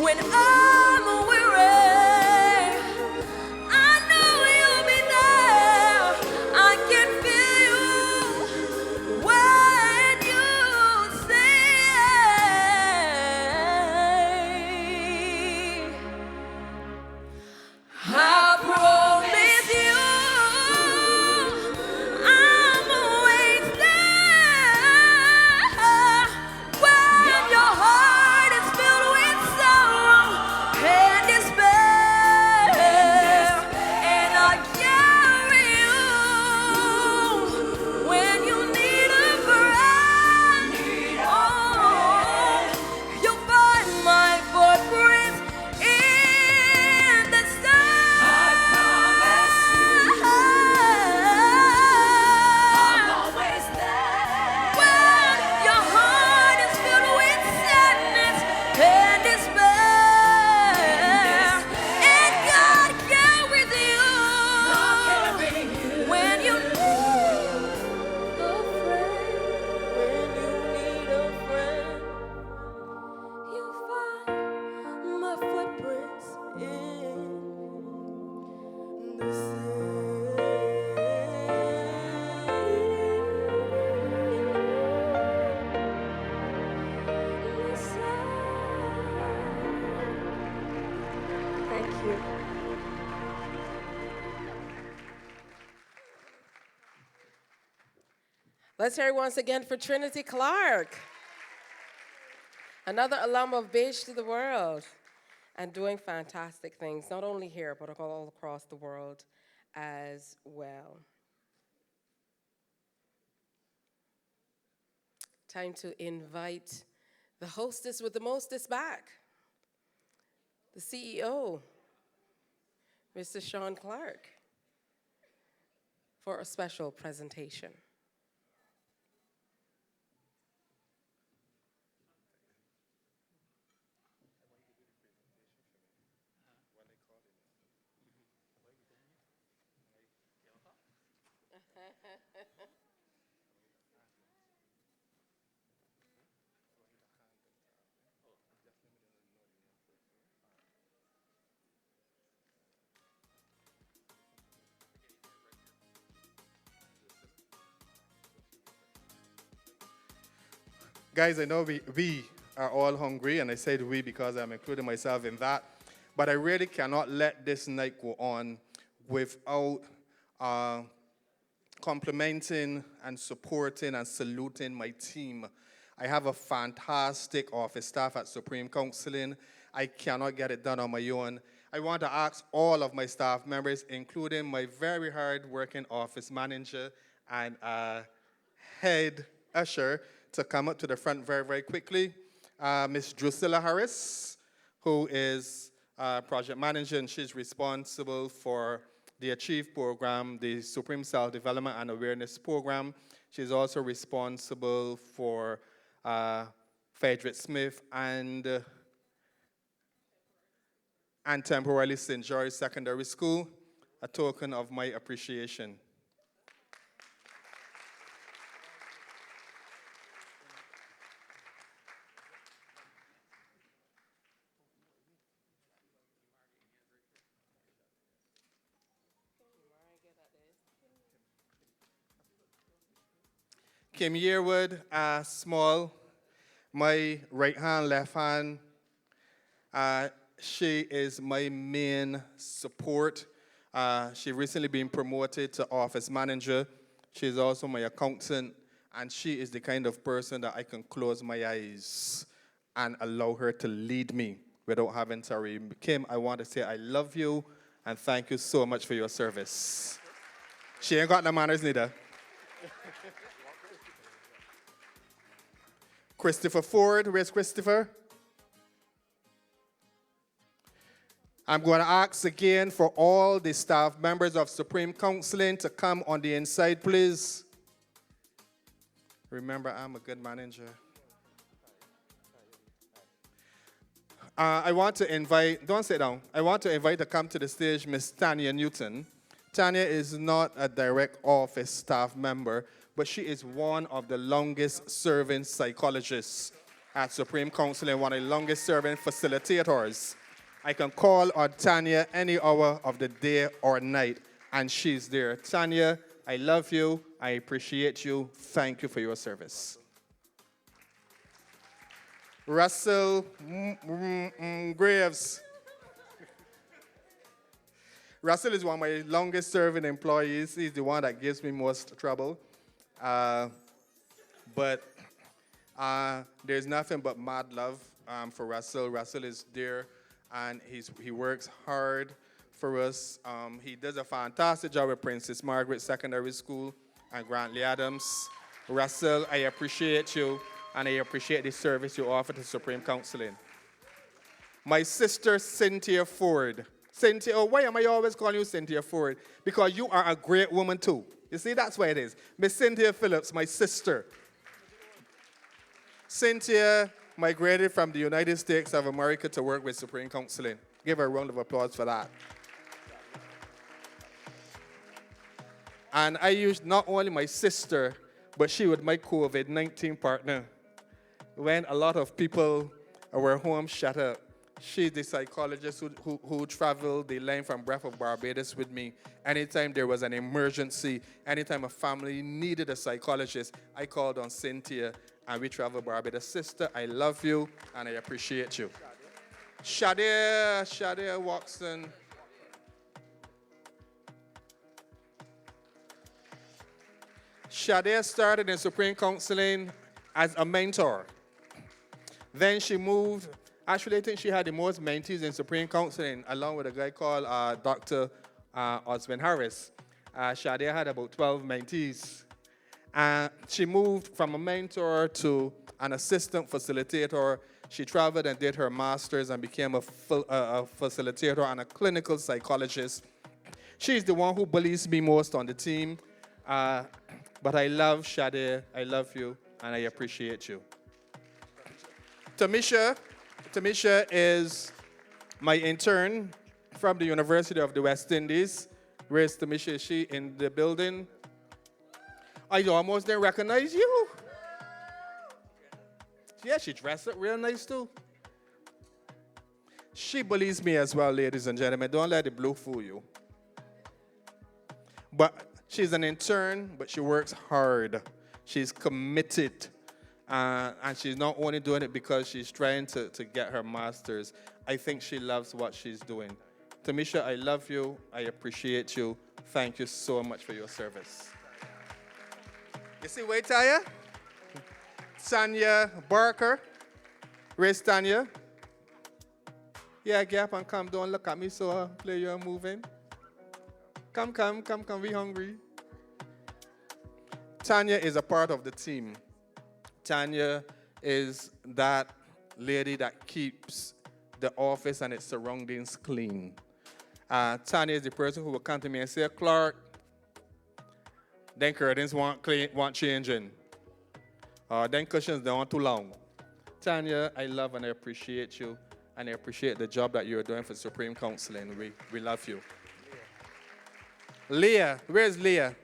When I'm weary, I know you'll be there. I can feel you when you say, I promise you I'm always there. When your heart is filled with sorrow and despair, and I carry you when you need a friend. Oh, you'll find my footprints in the sand. I promise I'm always there. When your heart is filled with sadness and despair, and God carries you when you need a friend. You'll find my footprints in the sand. Thank you. Let's hear it once again for Trinity Clark, another alum of Beige to the World, and doing fantastic things, not only here, but all across the world as well. Time to invite the hostess with the mostest back, the CEO, Mr. Sean Clark. for a special presentation. Guys, I know we are all hungry, and I said we because I'm including myself in that. But I really cannot let this night go on without complimenting and supporting and saluting my team. I have a fantastic office staff at Supreme Counseling. I cannot get it done on my own. I want to ask all of my staff members, including my very hard-working office manager and head usher, to come up to the front very, very quickly. Miss Drusilla Harris, who is project manager, and she's responsible for the Achieve program, the Supreme Self-Development and Awareness program. She's also responsible for Frederick Smith and temporarily St. George Secondary School, a token of my appreciation. Kim Yearwood, Small, my right hand, left hand. She is my main support. She recently been promoted to office manager. She's also my accountant, and she is the kind of person that I can close my eyes and allow her to lead me without having to read. Kim, I want to say I love you and thank you so much for your service. She ain't got no manners neither. Christopher Ford, where's Christopher? I'm going to ask again for all the staff members of Supreme Counseling to come on the inside, please. Remember, I'm a good manager. I want to invite, don't sit down. I want to invite to come to the stage Miss Tanya Newton. Tanya is not a direct office staff member, but she is one of the longest serving psychologists at Supreme Counseling, one of the longest serving facilitators. I can call on Tanya any hour of the day or night, and she's there. Tanya, I love you. I appreciate you. Thank you for your service. Russell Graves. Russell is one of my longest serving employees. He's the one that gives me most trouble. But there's nothing but mad love for Russell. Russell is there, and he works hard for us. He does a fantastic job at Princess Margaret Secondary School and Grantley Adams. Russell, I appreciate you, and I appreciate the service you offer to Supreme Counseling. My sister, Cynthia Ford. Cynthia, oh, why am I always calling you Cynthia Ford? Because you are a great woman too. You see, that's why it is. Miss Cynthia Phillips, my sister. Cynthia migrated from the United States of America to work with Supreme Counseling. Give her a round of applause for that. And I used not only my sister, but she was my COVID-19 partner. When a lot of people were home shut up, she's the psychologist who traveled the length and breadth of Barbados with me. Anytime there was an emergency, anytime a family needed a psychologist, I called on Cynthia, and we traveled Barbados. Sister, I love you, and I appreciate you. Shadia Watson. Shadia started in Supreme Counseling as a mentor. Then she moved. Actually, I think she had the most mentees in Supreme Counseling, along with a guy called Dr. Osmond Harris. Shadia had about 12 mentees. She moved from a mentor to an assistant facilitator. She traveled and did her master's and became a facilitator and a clinical psychologist. She's the one who believes me most on the team. But I love Shade, I love you, and I appreciate you. Tamisha is my intern from the University of the West Indies. Where's Tamisha? Is she in the building? I almost didn't recognize you. Yeah, she dressed up real nice too. She believes me as well, ladies and gentlemen. Don't let the blue fool you. But she's an intern, but she works hard. She's committed. And she's not only doing it because she's trying to get her master's. I think she loves what she's doing. Tamisha, I love you. I appreciate you. Thank you so much for your service. You see, wait, Taya? Tanya Barker. Where's Tanya? Yeah, get up and come. Don't look at me so play you're moving. Come, we hungry. Tanya is a part of the team. Tanya is that lady that keeps the office and its surroundings clean. Tanya is the person who will come to me and say, Clark, then curtains want changing. Then cushions, they want too long. Tanya, I love and I appreciate you. And I appreciate the job that you're doing for Supreme Counseling. We love you. Leah, where's Leah?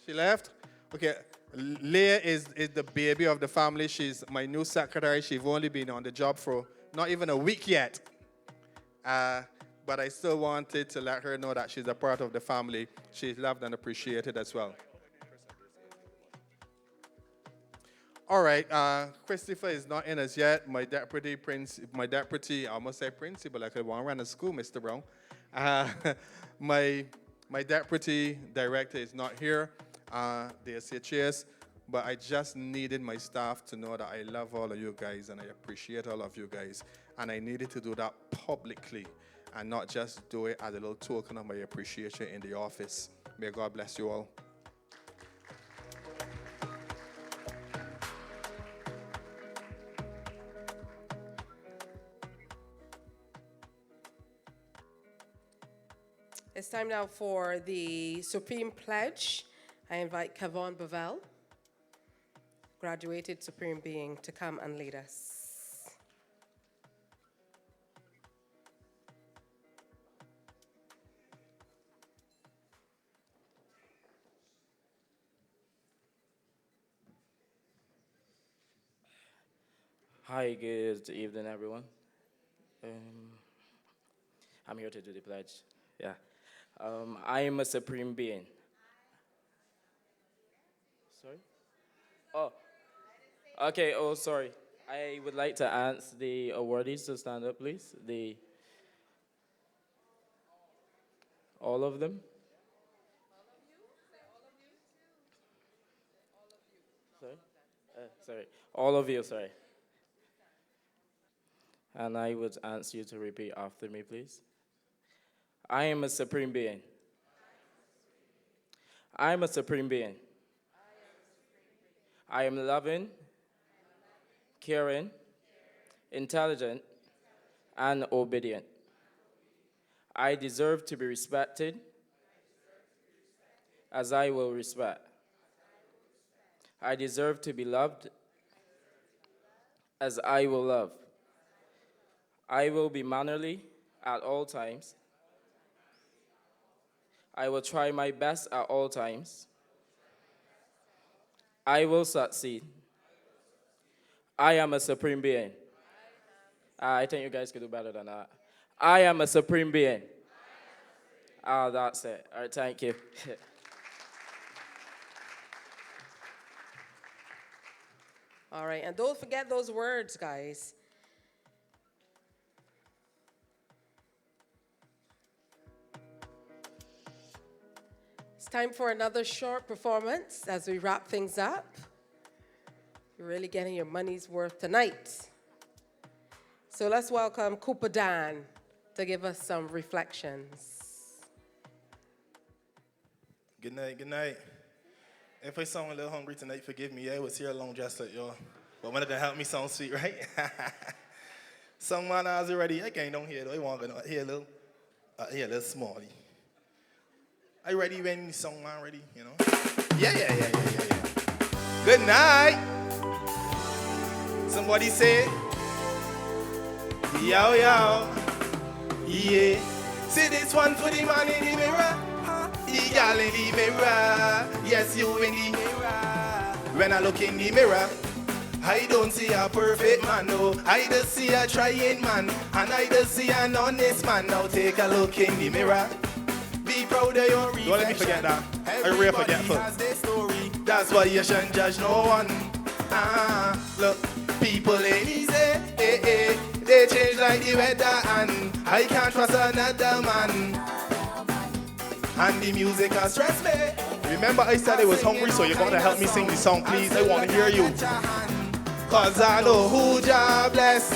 She left? Okay, Leah is the baby of the family. She's my new secretary. She's only been on the job for not even a week yet. But I still wanted to let her know that she's a part of the family. She's loved and appreciated as well. All right, Christopher is not in as yet. My deputy, I almost say principal, like I want to run a school, Mr. Brown. My deputy director is not here. They are CHS, but I just needed my staff to know that I love all of you guys and I appreciate all of you guys. And I needed to do that publicly and not just do it as a little token of my appreciation in the office. May God bless you all. It's time now for the Supreme Pledge. I invite Kevon Bavell, graduated Supreme Being, to come and lead us. Hi, good evening, everyone. I'm here to do the pledge. Yeah. I am a Supreme Being. Sorry? Oh. Okay, sorry. I would like to ask the awardees to stand up, please. All of them? Sorry? Sorry. All of you, sorry. And I would ask you to repeat after me, please. I am a Supreme Being. I am a Supreme Being. I am loving, caring, intelligent, and obedient. I deserve to be respected as I will respect. I deserve to be loved as I will love. I will be mannerly at all times. I will try my best at all times. I will succeed. I am a Supreme Being. I think you guys could do better than that. I am a Supreme Being. That's it. All right, thank you. All right, and don't forget those words, guys. It's time for another short performance as we wrap things up. You're really getting your money's worth tonight. So let's welcome Cooper Dan to give us some reflections. Good night, good night. If I sound a little hungry tonight, forgive me. I was here alone just like y'all. But one of them helped me sound sweet, right? Some man I was already, I can't don't hear though. I want to hear a little smally. Are you ready when the song man ready, you know? Yeah. Good night. Somebody say, yo. Yeah. See this one for the man in the mirror. The girl in the mirror. Yes, you in the mirror. When I look in the mirror, I don't see a perfect man, no. I just see a trying man. And I just see an honest man. Now take a look in the mirror. Be proud of your reflection. Don't let me forget that. I really forgetful. Has their story. That's why you shouldn't judge no one. Look, people ain't easy. They change like the weather, and I can't trust another man. And the music has stressed me. Remember I said I was hungry, so you're gonna help me sing the song, please. I want to hear you. Cause I know who Jah bless.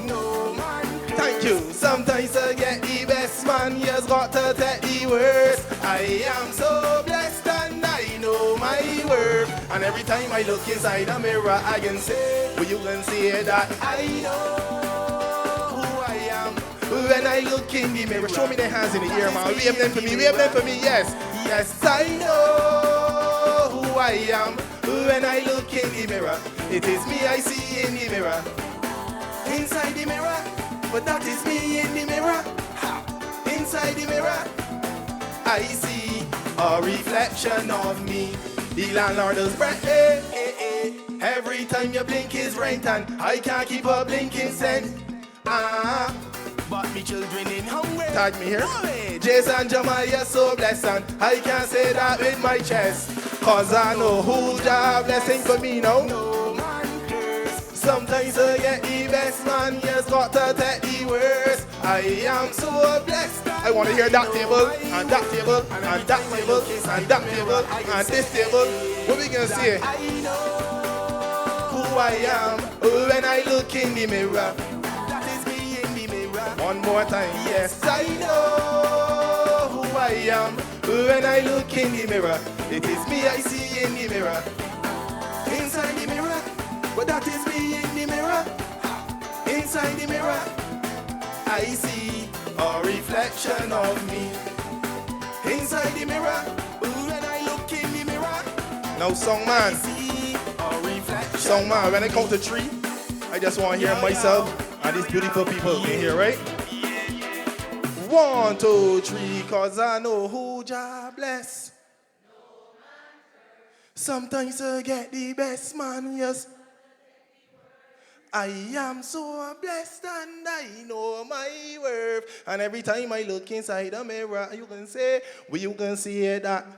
No man. Thank you. Sometimes I get the best man, he has got to take the worst. I am so blessed and I know my worth. And every time I look inside the mirror, I can say, well, you can see that I know who I am. When I look in the mirror, Show me their hands in the air, man. Wave them for me, yes. Yes, I know who I am. When I look in the mirror, it is me I see in the mirror. Inside the mirror, but that is me in the mirror. Inside the mirror, I see a reflection of me. The landlord does breath, every time you blink is right, and I can't keep a blinking cent. But me children in hungry. Tag me here. Jason Jamaiah so blessed, and I can't say that with my chest. Cause I know who Jah blessing for me now. No man curse. Sometimes I get the best man, he has got to take the worst. I am so blessed. I want to hear that table, and that table, and that table, and that table, and this table. What we gonna say? I know who I am when I look in the mirror. That is me in the mirror. One more time. Yes, I know who I am when I look in the mirror. It is me I see in the mirror. Inside the mirror, but that is me in the mirror. Inside the mirror, I see a reflection of me. Inside the mirror, when I look in the mirror. Now, song man. Song man, when I count to 3, I just want to hear myself and these beautiful people in here, right? 1, 2, 3, cause I know who Jah bless. Sometimes I get the best man, yes. I am so blessed and I know my worth. And every time I look inside the mirror, you can say, well, you can see that I know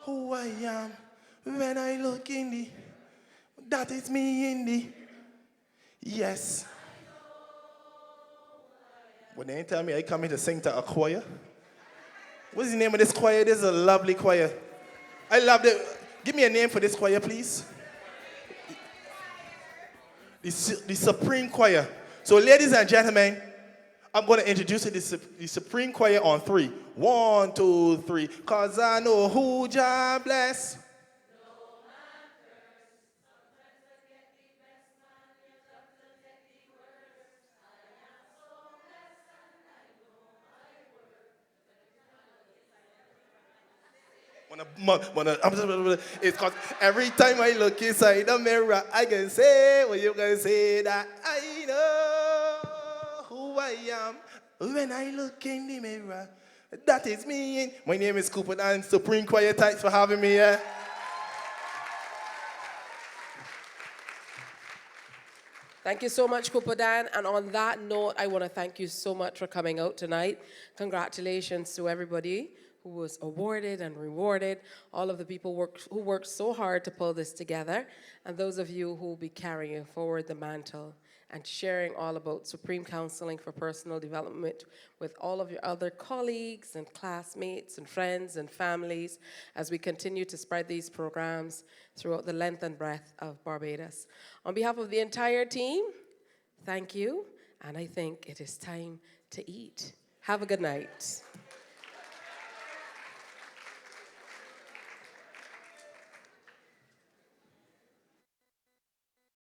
who I am. When I look in the, that is me in the, yes. When they tell me I come here to sing to a choir. What's the name of this choir? This is a lovely choir. I love it. Give me a name for this choir, please. The Supreme Choir. So, ladies and gentlemen, I'm going to introduce you to the Supreme Choir on 3. 1, 2, 3. Cause I know who Jah bless. It's cause every time I look inside the mirror, I can say, well, you can say that I know who I am when I look in the mirror. That is me. My name is Cooper Dan, Supreme Choir. Thanks for having me here. Thank you so much, Cooper Dan. And on that note, I want to thank you so much for coming out tonight. Congratulations to everybody who was awarded and rewarded, all of the people who worked so hard to pull this together, and those of you who will be carrying forward the mantle and sharing all about Supreme Counseling for Personal Development with all of your other colleagues and classmates and friends and families as we continue to spread these programs throughout the length and breadth of Barbados. On behalf of the entire team, thank you, and I think it is time to eat. Have a good night.